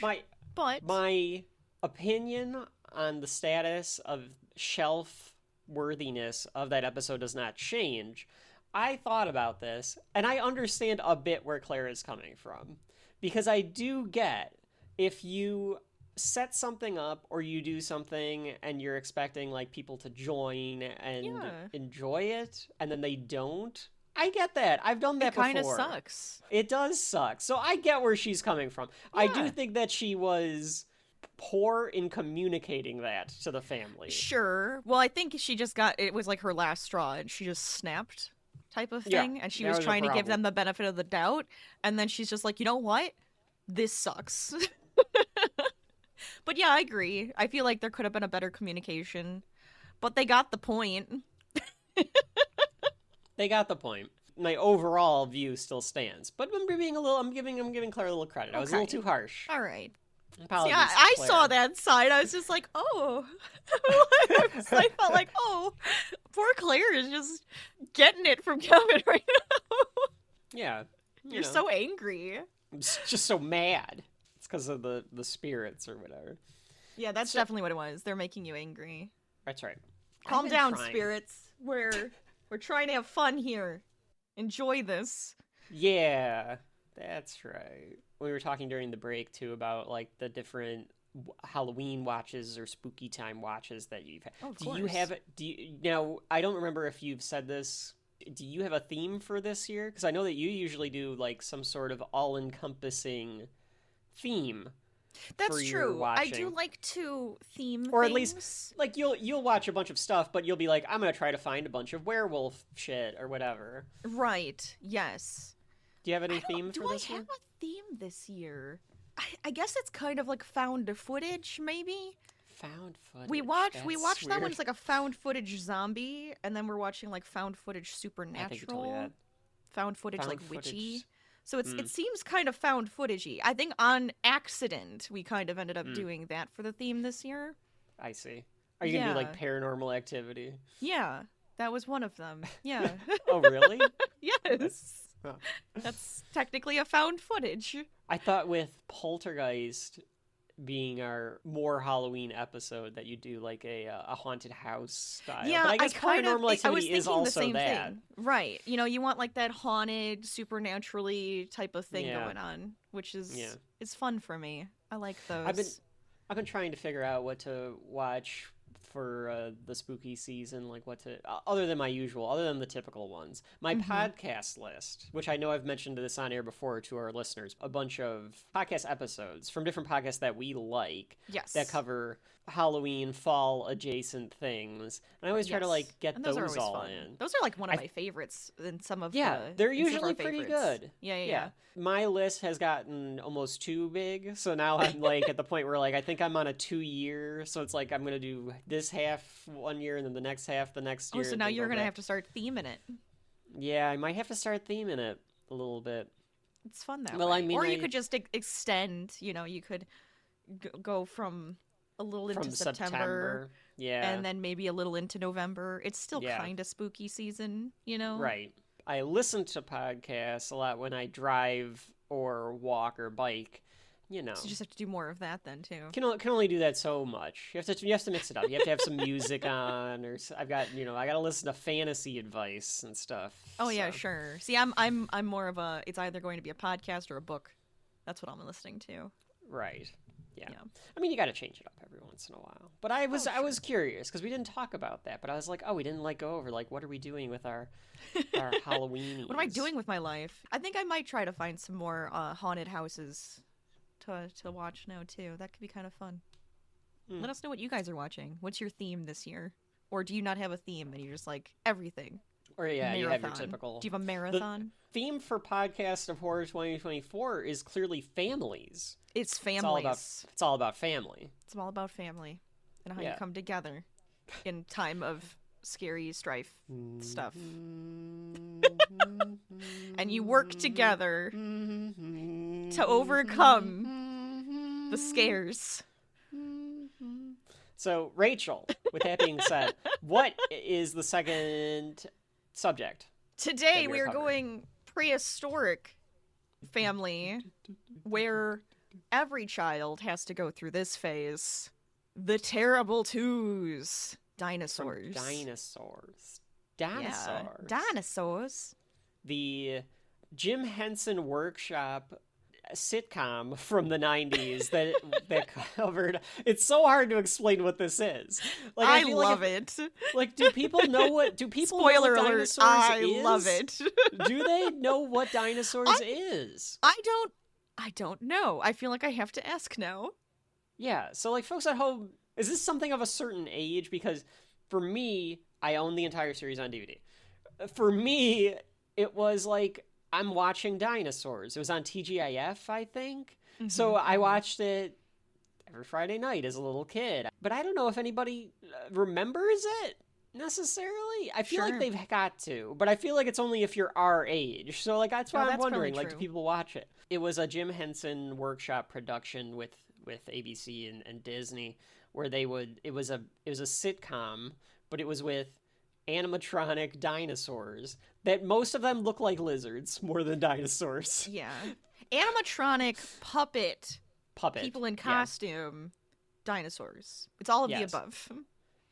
my opinion on the status of shelf worthiness of that episode does not change. I thought about this, and I understand a bit where Claire is coming from. Because I do get, if you set something up or you do something and you're expecting like people to join and enjoy it, and then they don't, I get that. I've done that before. It kind of sucks. It does suck. So I get where she's coming from. Yeah. I do think that she was poor in communicating that to the family. Sure. Well, I think she just it was like her last straw, and she just snapped type of thing, and she was trying to give them the benefit of the doubt, and then she's just like, you know what? This sucks. But yeah, I agree. I feel like there could have been a better communication, but they got the point. They got the point. My overall view still stands, but I'm giving Claire a little credit. I was a little too harsh. All right. Apologies, see, I saw that side. I was just like, oh. I felt like, oh, poor Claire is just getting it from Kevin right now. Yeah. You're so angry. I'm just so mad. It's because of the spirits or whatever. Yeah, that's definitely what it was. They're making you angry. That's right. Calm down, spirits. We're trying to have fun here. Enjoy this. Yeah, that's right. We were talking during the break, too, about, like, the different Halloween watches or spooky time watches that you've had. Oh, of course. Now, I don't remember if you've said this. Do you have a theme for this year? Because I know that you usually do, like, some sort of all-encompassing theme. That's true. I do like to theme or things. At least, like, you'll watch a bunch of stuff, but you'll be like, I'm going to try to find a bunch of werewolf shit or whatever. Right. Yes. Do you have any theme for this year? Do I have a theme this year? I guess it's kind of like found footage, maybe. Found footage. We watched weird. that one. It's like a found footage zombie, and then we're watching like found footage supernatural. I think you told me that. Found footage like witchy. So it seems kind of found footagey. I think on accident we kind of ended up doing that for the theme this year. I see. Are you gonna do like Paranormal Activity? Yeah, that was one of them. Yeah. Oh, really? Yes. That's technically a found footage. I thought with Poltergeist being our more Halloween episode that you do like a haunted house style. Yeah, but I guess Paranormal Activity is also the same that. Thing. Right. You know, you want like that haunted, supernaturally type of thing going on, which is it's fun for me. I like those. I've been trying to figure out what to watch for the spooky season, like what to other than the typical ones. My podcast list, which I know I've mentioned this on air before to our listeners, a bunch of podcast episodes from different podcasts that we like, that cover Halloween, fall adjacent things. And I always try to like get those all fun. In. Those are like one of my favorites in some of they're usually pretty good. Yeah. My list has gotten almost too big, so now I'm like at the point where like I think I'm on a 2-year, so it's like I'm gonna do this half one year and then the next half the next year. Oh, so now you're gonna have to start theming it. Yeah, I might have to start theming it a little bit. It's fun that way. I mean, or you could just extend. You know, you could go from a little into September. Yeah. And then maybe a little into November. It's still kind of spooky season, you know? Right. I listen to podcasts a lot when I drive or walk or bike, you know. So you just have to do more of that then, too. Can only do that so much. You have to mix it up. You have to have some music on, or I got to listen to fantasy advice and stuff. Oh, yeah, sure. See, I'm more of a, it's either going to be a podcast or a book. That's what I'm listening to. Right. Yeah. I mean, you got to change it up every once in a while. But I was curious because we didn't talk about that. But I was like, we didn't go over like what are we doing with our Halloween? What am I doing with my life? I think I might try to find some more haunted houses to watch now too. That could be kind of fun. Let us know what you guys are watching. What's your theme this year? Or do you not have a theme and you're just like everything? Or yeah, marathon. you have your typical. Do you have a marathon? The theme for Podcast of Horror 2024 is clearly families. It's families. It's all about family. It's all about family and how you come together in time of scary strife stuff. And you work together to overcome the scares. So, Rachel, with that being said, what is the second subject? Today we are going prehistoric family, where every child has to go through this phase. The terrible twos. Dinosaurs. Dinosaurs. Yeah, dinosaurs. The Jim Henson Workshop sitcom from the 90s that covered. It's so hard to explain what this is. Like, I love it. Like, do people know what? Do people Spoiler know what alert! Dinosaurs I is? love it. Do they know what Dinosaurs is? I don't know. I feel like I have to ask now. Yeah. So, like, folks at home, is this something of a certain age? Because for me, I own the entire series on DVD. For me, it was like, I'm watching Dinosaurs. It was on TGIF, I think. Mm-hmm. So I watched it every Friday night as a little kid. But I don't know if anybody remembers it necessarily. I feel like they've got to. But I feel like it's only if you're our age. So, like, that's why I'm wondering, like, do people watch it? It was a Jim Henson Workshop production with ABC and Disney, where it was a sitcom, but it was with animatronic dinosaurs that most of them look like lizards more than dinosaurs. Yeah. Animatronic puppet people in costume, dinosaurs. It's all of the above.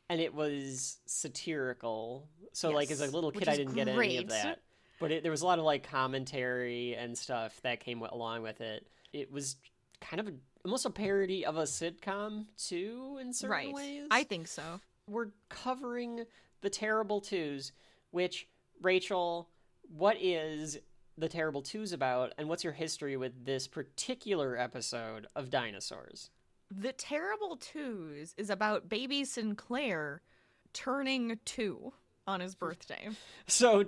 And it was satirical. So like as a little kid I didn't get any of that. But there was a lot of like commentary and stuff that came along with it. It was kind of almost a parody of a sitcom too in certain ways. I think so. We're covering the Terrible Twos, which, Rachel, what is the Terrible Twos about, and what's your history with this particular episode of Dinosaurs? The Terrible Twos is about baby Sinclair turning 2 on his birthday. So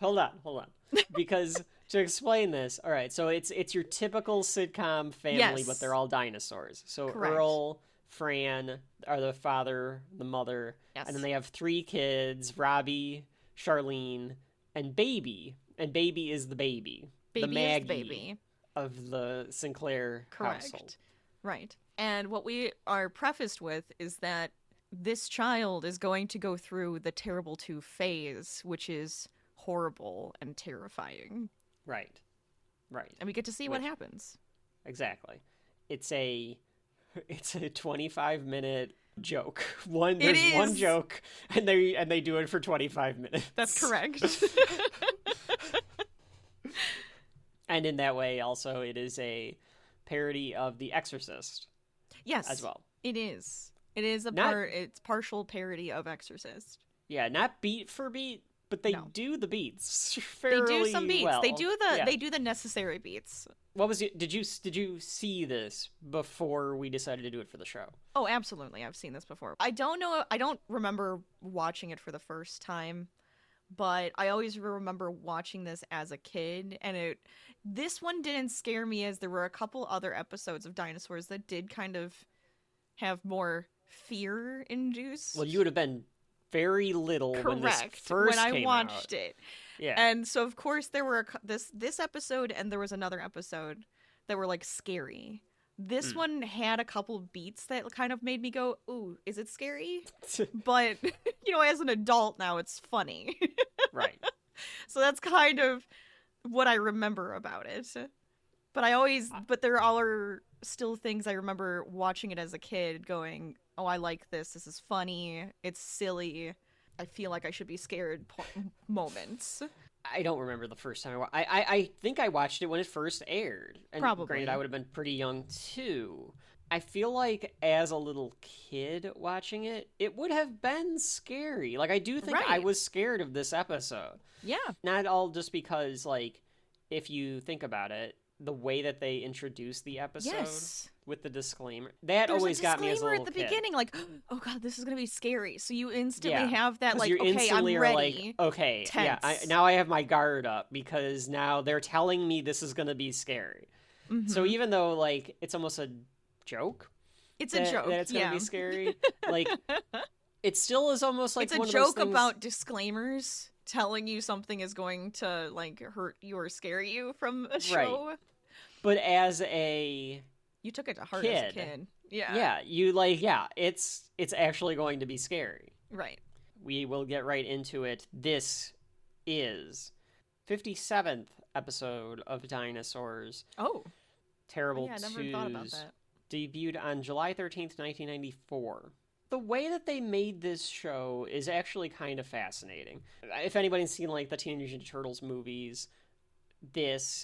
hold on. Because to explain this, all right, so it's your typical sitcom family, but they're all dinosaurs. So correct. Earl, Fran are the father, the mother, and then they have 3 kids, Robbie, Charlene, and Baby. And Baby is the baby. The Maggie is the baby of the Sinclair household. Right. And what we are prefaced with is that this child is going to go through the Terrible 2 phase, which is horrible and terrifying. Right. And we get to see what happens. Exactly. It's a 25-minute joke. There's one joke, and they do it for 25 minutes. That's correct. And in that way, also, it is a parody of The Exorcist. Yes, as well. It is. It is it's partial parody of Exorcist. Yeah, not beat for beat, but they do the beats fairly well. They do some beats. Well. They do the necessary beats. What was it? Did you see this before we decided to do it for the show? Oh, absolutely. I've seen this before. I don't remember watching it for the first time, but I always remember watching this as a kid, and this one didn't scare me, as there were a couple other episodes of Dinosaurs that did kind of have more fear induced. Well, you would have been very little when this first when I came watched out. it. Yeah. And so of course there were this episode, and there was another episode that were like scary. This one had a couple beats that kind of made me go, "Ooh, is it scary?" But as an adult now, it's funny. Right. So that's kind of what I remember about it. But there are still things I remember watching it as a kid going, "Oh, I like this. This is funny. It's silly. I feel like I should be scared." Moments. I don't remember the first time I think I watched it when it first aired. And probably. Granted, I would have been pretty young too. I feel like as a little kid watching it, it would have been scary. Like, I do think I was scared of this episode. Yeah. Not all just because, like, if you think about it, the way that they introduce the episode, with the disclaimer. That There's always got me as a little at the kid. beginning, like, oh god, this is gonna be scary. So you instantly Yeah, have that, 'cause like, you okay, I'm instantly are ready. like, okay, Tense. yeah, now I have my guard up because now they're telling me this is gonna be scary. So even though like it's almost a joke, It's a joke. that it's gonna be scary, like it still is almost like it's a one of those joke things... about disclaimers telling you something is going to like hurt you or scare you from a show. Right. But as a You took it to heart as a kid. Yeah, you like, yeah, it's actually going to be scary. Right. We will get right into it. This is 57th episode of Dinosaurs. Oh. Terrible yeah, I never thought about that. Debuted on July 13th, 1994. The way that they made this show is actually kind of fascinating. If anybody's seen like the Teenage Ninja Turtles movies,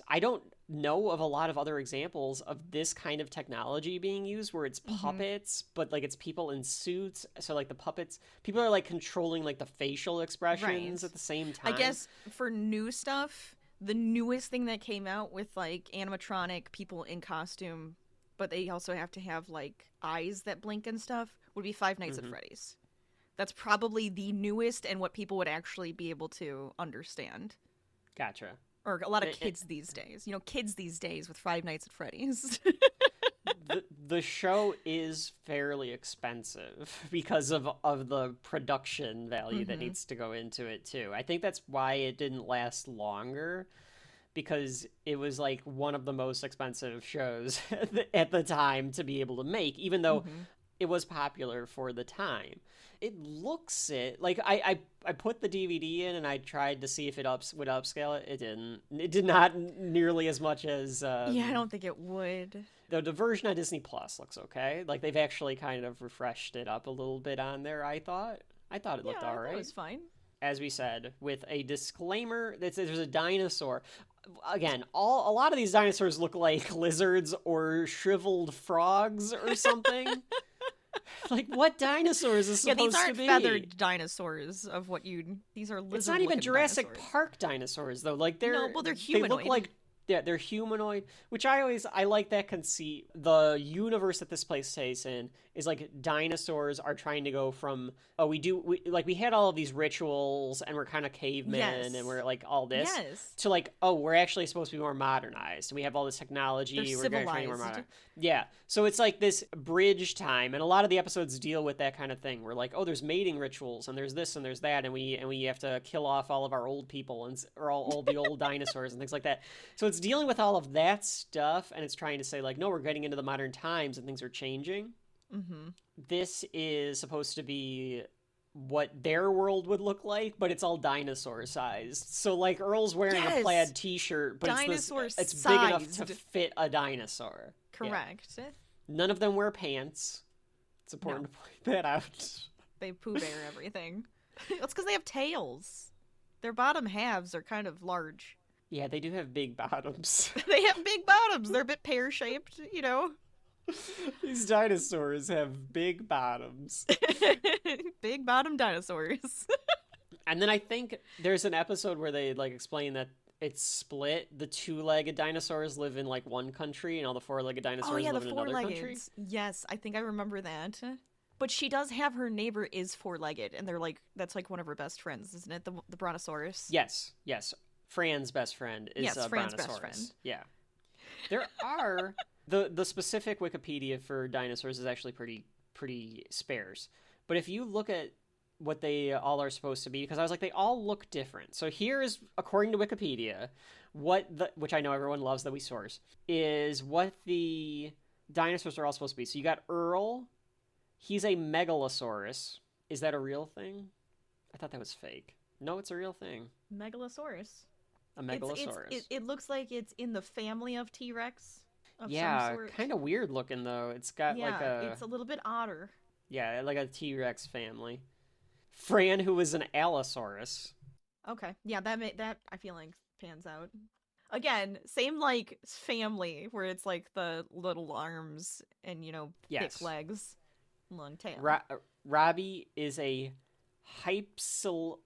I don't know of a lot of other examples of this kind of technology being used where it's puppets, but like it's people in suits. So like the puppets, people are like controlling like the facial expressions at the same time. I guess for new stuff, the newest thing that came out with like animatronic people in costume, but they also have to have like eyes that blink and stuff, would be Five Nights at Freddy's. That's probably the newest and what people would actually be able to understand. Gotcha. Or a lot of kids these days. You know, kids these days with Five Nights at Freddy's. the show is fairly expensive because of the production value that needs to go into it, too. I think that's why it didn't last longer, because it was like one of the most expensive shows at the time to be able to make, even though it was popular for the time. It looks like I put the DVD in and I tried to see if it would upscale it. It didn't. It did not nearly as much as yeah, I don't think it would. The version on Disney Plus looks okay. Like they've actually kind of refreshed it up a little bit on there. I thought it looked all right. It was fine. As we said, with a disclaimer that says there's a dinosaur. Again, a lot of these dinosaurs look like lizards or shriveled frogs or something. Like, what dinosaurs is supposed to be? Yeah, these aren't feathered dinosaurs of what these are lizard. It's not even Jurassic dinosaurs. Park dinosaurs, though. Like, they're humanoid. They look like, they're humanoid, which I like that conceit. The universe that this place stays in is like dinosaurs are trying to go from, we had all of these rituals and we're kind of cavemen and we're like all this to like, we're actually supposed to be more modernized and we have all this technology. We're going to be more modern. Yeah. So it's like this bridge time, and a lot of the episodes deal with that kind of thing. We're like, there's mating rituals and there's this and there's that, and we have to kill off all of our old people or all the old dinosaurs and things like that. So it's dealing with all of that stuff, and it's trying to say like, no, we're getting into the modern times and things are changing. This is supposed to be what their world would look like, but it's all dinosaur sized. So like Earl's wearing a plaid t-shirt, but it's big enough to fit a dinosaur. Correct. Yeah. None of them wear pants. It's important to point that out. They Pooh Bear everything. It's because they have tails. Their bottom halves are kind of large. Yeah, they do have big bottoms. They have big bottoms. They're a bit pear-shaped, you know? These dinosaurs have big bottoms. Big bottom dinosaurs. And then I think there's an episode where they like explain that it's split. The two-legged dinosaurs live in like one country, and all the four-legged dinosaurs live in another country. Yes, I think I remember that. But she does have her neighbor is four-legged, and they're like that's like one of her best friends, isn't it? The Brontosaurus. Yes. Fran's best friend is Fran's Brontosaurus. best friend. Yeah. There are the specific Wikipedia for dinosaurs is actually pretty sparse. But if you look at what they all are supposed to be, because I was like, they all look different. So here is, according to Wikipedia, which I know everyone loves that we source, is what the dinosaurs are all supposed to be. So you got Earl. He's a megalosaurus. Is that a real thing? I thought that was fake. No, it's a real thing. Megalosaurus. A megalosaurus. It looks like it's in the family of T-Rex. Yeah, kind of weird looking though. It's got it's a little bit odder. Yeah, like a T-Rex family. Fran, who was an Allosaurus. Okay, yeah, that I feel like pans out. Again, same like family where it's like the little arms and thick legs, long tail. Robbie is a Hypsilophodon.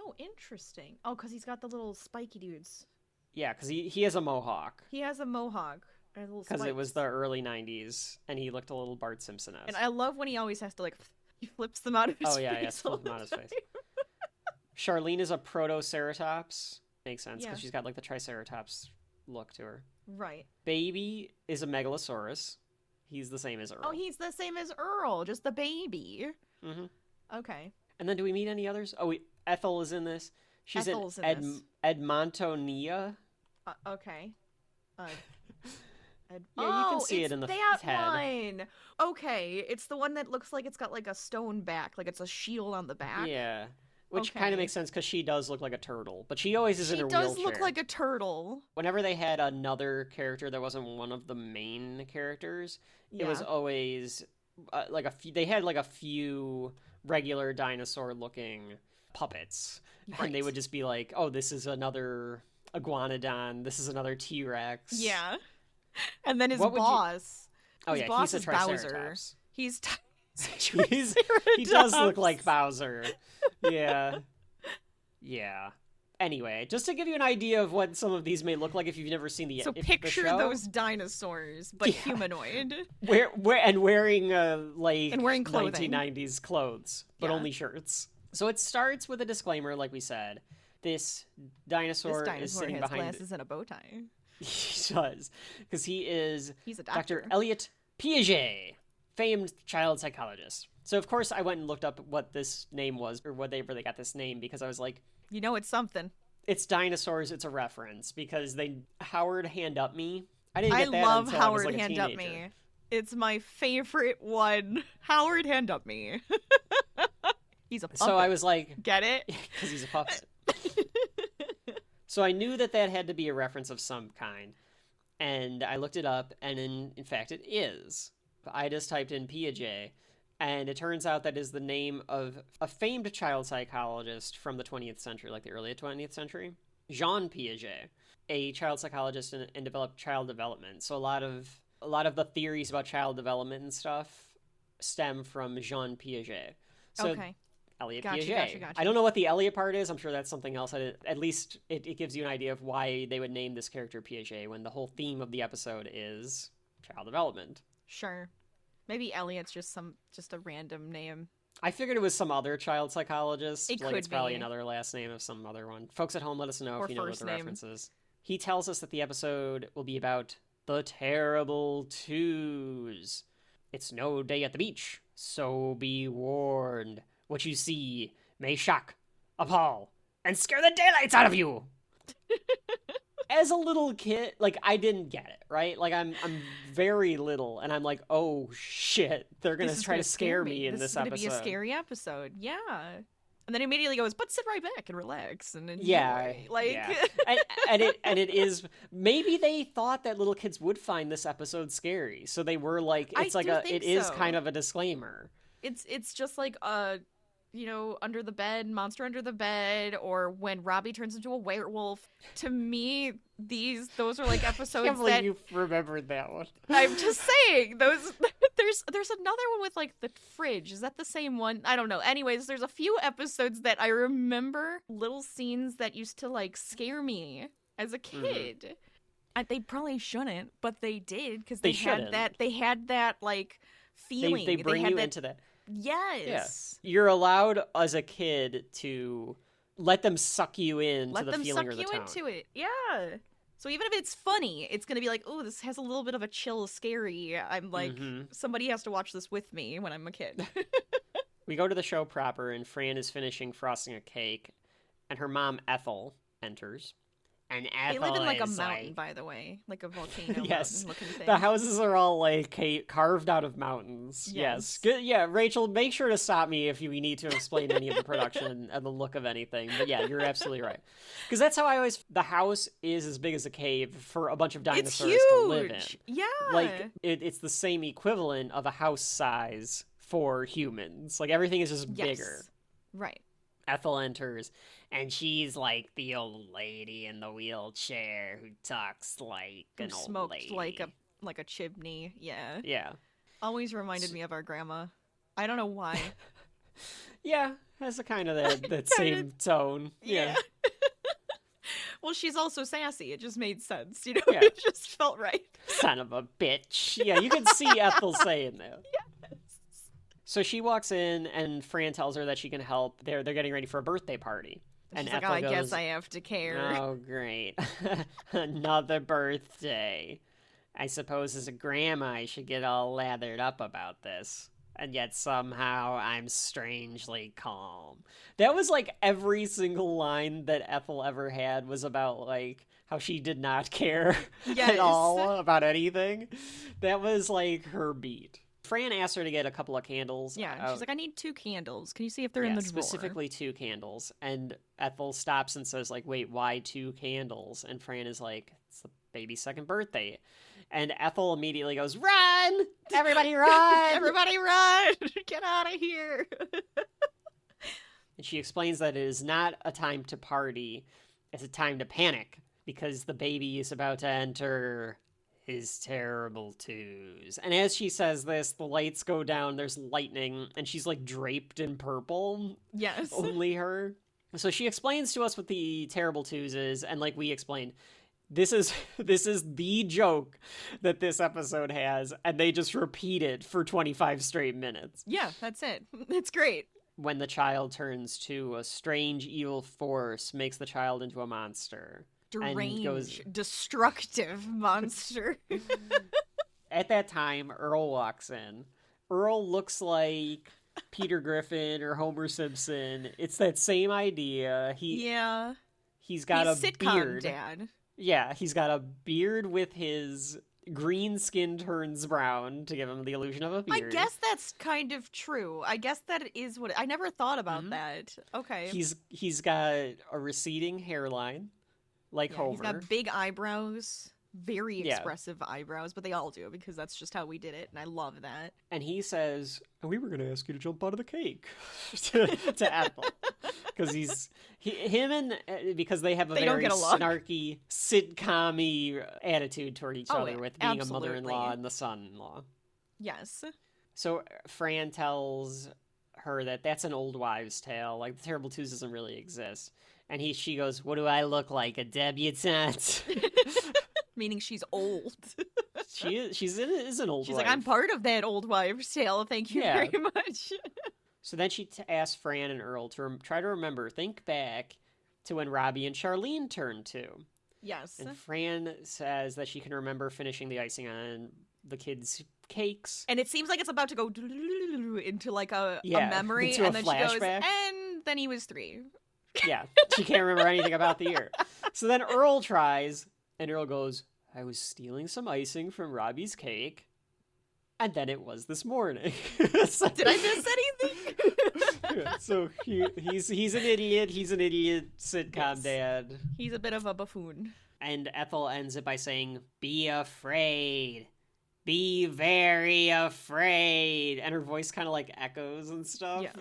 Oh, interesting. Oh, because he's got the little spiky dudes. Yeah, because he has a mohawk. He has a mohawk. Because it was the early 90s, and he looked a little Bart Simpson-esque. And I love when he always has to, like, he flips them out of his face. Oh, yeah, flip them out of his face. Charlene is a protoceratops. Makes sense, because she's got, like, the triceratops look to her. Right. Baby is a megalosaurus. He's the same as Earl. Oh, he's the same as Earl, just the baby. Mm-hmm. Okay. And then do we meet any others? Oh, Ethel is in this. She's Ethel's in this. Edmontonia. Okay. Yeah, you can see it in the that head. One. Okay, it's the one that looks like it's got like a stone back, like it's a shield on the back. Yeah, which kind of makes sense because she does look like a turtle, but she always is in a wheelchair. She does look like a turtle. Whenever they had another character that wasn't one of the main characters, it was always like they had like a few regular dinosaur-looking puppets, and they would just be like, "Oh, this is another iguanodon. This is another T-Rex." Yeah. And then his boss. His boss he's a is Bowser. Triceratops. He does look like Bowser. Yeah. Yeah. Anyway, just to give you an idea of what some of these may look like if you've never seen the So the picture show. those dinosaurs, but humanoid. Wearing clothing. 1990s clothes, but only shirts. So it starts with a disclaimer, like we said. This dinosaur is sitting has behind glasses and a bow tie. He does, because he's a doctor. Dr. Elliot Piaget, famed child psychologist. So of course I went and looked up what this name was, or whatever they got this name, because I was like, you know, it's something. It's Dinosaurs. It's a reference because Howard Hand Up Me. I didn't get that love until Howard I was like Hand a Up teenager. Me. It's my favorite one. Howard Hand Up Me. He's a puppet. So I was like, get it? Because he's a puppet. So I knew that had to be a reference of some kind. And I looked it up, and in fact it is. I just typed in Piaget, and it turns out that is the name of a famed child psychologist from the 20th century, like the early 20th century. Jean Piaget, a child psychologist and developed child development. So a lot of the theories about child development and stuff stem from Jean Piaget. So okay. Elliot Gotcha, Piaget. gotcha. I don't know what the Elliot part is. I'm sure that's something else. At least it gives you an idea of why they would name this character Piaget when the whole theme of the episode is child development. Sure. Maybe Elliot's just a random name. I figured it was some other child psychologist. It like could it's probably be. Another last name of some other one. Folks at home, let us know Or if you know what first the name. reference is. He tells us that the episode will be about the terrible twos. It's no day at the beach, so be warned. What you see may shock, appall, and scare the daylights out of you. As a little kid, like, I didn't get it, right? Like, I'm very little, and I'm like, oh shit, they're gonna try to scare me in this episode. This is gonna be a scary episode, yeah. And then immediately goes, but sit right back and relax and enjoy. Yeah, like, yeah. and it is. Maybe they thought that little kids would find this episode scary, so they were like, it is kind of a disclaimer. It's just like under the bed, monster under the bed, or when Robbie turns into a werewolf. To me, those are like episodes I can't believe that you remembered that one. I'm just saying those. There's another one with like the fridge. Is that the same one? I don't know. Anyways, there's a few episodes that I remember, little scenes that used to like scare me as a kid. They probably shouldn't, but they did because they had that like feeling. They bring you into that. Yes. Yeah. You're allowed as a kid to let them suck you into the feeling or the tone. Let them suck you into it. Yeah. So even if it's funny, it's going to be like, oh, this has a little bit of a chill, scary. I'm like, somebody has to watch this with me when I'm a kid. We go to the show proper, and Fran is finishing frosting a cake, and her mom, Ethel, enters. And Ethel they live in like a is mountain, by the way, like a volcano yes, mountain looking thing. The houses are all like carved out of mountains. Yes. Good. Yeah, Rachel, make sure to stop me if we need to explain any of the production and the look of anything. But yeah, you're absolutely right. Because that's how I always. The house is as big as a cave for a bunch of dinosaurs to live in. Yeah. Like it's the same equivalent of a house size for humans. Like everything is just bigger. Right. Ethel enters, and she's like the old lady in the wheelchair who talks like an old smoked lady. like a chimney. Yeah. Yeah. Always reminded me of our grandma. I don't know why. Yeah, has a kind of that same tone. Yeah. Well, she's also sassy. It just made sense, you know? Yeah. It just felt right. Son of a bitch. Yeah, you can see Ethel saying that. Yes. So she walks in, and Fran tells her that she can help. They're getting ready for a birthday party. And She's like, Ethel I goes, guess I have to care. Oh, great. Another birthday. I suppose as a grandma I should get all lathered up about this. And yet somehow I'm strangely calm. That was like every single line that Ethel ever had was about like how she did not care at all about anything. That was like her beat. Fran asked her to get a couple of candles. Yeah, she's like, I need 2 candles. Can you see if they're in the drawer? Specifically 2 candles. And Ethel stops and says, like, wait, why 2 candles? And Fran is like, it's the baby's 2nd birthday. And Ethel immediately goes, run! Everybody run! Everybody run! Get out of here! And she explains that it is not a time to party. It's a time to panic because the baby is about to enter his terrible twos. And as she says this, the lights go down, there's lightning, and she's like draped in purple. Yes. Only her. So she explains to us what the terrible twos is, and like we explained, this is the joke that this episode has, and they just repeat it for 25 straight minutes. Yeah, that's it. It's great. When the child turns to a strange evil force, makes the child into a monster. Deranged, destructive monster. At that time, Earl walks in. Earl looks like Peter Griffin or Homer Simpson. It's that same idea. He's got a sitcom beard. Dad. Yeah, he's got a beard with his green skin turns brown to give him the illusion of a beard. I guess that's kind of true. I guess that is what I never thought about that. Okay. He's got a receding hairline. Like Homer. He's got big eyebrows, very expressive eyebrows, but they all do because that's just how we did it, and I love that. And he says, we were going to ask you to jump out of the cake to Ethel. Because because they have a very snarky, sitcom-y attitude toward each other with being a mother-in-law and the son-in-law. Yes. So Fran tells her that that's an old wives' tale. Like, the Terrible Twos doesn't really exist. And she goes, what do I look like, a debutante? Meaning she's old. She is an old She's wife. like, I'm part of that old wives' tale. Thank you very much. So then she asks Fran and Earl to try to think back to when Robbie and Charlene turned 2. Yes. And Fran says that she can remember finishing the icing on the kids' cakes. And it seems like it's about to go into like a memory. Into and a then flashback. she goes, and then he was 3. Yeah, she can't remember anything about the year. So then Earl tries, and Earl goes, I was stealing some icing from Robbie's cake, and then it was this morning. Did I miss anything? So he's an idiot. He's an idiot sitcom dad. He's a bit of a buffoon. And Ethel ends it by saying, be afraid. Be very afraid. And her voice kind of like echoes and stuff. Yes.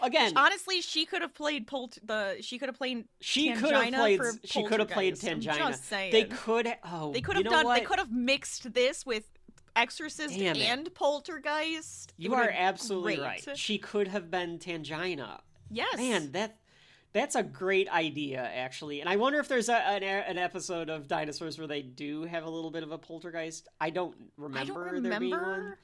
Again, honestly, she could have played Tangina. She could have played Tangina. I'm just saying. They could have mixed this with Exorcist and Poltergeist. You are absolutely right. She could have been Tangina. Yes. Man, that's a great idea, actually. And I wonder if there's an episode of Dinosaurs where they do have a little bit of a poltergeist. I don't remember there being one.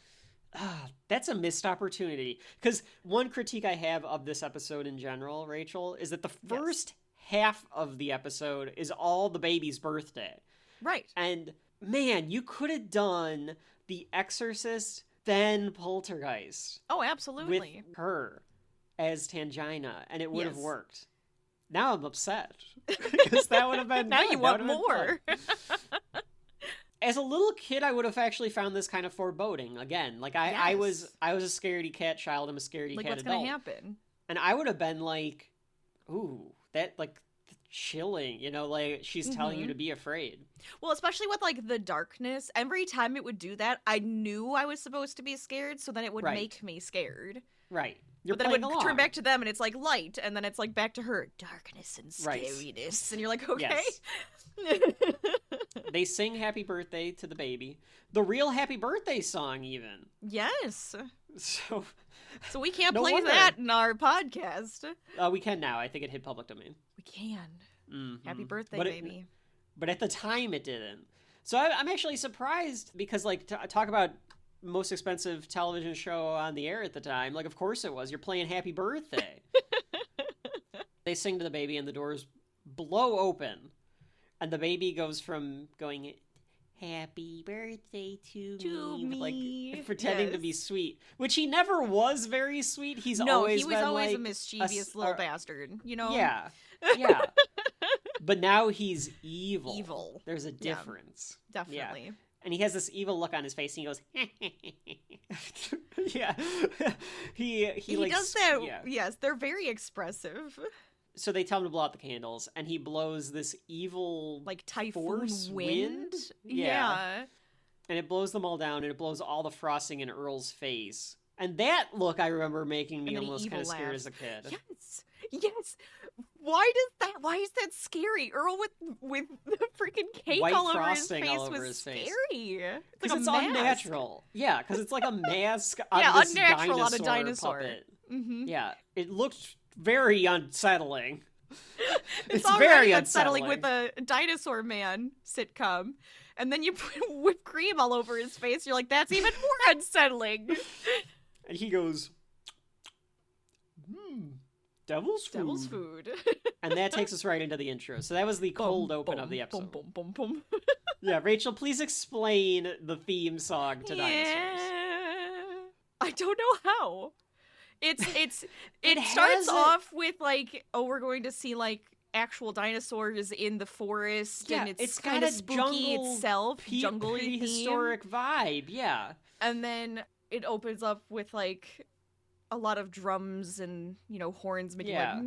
That's a missed opportunity. Because one critique I have of this episode in general, Rachel, is that the first half of the episode is all the baby's birthday. Right. And, man, you could have done The Exorcist, then Poltergeist. Oh, absolutely. With her as Tangina, and it would have worked. Now I'm upset because that would have been now you want more. As a little kid, I would have actually found this kind of foreboding. Again, like I was a scaredy cat child. I'm a scaredy cat what's adult. Gonna happen? And I would have been like, "Ooh, that like chilling," you know, like she's telling you to be afraid. Well, especially with like the darkness. Every time it would do that, I knew I was supposed to be scared, so then it would make me scared. Right. But then it would turn back to them, and it's like light, and then it's like back to her darkness and scariness, and you're like, okay. Yes. They sing "Happy Birthday" to the baby, the real "Happy Birthday" song, even. Yes. So So we can't play that in our podcast. We can now. I think it hit public domain. We can. Mm-hmm. Happy birthday, baby. But at the time, it didn't. So I'm actually surprised because, like, talk about most expensive television show on the air at the time. Like, of course it was. You're playing Happy Birthday. They sing to the baby and the doors blow open. And the baby goes from going, happy birthday to me. Like, pretending to be sweet. Which he never was very sweet. He was always like, a mischievous little bastard, you know? Yeah. But now he's evil. There's a difference. Yeah, definitely. Yeah. And he has this evil look on his face, and he goes, yeah. he like, does that. Yeah. Yes, they're very expressive. So they tell him to blow out the candles, and he blows this evil, like, typhoon force wind. Yeah. And it blows them all down, and it blows all the frosting in Earl's face. And that look, I remember making me almost kind of scared as a kid. Yes. Why is that scary? Earl with the freaking cake White all over frosting his face all over was his face. Scary. Because it's unnatural. Yeah, because it's like a mask on this unnatural on a dinosaur. Puppet. Mm-hmm. Yeah, it looked very unsettling. It's very unsettling with a Dinosaur Man sitcom. And then you put whipped cream all over his face. You're like, that's even more unsettling. And he goes, Devil's food. Devil's food. And that takes us right into the intro. So that was the cold open of the episode. Yeah, Rachel, please explain the theme song to Dinosaurs. I don't know how. It starts off with like, we're going to see like actual dinosaurs in the forest, and it's kind of spooky itself, jungly, prehistoric vibe, yeah. And then it opens up with like a lot of drums and horns making like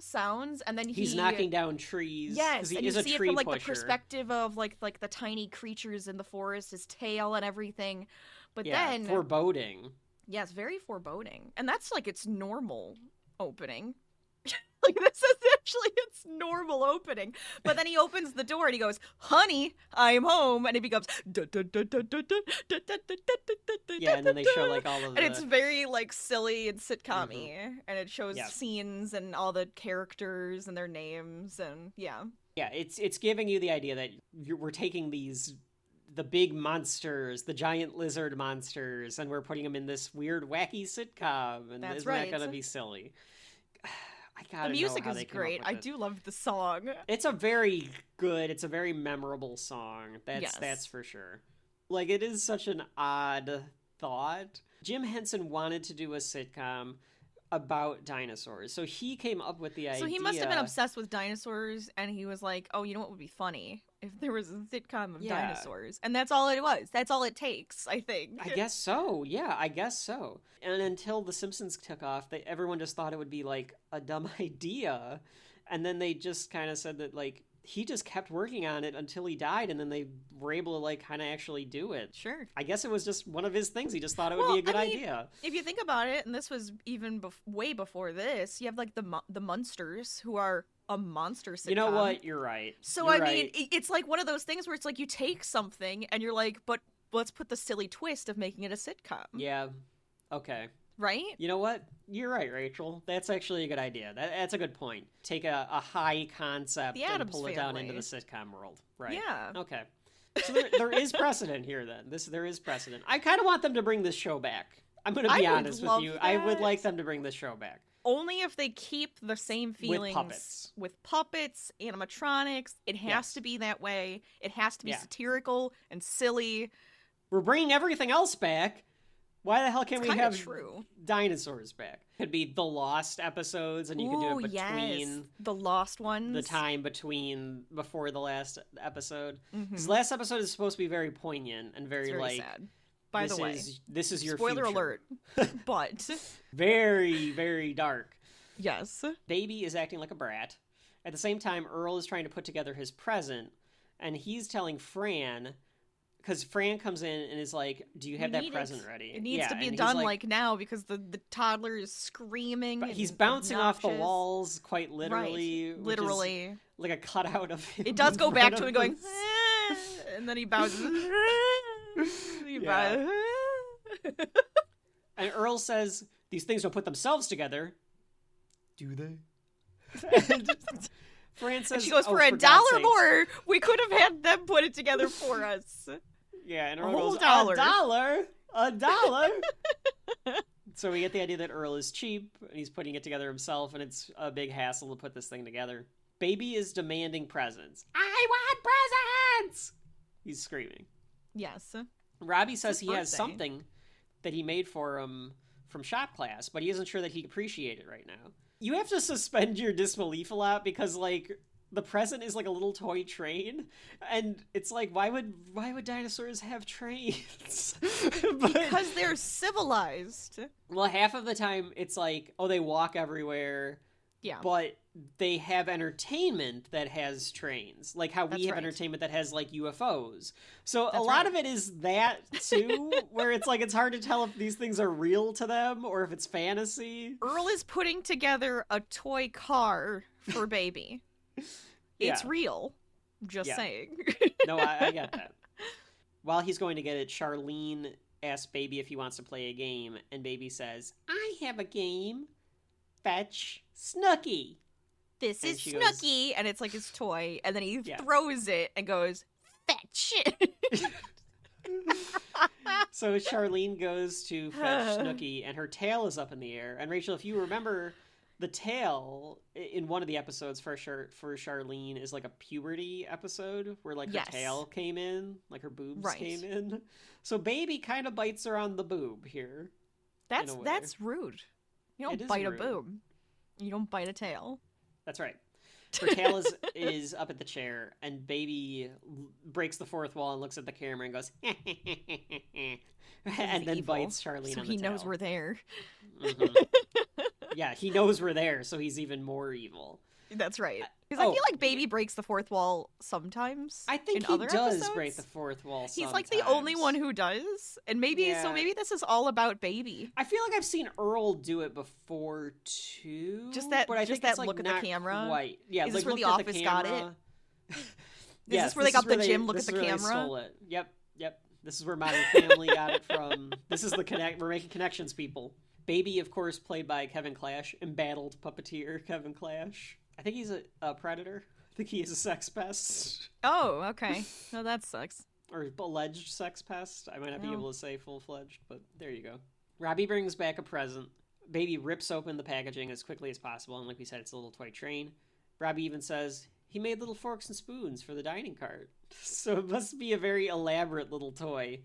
sounds, and then he's knocking down trees. Yes, and you see it from like pusher. the perspective of like the tiny creatures in the forest, his tail and everything. But then foreboding. Yes, very foreboding, and that's like its normal opening. Like, this is actually its normal opening. But then he opens the door and he goes, honey, I'm home. And it becomes... Yeah, and then they show, like, all of the... And it's very, like, silly and sitcom-y. Mm-hmm. And it shows scenes and all the characters and their names, and yeah. Yeah, it's giving you the idea that we're taking the big monsters, the giant lizard monsters, and we're putting them in this weird, wacky sitcom. And isn't that going to be silly? The music is great. I do love the song. It's a very memorable song. That's for sure. Like, it is such an odd thought. Jim Henson wanted to do a sitcom about dinosaurs. So he came up with the idea. So he must have been obsessed with dinosaurs, and he was like, oh, you know what would be funny? If there was a sitcom of dinosaurs. And that's all it was. That's all it takes, I think. I guess so. Yeah, I guess so. And until The Simpsons took off, everyone just thought it would be, like, a dumb idea. And then they just kind of said that, like, he just kept working on it until he died, and then they were able to, like, kind of actually do it. Sure. I guess it was just one of his things. He just thought it would be a good idea. If you think about it, and this was even way before this, you have, like, the Munsters, who are a monster sitcom. You know what? You're right. So, I mean, it's like one of those things where it's like you take something, and you're like, but let's put the silly twist of making it a sitcom. Yeah. Okay. Right? You know what? You're right, Rachel. That's actually a good idea. That's a good point. Take a high concept and pull it down into the sitcom world. Right. Yeah. Okay. So there is precedent here then. There is precedent. I kind of want them to bring this show back. I'm going to be honest with you. I would like them to bring this show back. Only if they keep the same feelings. With puppets, animatronics. It has to be that way. It has to be satirical and silly. We're bringing everything else back. Why the hell can't we have dinosaurs back? Could be the Lost episodes, and you could do it between the Lost ones. The time before the last episode. Because the last episode is supposed to be very poignant and very sad. By the way, this is your spoiler future. alert, but very, very dark. Yes. Baby is acting like a brat. At the same time, Earl is trying to put together his present, and he's telling Fran, because Fran comes in and is like, do you have that present ready? It needs to be done like now, because the toddler is screaming. But he's bouncing off the walls, quite literally. Right. Literally. Like a cutout of him. It does go back to him going, and then he bounces. And Earl says, these things don't put themselves together. Do they? Fran says, And she goes, oh, for $1 God's sakes. more, we could have had them put it together for us. Yeah, and A Earl whole goes, dollar. $1? So we get the idea that Earl is cheap, and he's putting it together himself, and it's a big hassle to put this thing together. Baby is demanding presents. I want presents! He's screaming. Yes. Robbie says his he has birthday. something that he made for him from shop class, but he isn't sure that he'd appreciate it right now. You have to suspend your disbelief a lot because, like, the present is like a little toy train, and it's like, why would dinosaurs have trains? Because they're civilized. Well, half of the time it's like, oh, they walk everywhere. Yeah. But they have entertainment that has trains, like how we have right. entertainment that has like UFOs. So That's a lot right. of it is that too, where it's like it's hard to tell if these things are real to them or if it's fantasy. Earl is putting together a toy car for Baby. It's Yeah. real. Just Yeah. saying. No, I get that. While he's going to get it, Charlene asks Baby if he wants to play a game, and Baby says, I have a game. Fetch Snooky. This And is she goes- Snooky, and it's like his toy, and then he Yeah. throws it and goes, fetch it. So Charlene goes to fetch Snooky, and her tail is up in the air. And Rachel, if you remember, the tail in one of the episodes for Charlene is like a puberty episode where like Yes. her tail came in, like her boobs Right. came in. So Baby kind of bites her on the boob here. That's a way. that's rude. You It don't is bite a rude. boob. You don't bite a tail. That's right. Her tail is up at the chair, and Baby breaks the fourth wall and looks at the camera and goes, and then evil, bites Charlene so on the he knows tail. we're there. Mhm. Yeah, he knows we're there, so he's even more evil. That's right. Because I Oh. feel like Baby breaks the fourth wall sometimes. I think in he other does episodes. break the fourth wall He's like the only sometimes. one who does, and maybe Yeah. so. Maybe this is all about Baby. I feel like I've seen Earl do it before too. Just that- but I just think that it's, like, look at the not camera? Quite. Yeah, Is like, this where looked The at Office got it? camera. Is Yes, this where they got the is gym look this at is the where they camera? stole it. Yep. This is where Modern Family got it from. This is the connect. We're making connections, people. Baby, of course, played by Kevin Clash, embattled puppeteer Kevin Clash. I think he's a predator. I think he is a sex pest. Oh, okay. No, that sucks. Or alleged sex pest. I might not be Oh. able to say full-fledged, but there you go. Robbie brings back a present. Baby rips open the packaging as quickly as possible, and like we said, it's a little toy train. Robbie even says he made little forks and spoons for the dining cart. So it must be a very elaborate little toy.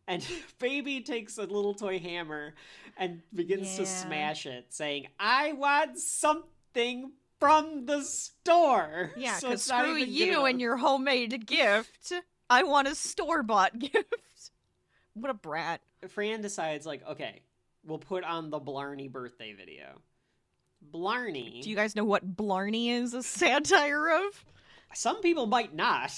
And Baby takes a little toy hammer and begins to Yeah. smash it, saying, I want something from the store. Yeah, So because it's not screw even you gonna- and your homemade gift. I want a store-bought gift. What a brat. Fran decides, like, okay, we'll put on the Blarney birthday video. Blarney. Do you guys know what Blarney is a satire of? Some people might not.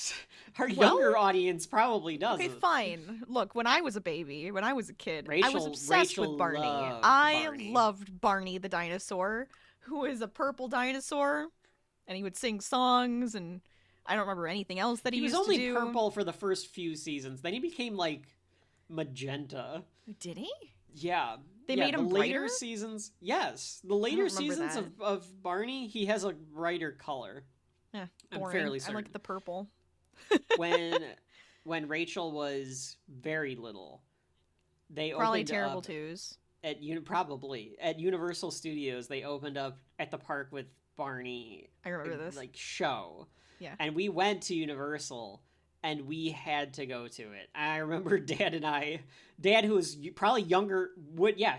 Our Well- younger audience probably doesn't. Okay, fine. Look, when I was a baby, when I was a kid, I was Rachel- obsessed Rachel with Barney. loved I Barney. loved Barney the dinosaur, who is a purple dinosaur, and he would sing songs, and I don't remember anything else that he, He was used only to do. purple for the first few seasons. Then he became, like, magenta. Did he? Yeah. They Yeah, made him the later brighter? seasons. Yes. The later remember seasons that. of Barney, he has a brighter color. Yeah, I'm boring. fairly I certain. like the purple. when Rachel was very little, they Probably opened terrible up twos. at probably at Universal Studios. They opened up at the park with Barney. I remember this. Like show. Yeah. And we went to Universal and we had to go to it. I remember Dad, who was probably younger,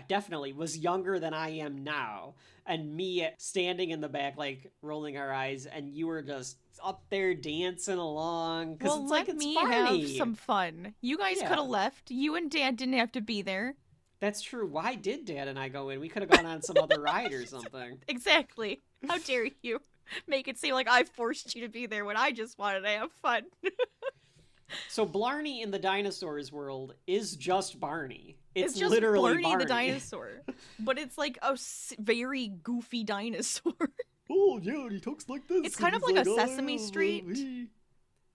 definitely was younger than I am now. And me standing in the back, like rolling our eyes, and you were just up there dancing along. Because Well, it's let like, it's me Barney. have some fun. You guys Yeah. could have left. You and Dad didn't have to be there. That's true. Why did Dad and I go in? We could have gone on some other ride or something. Exactly. How dare you make it seem like I forced you to be there when I just wanted to have fun. So Blarney in the Dinosaurs world is just Barney. It's just literally Barney the dinosaur. But it's like a very goofy dinosaur. Oh, yeah, he talks like this. It's kind of like a Sesame Street.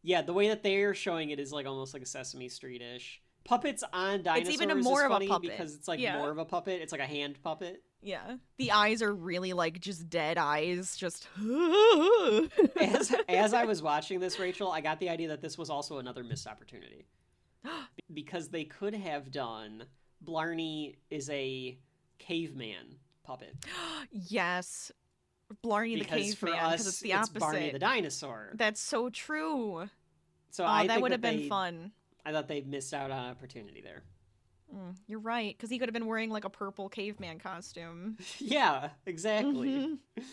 Yeah, the way that they're showing it is like almost like a Sesame Street-ish. Puppets on dinosaurs even is more of a funny puppet. because it's like Yeah. more of a puppet. It's like a hand puppet. Yeah. The eyes are really like just dead eyes, just As I was watching this, Rachel, I got the idea that this was also another missed opportunity. Because they could have done Blarney is a caveman puppet. Yes. Blarney the Because caveman, for us, because it's the opposite. Barney the dinosaur. That's so true. So that would have been fun. I thought they missed out on an opportunity there. You're right, because he could have been wearing like a purple caveman costume. Yeah, exactly. Mm-hmm.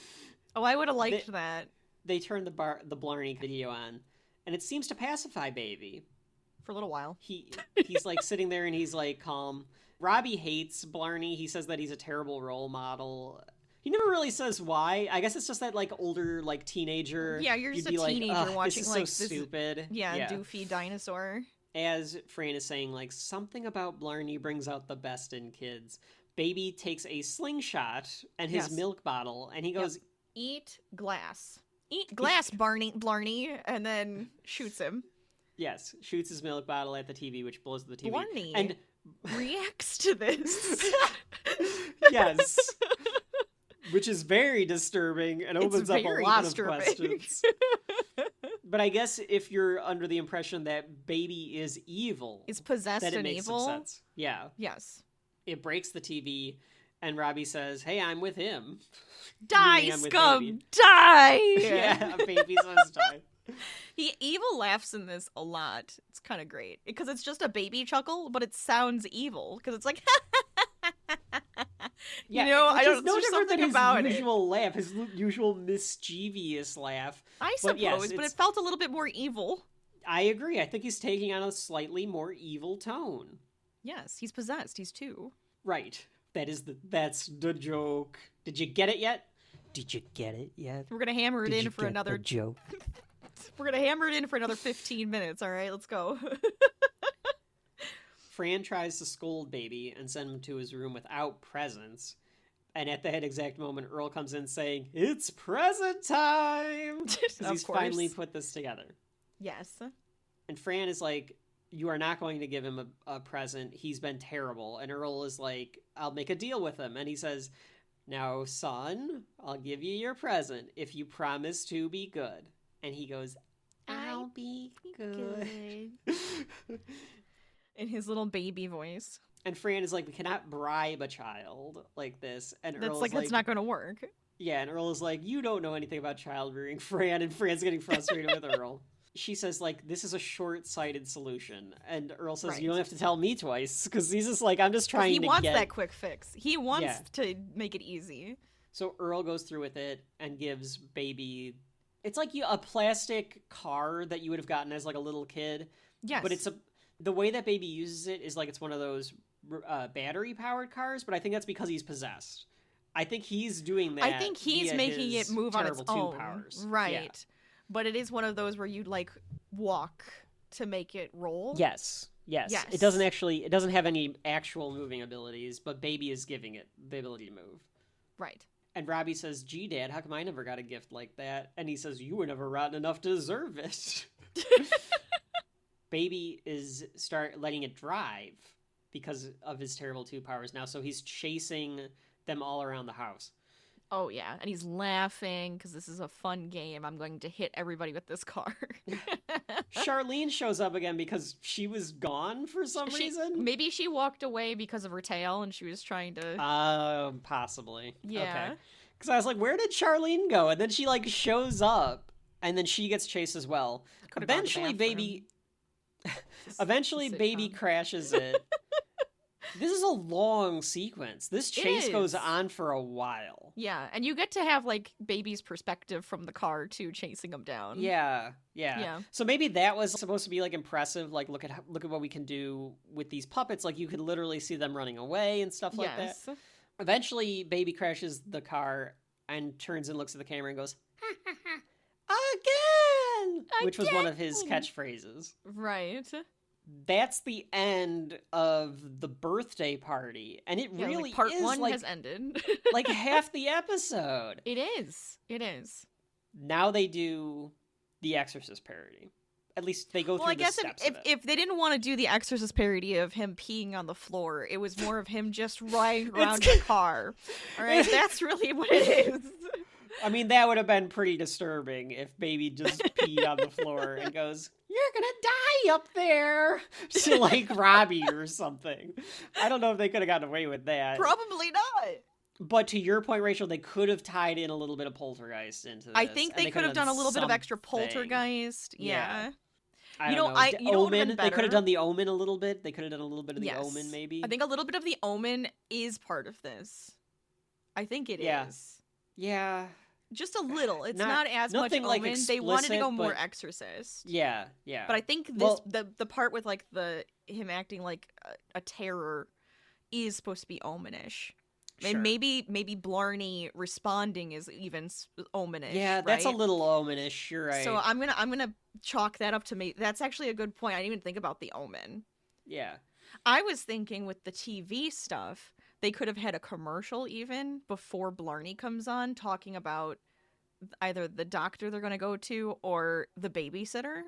Oh, I would have liked that. They turned the Blarney video on, and it seems to pacify Baby. For a little while. He's like sitting there and he's like calm. Robbie hates Blarney. He says that he's a terrible role model. He never really says why. I guess it's just that like older like teenager. Yeah, you're just a teenager watching like this stupid. Yeah, doofy dinosaur. As Fran is saying, like, something about Blarney brings out the best in kids. Baby takes a slingshot and his milk bottle, and he goes, "Eat glass. Eat glass, Blarney," and then shoots him. Yes, shoots his milk bottle at the TV, which blows the TV. Blarney and reacts to this. Yes. Which is very disturbing and opens up a lot of questions. But I guess if you're under the impression that Baby is evil, is possessed then it and makes evil. Some sense. Yeah. Yes. It breaks the TV, and Robbie says, "Hey, I'm with him." Die, scum! Die! Yeah, Baby says die. Evil laughs in this a lot. It's kind of great because it's just a baby chuckle, but it sounds evil because it's like, yeah, you know, I don't know. There's something about his usual laugh, his usual mischievous laugh. I suppose, but it felt a little bit more evil. I agree. I think he's taking on a slightly more evil tone. Yes, he's possessed. He's 2. Right. That's the joke. Did you get it yet? Did you get it yet? We're gonna hammer it in for another joke. We're gonna hammer it in for another 15 minutes. All right, let's go. Fran tries to scold Baby and send him to his room without presents. And at that exact moment, Earl comes in saying, "It's present time!" Because he's finally put this together. Yes. And Fran is like, "You are not going to give him a present. He's been terrible." And Earl is like, "I'll make a deal with him." And he says, "Now, son, I'll give you your present if you promise to be good." And he goes, "I'll be good." In his little baby voice. And Fran is like, "We cannot bribe a child like this." And That's Earl's like, that's not going to work. Yeah, and Earl is like, "You don't know anything about child rearing, Fran." And Fran's getting frustrated with Earl. She says, like, "This is a short-sighted solution." And Earl says, "You don't have to tell me twice." Because he's just like, I'm just trying to get... He wants that quick fix. He wants to make it easy. So Earl goes through with it and gives Baby... It's like a plastic car that you would have gotten as, like, a little kid. Yes. But it's the way that Baby uses it is like it's one of those battery-powered cars, but I think that's because he's possessed. I think he's doing that. I think he's making it move on its own. Powers. Right. Yeah. But it is one of those where you like walk to make it roll. Yes. It doesn't have any actual moving abilities, but Baby is giving it the ability to move. Right. And Robbie says, "Gee, Dad, how come I never got a gift like that?" And he says, "You were never rotten enough to deserve it." Baby is letting it drive because of his terrible 2 powers now, so he's chasing them all around the house. Oh, yeah. And he's laughing because this is a fun game. I'm going to hit everybody with this car. Charlene shows up again because she was gone for some reason. Maybe she walked away because of her tail and she was trying to... Possibly. Yeah. Okay. Because I was like, where did Charlene go? And then she, like, shows up, and then she gets chased as well. Eventually, Baby crashes it. This is a long sequence. This chase goes on for a while. Yeah, and you get to have, like, Baby's perspective from the car, too, chasing him down. Yeah. So maybe that was supposed to be, like, impressive. Like, look at what we can do with these puppets. Like, you could literally see them running away and stuff like that. Eventually, Baby crashes the car and turns and looks at the camera and goes, "Ha, ha, ha, again!" Which was one of his catchphrases. Right. That's the end of the birthday party, and it really part is 1 like, has ended. like half the episode. It is. Now they do the Exorcist parody, at least they go through I guess the steps if they didn't want to do the Exorcist parody of him peeing on the floor, it was more of him just riding around the car. All right, that's really what it is. I mean, that would have been pretty disturbing if Baby just peed on the floor and goes, "You're gonna die up there," to like Robbie or something. I don't know if they could have gotten away with that. Probably not. But to your point, Rachel, they could have tied in a little bit of poltergeist into this. I think they could have done a little bit of extra poltergeist. Yeah. I don't know. Omen. They could have done the Omen a little bit. They could have done a little bit of the Omen, maybe. I think a little bit of the Omen is part of this. I think it is. Yeah. Just a little. It's not as much Omen. Like explicit, they wanted to go more Exorcist. Yeah. But I think this the part with like him acting like a terror is supposed to be Omenish. Sure. And maybe Blarney responding is even Omenish. Yeah, that's right? a little Omenish. You're right. So I'm gonna chalk that up to me. That's actually a good point. I didn't even think about the Omen. Yeah. I was thinking with the TV stuff, they could have had a commercial even before Blarney comes on talking about either the doctor they're going to go to or the babysitter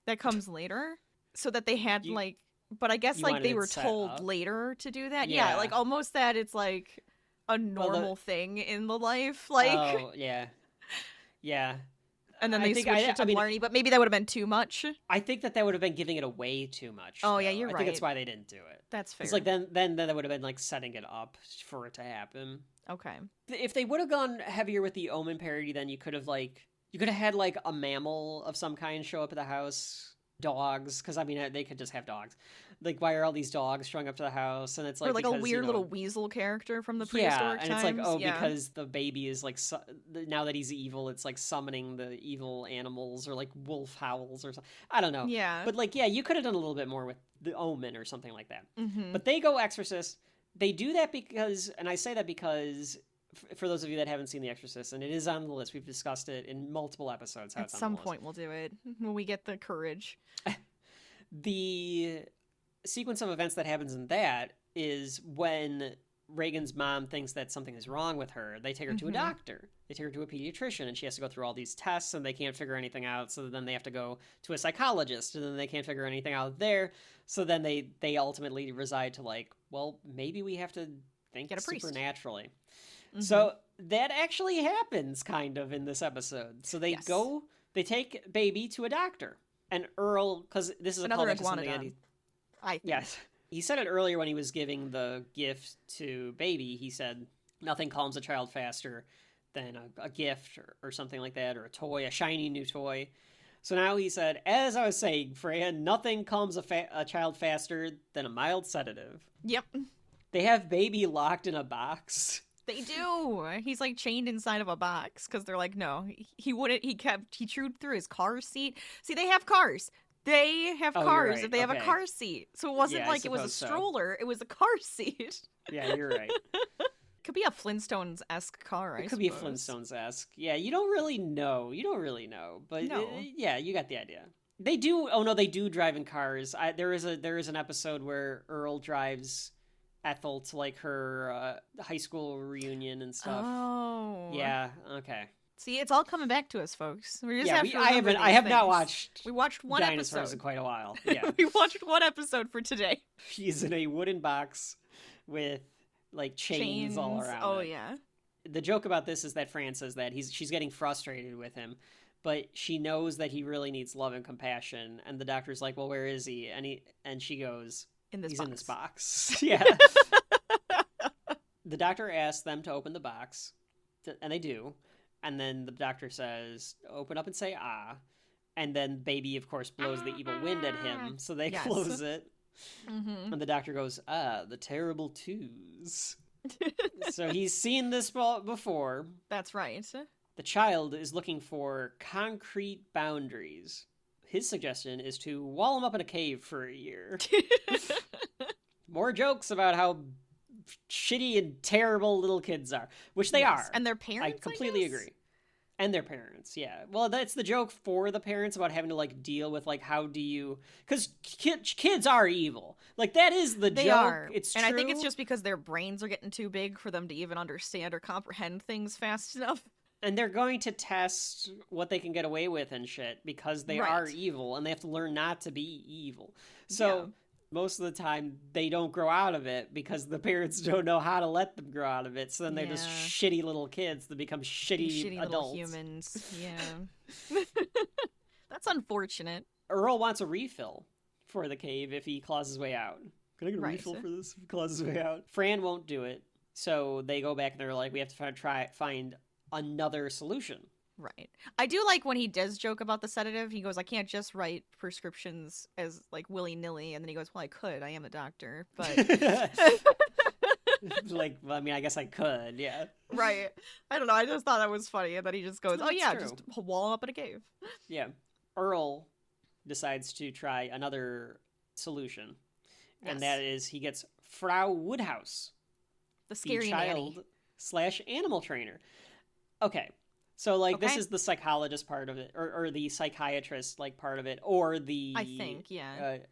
that comes later, so that they had but I guess like they were told later to do that. Yeah, like almost that it's like a normal thing in the life. Like, oh, yeah. Yeah. And then they switched it to Blarney, but maybe that would have been too much. I think that would have been giving it away too much. Oh, yeah, you're right. I think that's why they didn't do it. That's fair. It's like then that would have been like setting it up for it to happen. Okay. If they would have gone heavier with the Omen parody, then you could have had like a mammal of some kind show up at the house. Dogs, because I mean they could just have dogs. Like, why are all these dogs showing up to the house? And it's like, or like because, a weird little weasel character from the prehistoric times. And it's like, because the baby is like now that he's evil, it's like summoning the evil animals or like wolf howls or something. I don't know. Yeah. But like, you could have done a little bit more with the Omen or something like that. Mm-hmm. But they go Exorcist. They do that because, and I say that because, for those of you that haven't seen The Exorcist, and it is on the list, we've discussed it in multiple episodes. At some point we'll do it when we get the courage. The sequence of events that happens in that is when Reagan's mom thinks that something is wrong with her. They take her to a doctor. They take her to a pediatrician, and she has to go through all these tests, and they can't figure anything out. So then they have to go to a psychologist, and then they can't figure anything out there. So then they ultimately reside to like, well, maybe we have to think supernaturally. Mm-hmm. So that actually happens kind of in this episode. So they they take Baby to a doctor. And Earl, because this is another a callback to something that I think. Yes. He said it earlier when he was giving the gift to Baby. He said, nothing calms a child faster than a gift or something like that, or a toy, a shiny new toy. So now he said, as I was saying, Fran, nothing calms a child faster than a mild sedative. Yep. They have Baby locked in a box. They do. He's like chained inside of a box because they're like, no, he wouldn't. He chewed through his car seat. See, they have cars. They have cars if they have a car seat. So it wasn't like it was a stroller. It was a car seat. Yeah, you're right. Could be a Flintstones-esque car, It could be a Flintstones-esque. Yeah, you don't really know. But you got the idea. They do. Oh no, they do drive in cars. There is an episode where Earl drives Ethel to like her high school reunion and stuff. Oh. Yeah. Okay. See, it's all coming back to us, folks. We just have to I have not watched. We watched one Dinosaurs episode in quite a while. Yeah. We watched one episode for today. She's in a wooden box with like chains all around. Oh yeah. The joke about this is that Fran says that she's getting frustrated with him, but she knows that he really needs love and compassion. And the doctor's like, "Well, where is he?" And she goes, "He's in this box." Yeah. The doctor asks them to open the box, and they do. And then the doctor says, "Open up and say ah." And then Baby, of course, blows the evil wind at him, so they close it. Mm-hmm. And the doctor goes, the terrible twos. So he's seen this before. That's right. The child is looking for concrete boundaries. His suggestion is to wall him up in a cave for a year. More jokes about how shitty and terrible little kids are, which they are. And their parents, I completely agree. And their parents, yeah. Well, that's the joke for the parents about having to, like, deal with, like, how do you... Because kids are evil. Like, that is the joke. They are. It's true. And I think it's just because their brains are getting too big for them to even understand or comprehend things fast enough. And they're going to test what they can get away with and shit because they are evil and they have to learn not to be evil. So most of the time they don't grow out of it because the parents don't know how to let them grow out of it. So then they're just shitty little kids that become shitty adults. Little humans. Yeah. That's unfortunate. Earl wants a refill for the cave if he claws his way out. Can I get a refill for this if he claws his way out? Fran won't do it. So they go back and they're like, we have to find another solution. Right. I do like when he does joke about the sedative. He goes, I can't just write prescriptions as like willy-nilly. And then he goes, well, I could. I am a doctor. But like, well, I mean, I guess I could. Yeah. Right. I don't know. I just thought that was funny. And then he just goes, oh, yeah, just wall him up in a cave. Yeah. Earl decides to try another solution. Yes. And that is he gets Frau Woodhouse. The scary nanny. /animal trainer. Okay. So, like, this is the psychologist part of it, or the psychiatrist, like, part of it, or the... I think,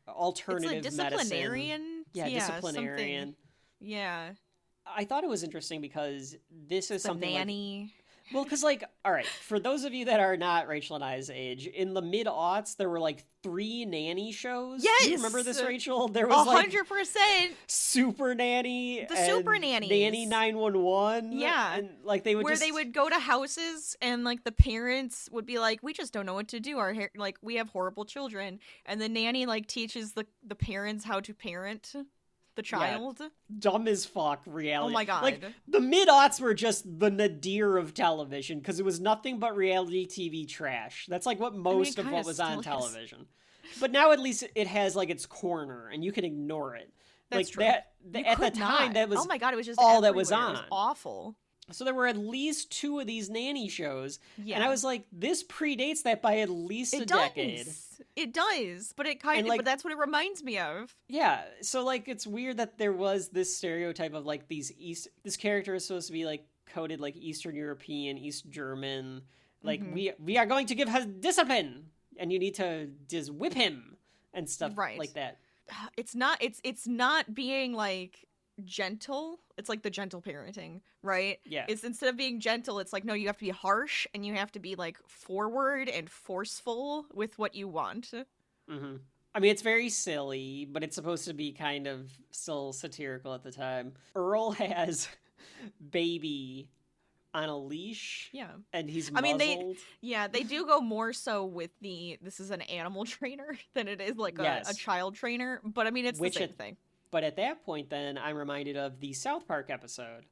alternative it's a disciplinarian? medicine. Yeah, disciplinarian. Something. Yeah. I thought it was interesting because this is something nanny. Well, because, like, all right, for those of you that are not Rachel and I's age, in the mid-aughts, there were, like, 3 nanny shows. Yes! Do you remember this, Rachel? There was, 100%! Super Nanny. The Super Nannies. Nanny 911. Yeah. And, like, they would they would go to houses, and, like, the parents would be like, we just don't know what to do. We have horrible children. And the nanny, like, teaches the parents how to parent the child. Yeah. Dumb as fuck reality. Oh my god. Like, the mid-aughts were just the nadir of television because it was nothing but reality TV trash. That's like what most of what was on television. But now at least it has like its corner and you can ignore it. That's like true. At the time that was oh my god, it was just all everywhere. that was on. It was awful. So there were at least 2 of these nanny shows. Yeah. And I was like, this predates that by at least a decade. It does, but it kind of, like, but that's what it reminds me of. Yeah, so, like, it's weird that there was this stereotype of, like, this character is supposed to be, like, coded, like, Eastern European, East German. Like, we are going to give her discipline, and you need to just whip him, and stuff like that. It's not being, like, gentle. It's like the gentle parenting, right? Yeah. It's instead of being gentle, it's like, no, you have to be harsh and you have to be like forward and forceful with what you want. Mm-hmm. I mean, it's very silly, but it's supposed to be kind of still satirical at the time. Earl has Baby on a leash. Yeah. And he's muzzled. They do go more so with this is an animal trainer than it is like a child trainer. But I mean, it's the same thing. But at that point, then, I'm reminded of the South Park episode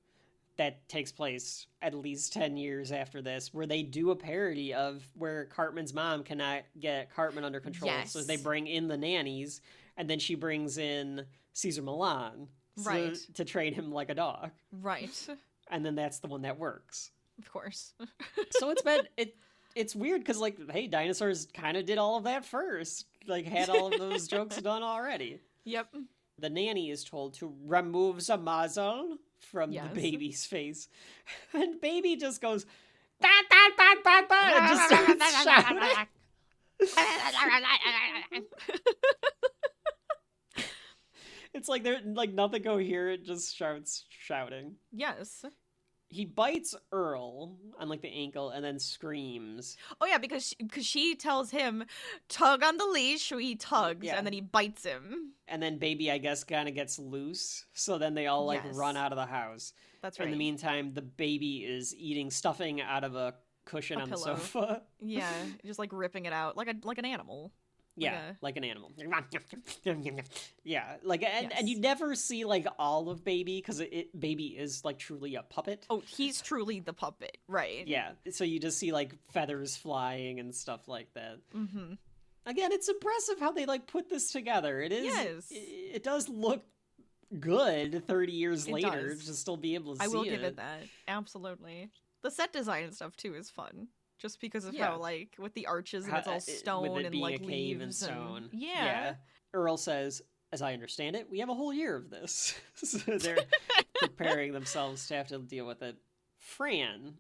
that takes place at least 10 years after this, where they do a parody of where Cartman's mom cannot get Cartman under control. Yes. So they bring in the nannies, and then she brings in Caesar Milan to train him like a dog. Right. And then that's the one that works. Of course. So it's weird because, like, hey, Dinosaurs kind of did all of that first. Like, had all of those jokes done already. Yep. The nanny is told to remove the muzzle from the baby's face. And Baby just goes, bah, bah, bah, bah, bah, and just starts shouting. It's like they're like nothing coherent, just shouting. Yes. He bites Earl on like the ankle and then screams. Oh yeah, because she tells him tug on the leash, so he tugs and then he bites him. And then Baby, I guess, kind of gets loose. So then they all like run out of the house. That's right. In the meantime, the baby is eating stuffing out of a cushion on pillow. the sofa. Yeah, just like ripping it out like an animal. Yeah, like an animal. Yeah, like, and you never see, like, all of Baby, because Baby is, like, truly a puppet. Oh, he's truly the puppet, right. Yeah, so you just see, like, feathers flying and stuff like that. Mm-hmm. Again, it's impressive how they, like, put this together. It is. Yes. It does look good 30 years later to still be able to see it. I will give it that. Absolutely. The set design and stuff, too, is fun. Just because of how, like, with the arches and it's all stone with it and, being like, a cave and leaves stone. Yeah. Earl says, as I understand it, we have a whole year of this. So they're preparing themselves to have to deal with it. Fran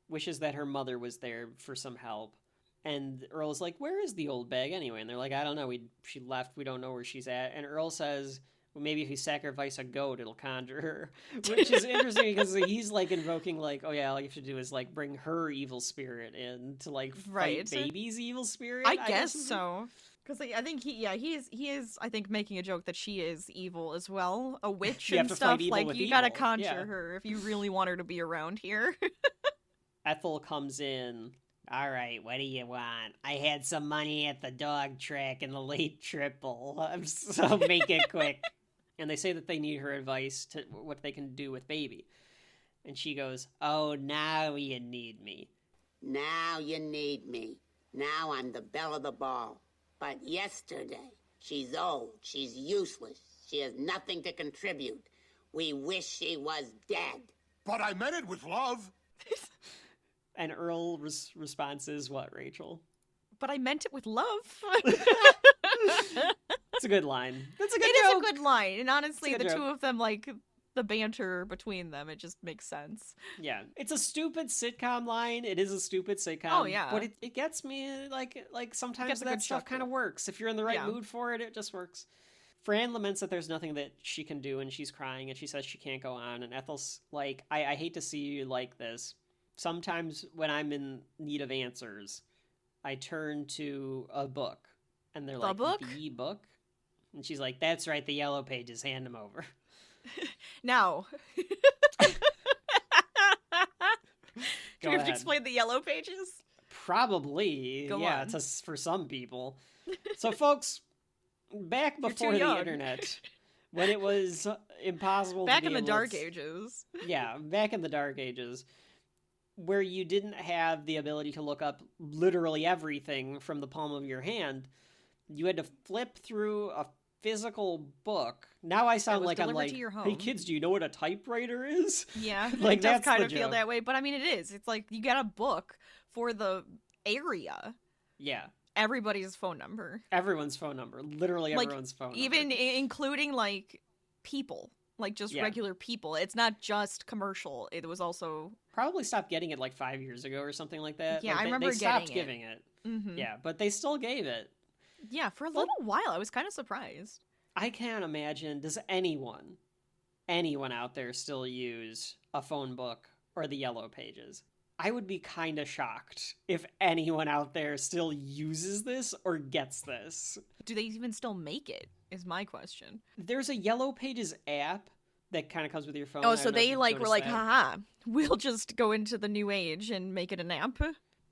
wishes that her mother was there for some help. And Earl is like, where is the old bag anyway? And they're like, I don't know. She left. We don't know where she's at. And Earl says, maybe if you sacrifice a goat, it'll conjure her. Which is interesting because he's like invoking like, oh yeah, all you have to do is like bring her evil spirit in to like fight baby's evil spirit. I guess so. Because I think he is I think making a joke that she is evil as well, a witch and stuff. Like you gotta conjure her if you really want her to be around here. Ethel comes in. All right, what do you want? I had some money at the dog track in the late triple, so make it quick. And they say that they need her advice to what they can do with baby. And she goes, oh, now you need me. Now you need me. Now I'm the belle of the ball. But yesterday, she's old, she's useless, she has nothing to contribute. We wish she was dead. But I meant it with love. And Earl's response is what, Rachel? But I meant it with love. It's a good line. That's a good joke. It is a good line. And honestly, the joke. two of them, like, the banter between them, it just makes sense. Yeah. It's a stupid sitcom line. It is a stupid sitcom. Oh, yeah. But it gets me, like sometimes that stuff kind of works. If you're in the right mood for it, it just works. Fran laments that there's nothing that she can do, and she's crying, and she says she can't go on. And Ethel's like, I hate to see you like this. Sometimes when I'm in need of answers, I turn to a book. And they're like, book? The book? And she's like, that's right, the yellow pages, hand them over. Now. Do we have to explain the yellow pages? Probably. Go on. For some people. So, folks, back before the internet, when it was impossible back to in the dark ages. Yeah, back in the dark ages, where you didn't have the ability to look up literally everything from the palm of your hand, you had to flip through a physical book. Now I sound like I'm like, hey kids, do you know what a typewriter is? Yeah, like it does kind of feel that way, but I mean it is. It's like you get a book for the area. Yeah. Everybody's phone number. Everyone's phone number. Literally everyone's phone number. Even including like people. Like just regular people. It's not just commercial. It was also probably stopped getting it like 5 years ago or something like that. Yeah, like I remember they stopped giving it. Mm-hmm. Yeah, but they still gave it. Yeah, for a little while. I was kind of surprised. I can't imagine. Does anyone out there still use a phone book or the yellow pages? I would be kind of shocked if anyone out there still uses this or gets this. Do they even still make it? Is my question. There's a Yellow Pages app that kind of comes with your phone. Oh, so they were like, haha, we'll just go into the new age and make it an app?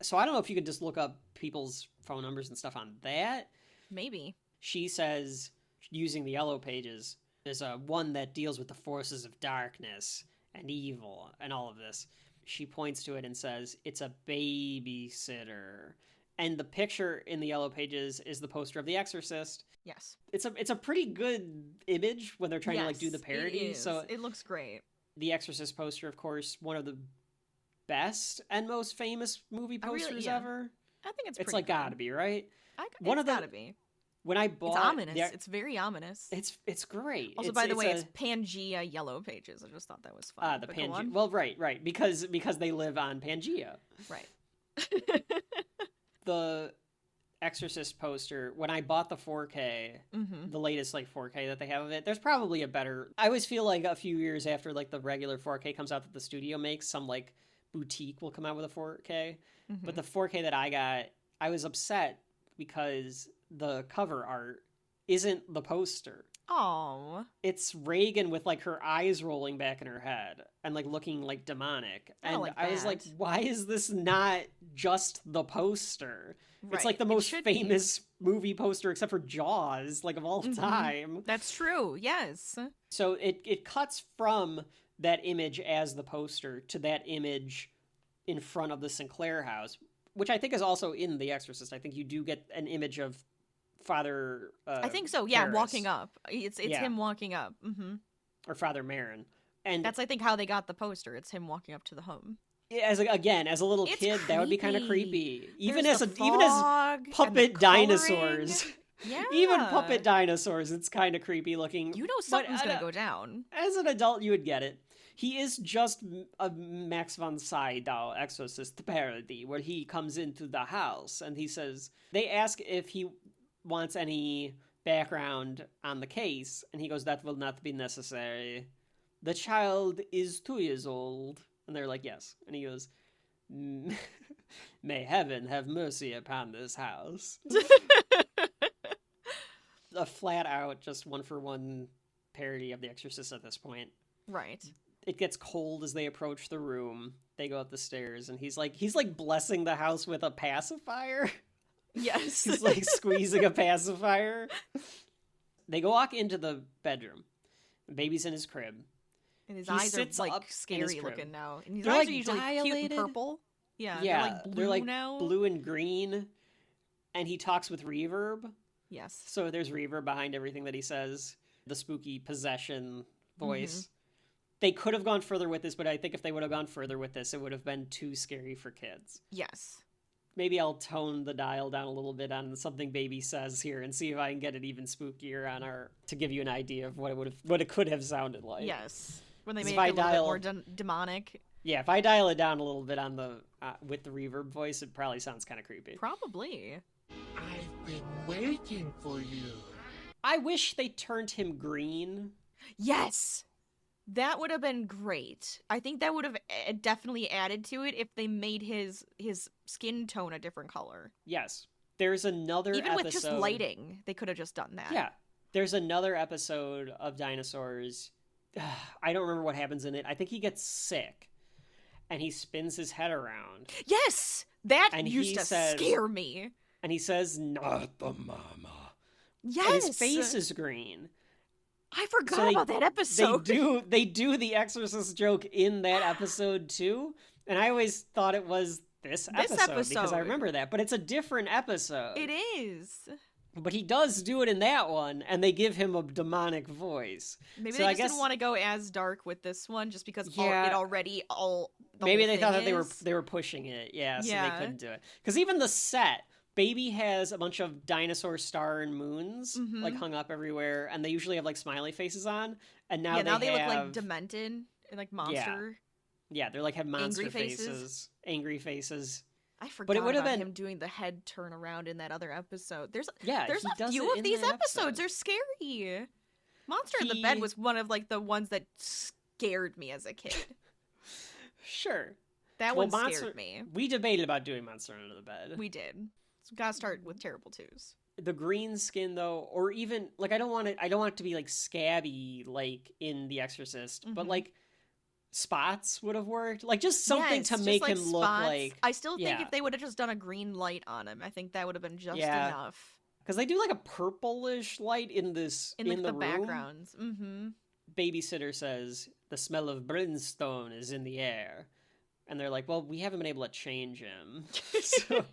So I don't know if you could just look up people's phone numbers and stuff on that. Maybe. She says, using the Yellow Pages, there's one that deals with the forces of darkness and evil and all of this. She points to it and says, it's a babysitter. And the picture in the Yellow Pages is the poster of The Exorcist. Yes. It's a pretty good image when they're trying to like do the parody. It is. So it looks great. The Exorcist poster, of course, one of the best and most famous movie posters ever. I think it's like gotta be, right? It's gotta be. When I bought it's ominous. It's very ominous. It's great. Also, by the way, it's Pangea Yellow Pages. I just thought that was fun. The Pangea. Well, right. Because they live on Pangea. Right. The Exorcist poster, when I bought the 4K, the latest like 4K that they have of it, there's probably a better. I always feel like a few years after like the regular 4K comes out that the studio makes, some like boutique will come out with a 4K. But the 4K that I got, I was upset because the cover art isn't the poster. Oh. It's Reagan with like her eyes rolling back in her head and like looking like demonic. And I was like, why is this not just the poster? Right. It's like the most famous movie poster except for Jaws, like of all time. That's true. Yes. So it cuts from that image as the poster to that image in front of the Sinclair house, which I think is also in The Exorcist. I think you do get an image of Father I think so. Yeah, walking up. It's him walking up. Or Father Marin. And that's I think how they got the poster. It's him walking up to the home. As a little kid, creepy. That would be kind of creepy. Even as puppet dinosaurs. Yeah. Even puppet dinosaurs, it's kind of creepy looking. You know something's going to go down. As an adult, you would get it. He is just a Max von Sydow exorcist parody, where he comes into the house and he says, they ask if he wants any background on the case, and he goes, "That will not be necessary. The child is 2 years old." And they're like, "Yes." And he goes, "May heaven have mercy upon this house." A flat out, just 1-for-1 parody of The Exorcist at this point. Right. It gets cold as they approach the room. They go up the stairs, and he's like blessing the house with a pacifier. Yes. He's like squeezing a pacifier. They go walk into the bedroom. The baby's in his crib. And his He eyes are sits like up in his scary crib. looking now. And his They're, eyes like, are usually cute dilated. and purple. Yeah, Yeah, they're like blue now. blue and green. And he talks with reverb. Yes. So there's reverb behind everything that he says. The spooky possession voice. They could have gone further with this, but I think if they would have gone further with this, it would have been too scary for kids. Yes. Maybe I'll tone the dial down a little bit on something Baby says here and see if I can get it even spookier on to give you an idea of what it could have sounded like. Yes. When they 'Cause make if it a I little bit more demonic. Yeah, if I dial it down a little bit on the with the reverb voice, it probably sounds kind of creepy. Probably. I've been waiting for you. I wish they turned him green. Yes. That would have been great. I think that would have definitely added to it if they made his skin tone a different color. Yes. There's another Even episode... with just lighting, they could have just done that. Yeah. There's another episode of Dinosaurs. I don't remember what happens in it. I think he gets sick. And he spins his head around. Yes! That and used to scare me. And he says, "Not the mama." Yes! And his face is green. I forgot about that episode. They do the Exorcist joke in that episode too, and I always thought it was this episode because I remember that, but it's a different episode. It is. But he does do it in that one, and they give him a demonic voice. Maybe so they I just guess, didn't want to go as dark with this one, just because Yeah. it already all. The maybe whole they thought that thing they were pushing it, so Yeah. they couldn't do it. Because even the set. Baby has a bunch of dinosaur star and moons like hung up everywhere, and they usually have like smiley faces on. And now they look have... like demented and like monster. Yeah, they're like have monster Angry faces. Angry faces. I forgot But it would have about been him doing the head turn around in that other episode. There's he a does few it of in these that episodes. They're scary. Monster in the Bed was one of like the ones that scared me as a kid. Sure. That one scared me. We debated about doing Monster Under the Bed. We did. So we gotta start with Terrible Twos. The green skin though, or even like I don't want it to be like scabby like in The Exorcist, but like spots would have worked. Like just something to make him look like. I still think if they would have just done a green light on him, I think that would have been just enough. Because they do like a purplish light in this in like, the room. backgrounds. Mm-hmm. Babysitter says the smell of brimstone is in the air, and they're like, "Well, we haven't been able to change him." So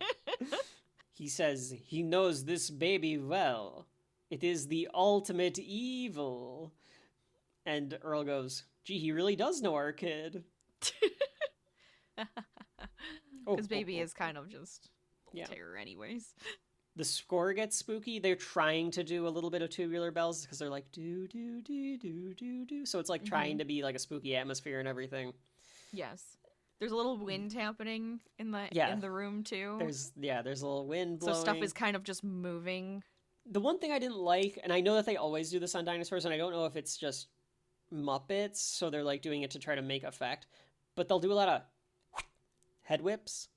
he says he knows this baby well. It is the ultimate evil. And Earl goes, "Gee, he really does know our kid." Because Baby is kind of just terror anyways. The score gets spooky. They're trying to do a little bit of Tubular Bells because they're like do do do do do do. So it's like trying to be like a spooky atmosphere and everything. Yes. There's a little wind happening in the room too. There's a little wind blowing. So stuff is kind of just moving. The one thing I didn't like, and I know that they always do this on Dinosaurs, and I don't know if it's just Muppets, so they're like doing it to try to make effect, but they'll do a lot of head whips,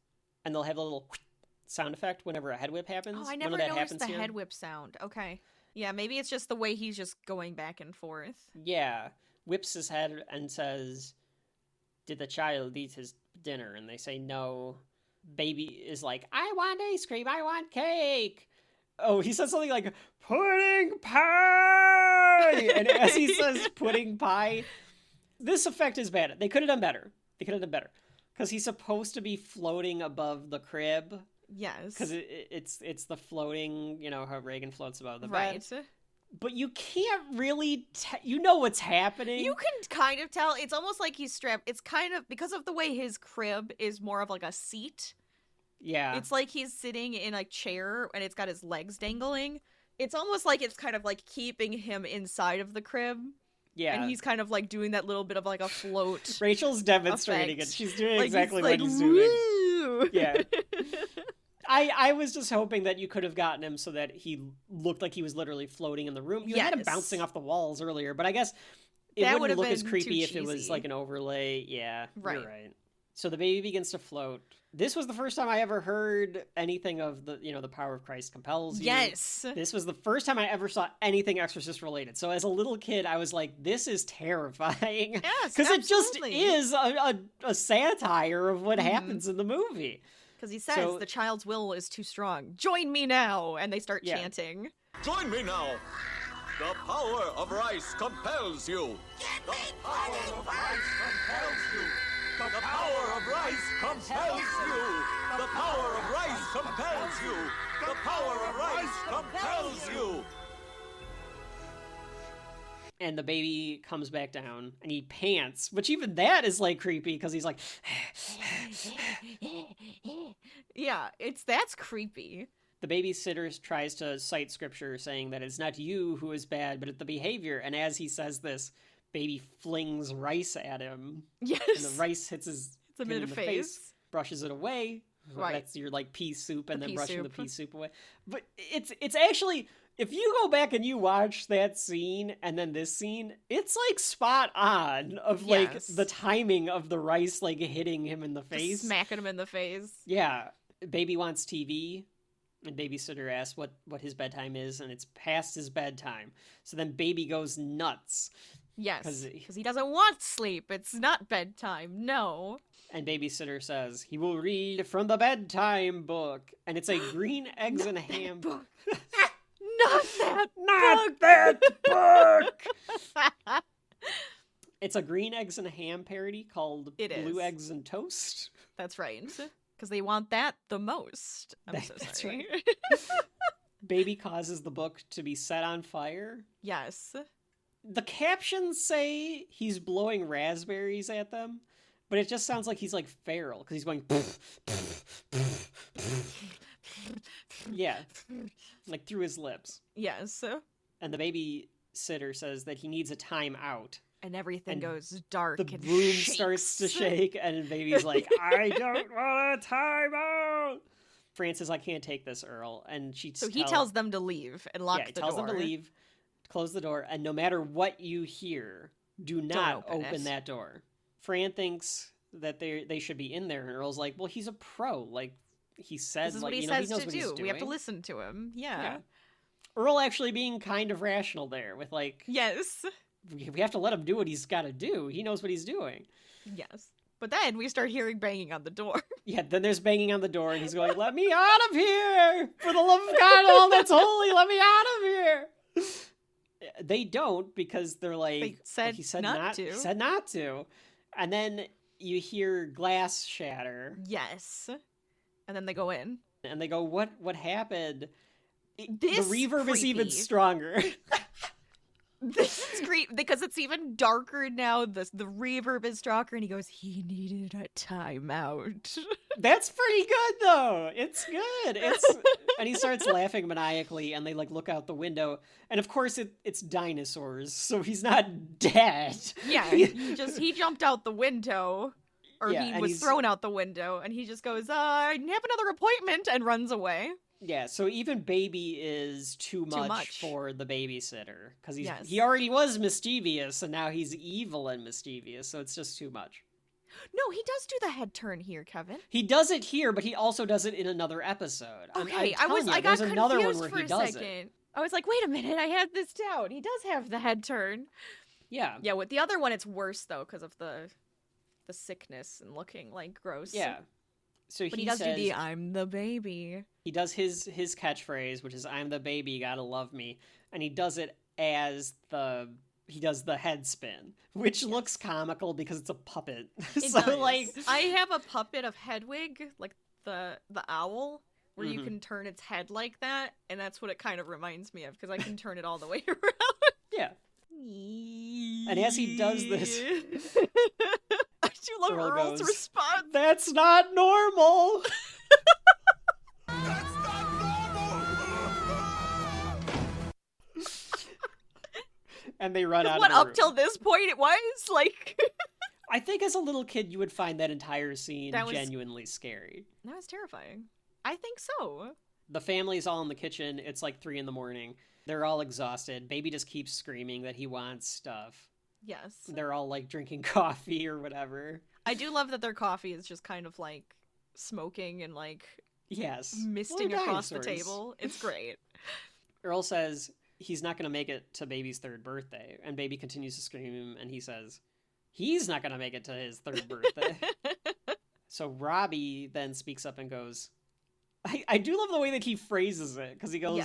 and they'll have a little sound effect whenever a head whip happens. Oh, I never noticed the head whip sound. Okay. Yeah, maybe it's just the way he's just going back and forth. Yeah. Whips his head and says, "Did the child eat his dinner?" And they say no. Baby is like, "I want ice cream, I want cake." Oh, he says something like, "Pudding pie!" And as he says pudding pie, this effect is bad. They could have done better. Because he's supposed to be floating above the crib. Yes. Because it's the floating, you know, how Reagan floats above the bed. Right. But you can't really you know what's happening. You can kind of tell. It's almost like he's strapped. It's kind of, because of the way his crib is more of like a seat. Yeah. It's like he's sitting in a chair and it's got his legs dangling. It's almost like it's kind of like keeping him inside of the crib. Yeah. And he's kind of like doing that little bit of like a float. Rachel's demonstrating effect. it. She's doing like exactly he's what he's doing. Woo! Yeah. I was just hoping that you could have gotten him so that he looked like he was literally floating in the room. You had him bouncing off the walls earlier, but I guess it wouldn't look as creepy if it was like an overlay. Yeah, you're right. So the baby begins to float. This was the first time I ever heard anything of the power of Christ compels you. Yes. This was the first time I ever saw anything Exorcist related. So as a little kid, I was like, this is terrifying. Yes, because it just is a satire of what happens in the movie. Because he says the child's will is too strong. Join me now. And they start chanting. Join me now. The power of rice compels you. The power of rice compels you. The power of rice compels you. The power of rice compels you. The power of rice compels you. And the baby comes back down and he pants, which even that is like creepy because he's like, yeah, that's creepy. The babysitter tries to cite scripture saying that it's not you who is bad, but it's the behavior. And as he says this, baby flings rice at him. Yes. And the rice hits him in the face, brushes it away. Right. That's your like pea soup and then brushing the pea soup away. But it's actually, if you go back and you watch that scene and then this scene, it's like spot on of like the timing of the rice like hitting him in the face. Just smacking him in the face. Yeah. Baby wants TV. And babysitter asks what his bedtime is, and it's past his bedtime. So then baby goes nuts. Yes, because he doesn't want sleep. It's not bedtime, no. And babysitter says, he will read from the bedtime book. And it's a green eggs and ham book. Not that book! It's a green eggs and ham parody called Blue Eggs and Toast. That's right. Because they want that the most. That's right. Baby causes the book to be set on fire. Yes. The captions say he's blowing raspberries at them, but it just sounds like he's like feral because he's going yeah, like through his lips. Yes. And the babysitter says that he needs a time out. And everything goes dark. The room starts to shake, and baby's like, I don't want a time out. Francis, I can't take this, Earl. And he tells them to leave and lock the door. Tells them to leave, close the door, and no matter what you hear, do not open that door. Fran thinks that they should be in there, and Earl's like, well, he's a pro. Like, he said, this is what he knows says what to he's do. doing. We have to listen to him. Yeah. Earl actually being kind of rational there with like... Yes. We have to let him do what he's got to do. He knows what he's doing. Yes. But then we start hearing banging on the door. Yeah, then there's banging on the door, and he's going, let me out of here! For the love of God, all that's holy, let me out of here! They don't, because they're like... He said not to. He said not to. And then you hear glass shatter. Yes. And then they go in. And they go, what happened? The reverb is even stronger. This is great because it's even darker now. The reverb is stronger, and he goes, he needed a timeout. That's pretty good, though. It's good. And he starts laughing maniacally, and they like look out the window, and of course it's dinosaurs, so he's not dead. Yeah, he jumped out the window, or he was thrown out the window, and he just goes, I have another appointment, and runs away. Yeah, so even baby is too much for the babysitter because Yes. he already was mischievous and now he's evil and mischievous, so it's just too much. No, he does do the head turn here, Kevin. He does it here, but he also does it in another episode. Okay, I got there's another one confused where for he a does second. it. I was like, wait a minute, I had this down. He does have the head turn. Yeah. Yeah, with the other one, it's worse though because of the sickness and looking like gross. Yeah. So but he does do the I'm the baby. He does his catchphrase, which is I'm the baby, you gotta love me. And he does it as he does the head spin, which looks comical because it's a puppet. It so does. like I have a puppet of Hedwig, like the owl, where you can turn its head like that, and that's what it kind of reminds me of because I can turn it all the way around. Yeah. And as he does this, I do love Earl's response. That's not normal. That's not normal. And they run out of what the up room. till this point it was like. I think as a little kid you would find that entire scene That was- genuinely scary. That was terrifying. I think so. The family's all in the kitchen. It's like 3 a.m. They're all exhausted. Baby just keeps screaming that he wants stuff. Yes. They're all like drinking coffee or whatever. I do love that their coffee is just kind of like smoking and like misting across the table. It's great. Earl says he's not going to make it to Baby's 3rd birthday, and Baby continues to scream, and he says he's not going to make it to his 3rd birthday. So Robbie then speaks up and goes, I do love the way that he phrases it, because he goes,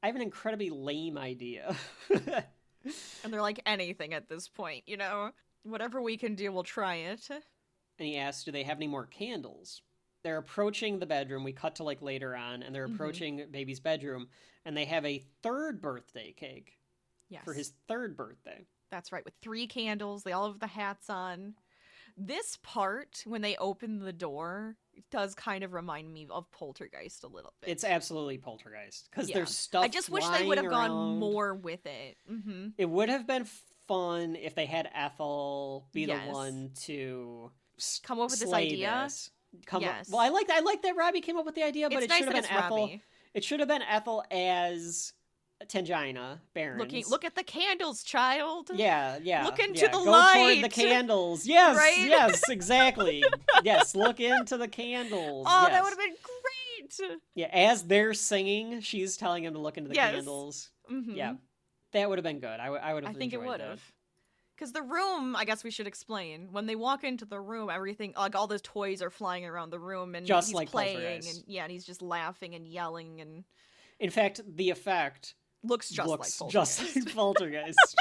I have an incredibly lame idea. And they're like, anything at this point, you know? Whatever we can do, we'll try it. And he asks, do they have any more candles? They're approaching the bedroom. We cut to like later on, and they're approaching Baby's bedroom, and they have a 3rd birthday cake for his 3rd birthday. That's right, with 3 candles. They all have the hats on. This part, when they open the door, does kind of remind me of Poltergeist a little bit. It's absolutely Poltergeist, because there's stuff I just wish they would have gone more with it. It would have been fun if they had Ethel be the one to come up with this idea. Well, I like that Robbie came up with the idea, but it should have been Ethel. Robbie. It should have been Ethel as Tangina Barons. Look at the candles, child. Yeah. Look into the Go light. toward the candles. Yes, right? Yes, exactly. Yes, look into the candles. Oh, yes. that would have been great. Yeah, as they're singing, she's telling him to look into the candles. Mm-hmm. Yeah, that would have been good. I would have. I think it would that. have. Because the room, I guess we should explain. When they walk into the room, everything, like all the toys are flying around the room, and just he's like playing, Poltergeist. and he's just laughing and yelling, and in fact, the effect looks just like Poltergeist.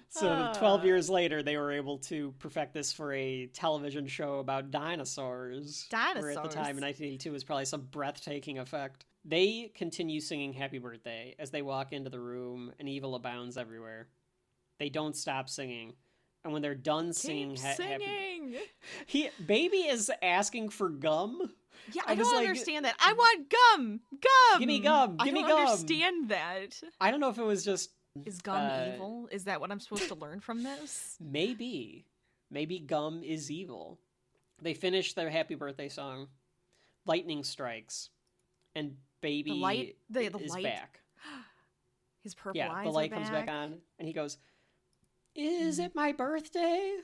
So 12 years later, they were able to perfect this for a television show about dinosaurs. Where at the time in 1982 was probably some breathtaking effect. They continue singing Happy Birthday as they walk into the room, and evil abounds everywhere. They don't stop singing. And when they're done singing, Baby is asking for gum. Yeah, I don't understand that. I want gum! Gum! Give me gum! Give me gum! I don't understand that. I don't know if it was just... Is gum evil? Is that what I'm supposed to learn from this? Maybe. Maybe gum is evil. They finish their Happy Birthday song. Lightning strikes. And Baby is back. His purple eyes the light are comes back. back on, and he goes, "Is it my birthday?"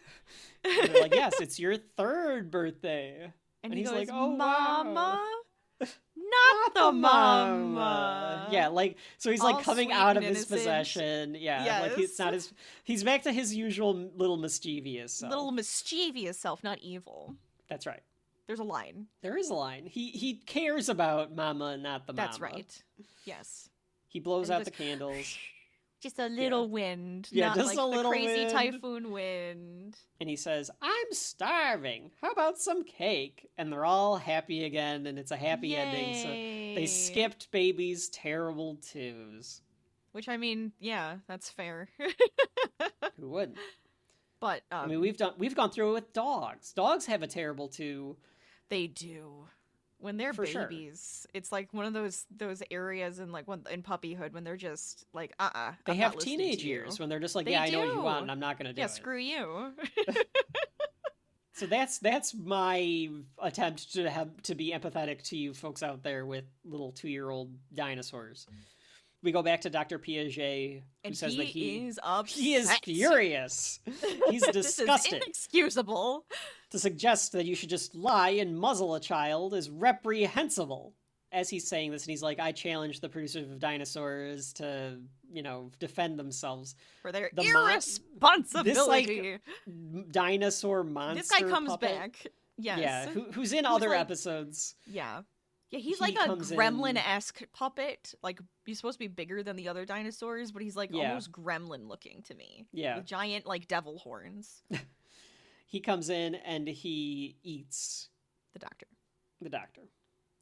And they're like, "Yes, it's your 3rd birthday." And he's goes, like, "Oh, Mama, wow. not the mama." Yeah, like so he's All like coming sweet out of and his innocent. possession. Yeah, like it's not his. He's back to his usual little mischievous self. Little mischievous self, not evil. That's right. There's a line. There is a line. He cares about Mama, not the mama. That's right. Yes. He blows out the candles. Just a little wind. Yeah, not just like a little the crazy wind. typhoon wind. And he says, "I'm starving. How about some cake?" And they're all happy again, and it's a happy ending. So they skipped Baby's terrible twos. Which, I mean, yeah, that's fair. Who wouldn't? But I mean, we've gone through it with dogs. Dogs have a terrible two. They do. When they're For sure. babies, it's like one of those areas in like in puppyhood when they're just like They I'm have not listening teenage to you. years when they're just like, They "Yeah, I know what you do. want, and I'm not going to do Yeah, it." screw you. So that's my attempt to be empathetic to you folks out there with little 2-year-old dinosaurs. We go back to Dr. Piaget, who And says that he is upset. He is furious. He's disgusted. This is inexcusable. To suggest that you should just lie and muzzle a child is reprehensible. As he's saying this, and he's like, "I challenge the producers of Dinosaurs to, defend themselves For their The irresponsibility. This, dinosaur monster This guy comes puppet. back. Yes. Yeah, who's in other episodes. Yeah. Yeah, he's He like a comes in- gremlin-esque puppet. Like, he's supposed to be bigger than the other dinosaurs, but he's like Yeah. almost gremlin-looking to me. Yeah. With giant, like, devil horns. He comes in and he eats The doctor. the doctor.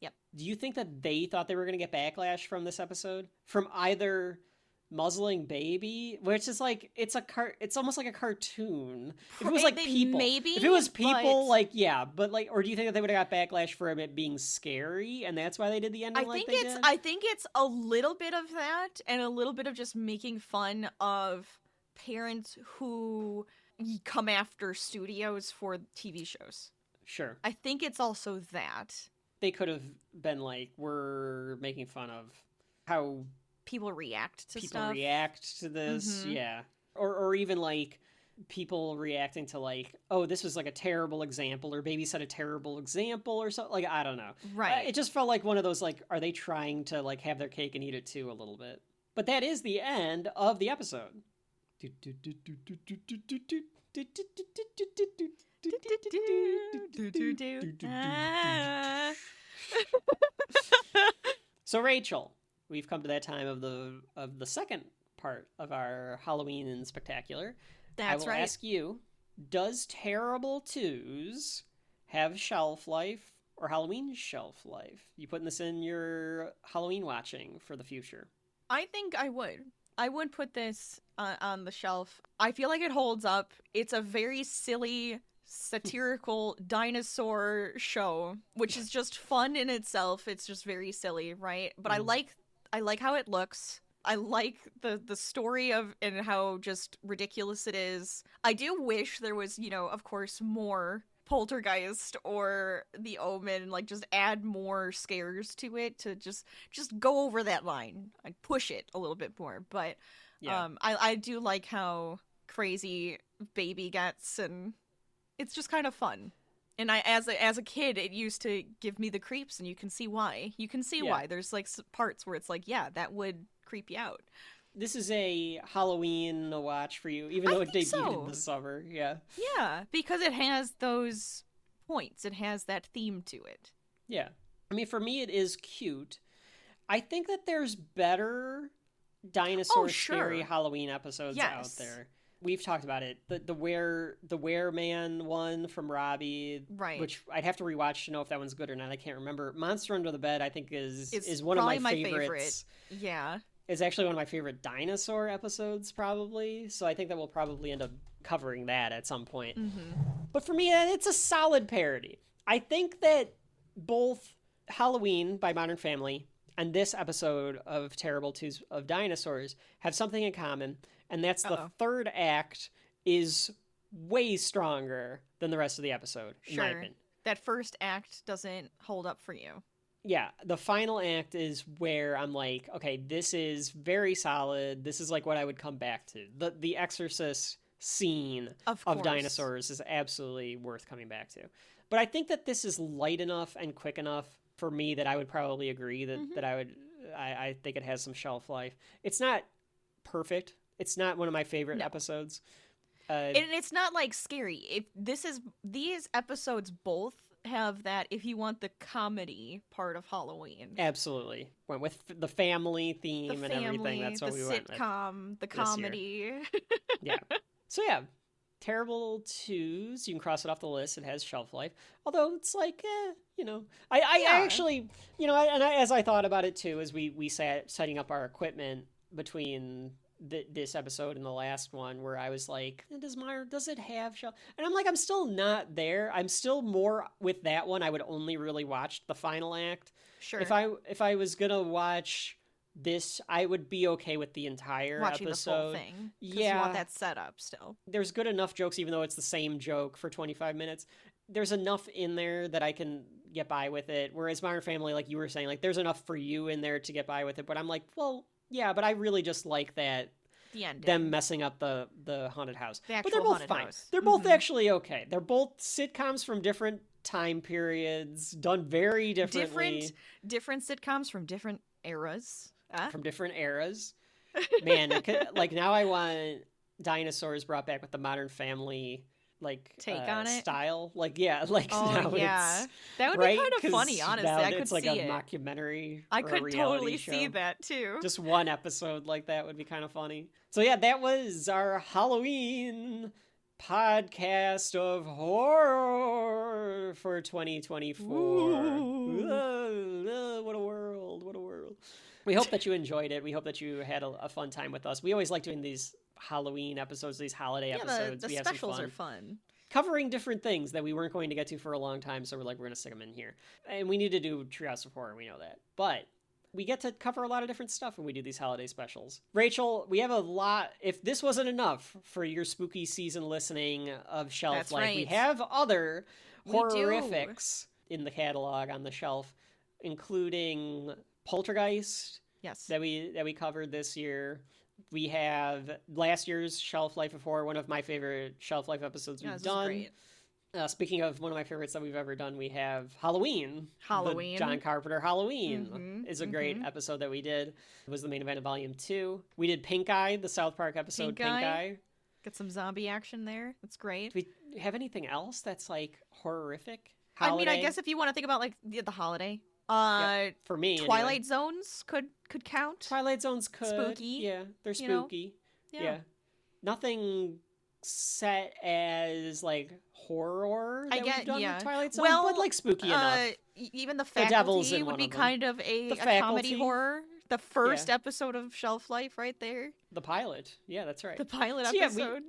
Yep. Do you think that they thought they were going to get backlash from this episode? From either muzzling Baby, which is like, it's almost like a cartoon. If it was like people. Maybe, if it was people, but... or do you think that they would have got backlash for it being scary, and that's why they did the ending I think it's a little bit of that, and a little bit of just making fun of parents who come after studios for TV shows. Sure. I think it's also that. They could have been like, we're making fun of how people react to people stuff. react to this. Mhm. Yeah. Or even like people reacting to like, oh, this was like a terrible example, or baby set a terrible example or something. Like, I don't know. Right. It just felt like one of those, like, are they trying to like have their cake and eat it too a little bit? But that is the end of the episode. So Rachel, we've come to that time of the second part of our Halloween spectacular. That's I will right. ask you, does Terrible Twos have shelf life or Halloween shelf life? You putting this in your Halloween watching for the future? I think I would. I would put this on the shelf. I feel like it holds up. It's a very silly, satirical dinosaur show, which is just fun in itself. It's just very silly, right? But I like how it looks. I like the story of and how just ridiculous it is. I do wish there was, of course, more Poltergeist or The Omen, like just add more scares to it to just go over that line. I'd push it a little bit more, but Yeah. I do like how crazy baby gets, and it's just kind of fun. And as a kid, it used to give me the creeps, and you can see why. You can see why. There's like parts where it's like, yeah, that would creep you out. This is a Halloween watch for you, even though it debuted in the summer. Yeah. Yeah, because it has those points. It has that theme to it. Yeah. I mean, for me, it is cute. I think that there's better dinosaur scary Halloween episodes out there. We've talked about it. The Wereman one from Robbie, right? Which I'd have to rewatch to know if that one's good or not. I can't remember. Monster Under the Bed, I think, is one of my favorites. Yeah. It's actually one of my favorite dinosaur episodes, probably. So I think that we'll probably end up covering that at some point. Mm-hmm. But for me, it's a solid parody. I think that both Halloween by Modern Family and this episode of Terrible Twos of Dinosaurs have something in common, and that's the third act is way stronger than the rest of the episode, in my opinion. That first act doesn't hold up for you. Yeah, the final act is where I'm like, okay, this is very solid. This is like what I would come back to. The exorcist scene of dinosaurs is absolutely worth coming back to. But I think that this is light enough and quick enough for me that I would probably agree that I think it has some shelf life. It's not perfect. It's not one of my favorite episodes. And it's not like scary. If these episodes both have that, if you want the comedy part of Halloween. Absolutely. Went with the family theme and everything. That's what we went with. The sitcom, the comedy. Yeah. So yeah, Terrible Twos. You can cross it off the list. It has shelf life. Although it's like, I actually, as I thought about it too, as we sat setting up our equipment between this episode and the last one, where I was like, does it have shelf? And I'm like, I'm still not there. I'm still more with that one. I would only really watch the final act. Sure. If I was gonna watch this, I would be okay with the entire watching episode. The full thing. Yeah, you want that setup still. There's good enough jokes, even though it's the same joke for 25 minutes. There's enough in there that I can get by with it. Whereas Modern Family, like you were saying, like there's enough for you in there to get by with it. But I'm like, well, yeah, but I really just like that. The ending. Them messing up the haunted house. The actual but they're both haunted fine. house. They're both actually okay. They're both sitcoms from different time periods, done very differently. Different sitcoms from different eras. From different eras. Man, like now I want Dinosaurs brought back with the Modern Family like take on it style. Like now that would right? be kind of funny, honestly. Now I could it's like see a mockumentary. I could totally show. see that too. Just one episode like that would be kind of funny. So yeah, that was our Halloween podcast of horror for 2024. What a world. What a world. We hope that you enjoyed it. We hope that you had a fun time with us. We always like doing these Halloween episodes, these holiday episodes. The we have specials some are fun. Covering different things that we weren't going to get to for a long time, so we're going to stick them in here. And we need to do Treehouse of Horror, we know that. But we get to cover a lot of different stuff when we do these holiday specials. Rachel, we have a lot. If this wasn't enough for your spooky season listening of Shelf Life, we have other horrifics in the catalog on the shelf, including Poltergeist. Yes. That we covered this year. We have last year's Shelf Life of Horror, one of my favorite Shelf Life episodes we've done. Speaking of one of my favorites that we've ever done, we have Halloween. Halloween. The John Carpenter Halloween is a great episode that we did. It was the main event of Volume 2. We did Pink Eye, the South Park episode Pink Eye. Get some zombie action there. That's great. Do we have anything else that's like horrific? Holiday? I mean, I guess if you want to think about like the holiday. For me, Twilight Zones could count. Twilight Zones could. Spooky. Yeah, they're spooky. Yeah. Nothing set as like horror that we've done with Twilight Zone, well, but like spooky enough. Even the Faculty would be kind of a comedy horror. The first episode of Shelf Life right there. The pilot. Yeah, that's right. The pilot episode.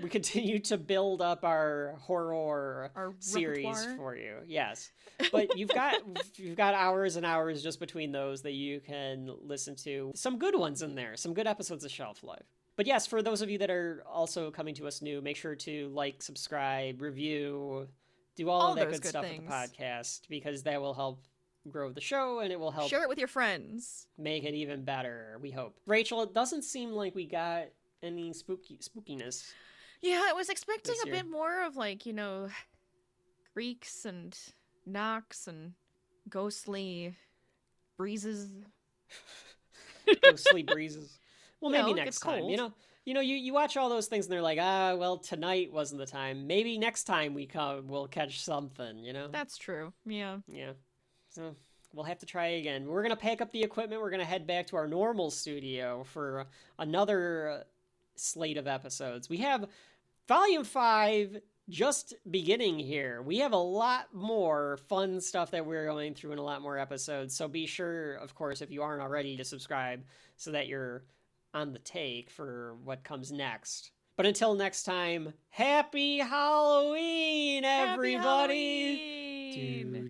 We continue to build up our horror series for you. Yes. But you've got hours and hours just between those that you can listen to. Some good ones in there. Some good episodes of Shelf Life. But yes, for those of you that are also coming to us new, make sure to like, subscribe, review, do all of that good stuff with the podcast, because that will help grow the show and it will help share it with your friends. Make it even better, we hope. Rachel, it doesn't seem like we got any spookiness. Yeah, I was expecting a bit more of like, creaks and knocks and ghostly breezes. Ghostly breezes. Well, maybe next time. You watch all those things and they're like, well, tonight wasn't the time. Maybe next time we'll catch something, That's true. Yeah. Yeah. So we'll have to try again. We're going to pack up the equipment. We're going to head back to our normal studio for another slate of episodes. We have Volume 5 just beginning here. We have a lot more fun stuff that we're going through in a lot more episodes. So be sure, of course, if you aren't already, to subscribe so that you're on the take for what comes next. But until next time, happy Halloween, everybody! Happy Halloween!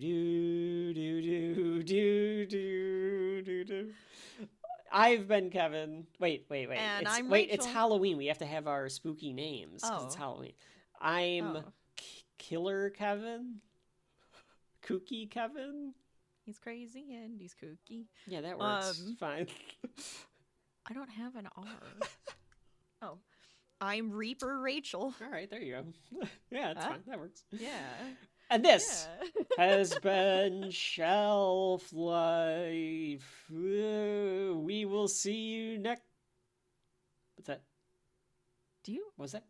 Do. I've been Kevin. Wait. And I'm Rachel. Rachel. It's Halloween. We have to have our spooky names because it's Halloween. I'm Killer Kevin. Kooky Kevin. He's crazy and he's kooky. Yeah, that works. Fine. I don't have an R. I'm Reaper Rachel. All right, there you go. Yeah, it's fine. That works. Yeah. And this has been Shelf Life. We will see you next. What's that? What's that?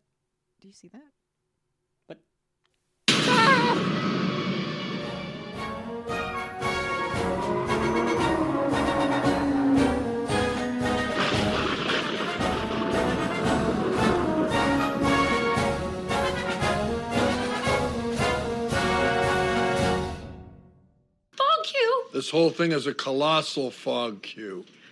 Do you see that? What? This whole thing is a colossal fog cue.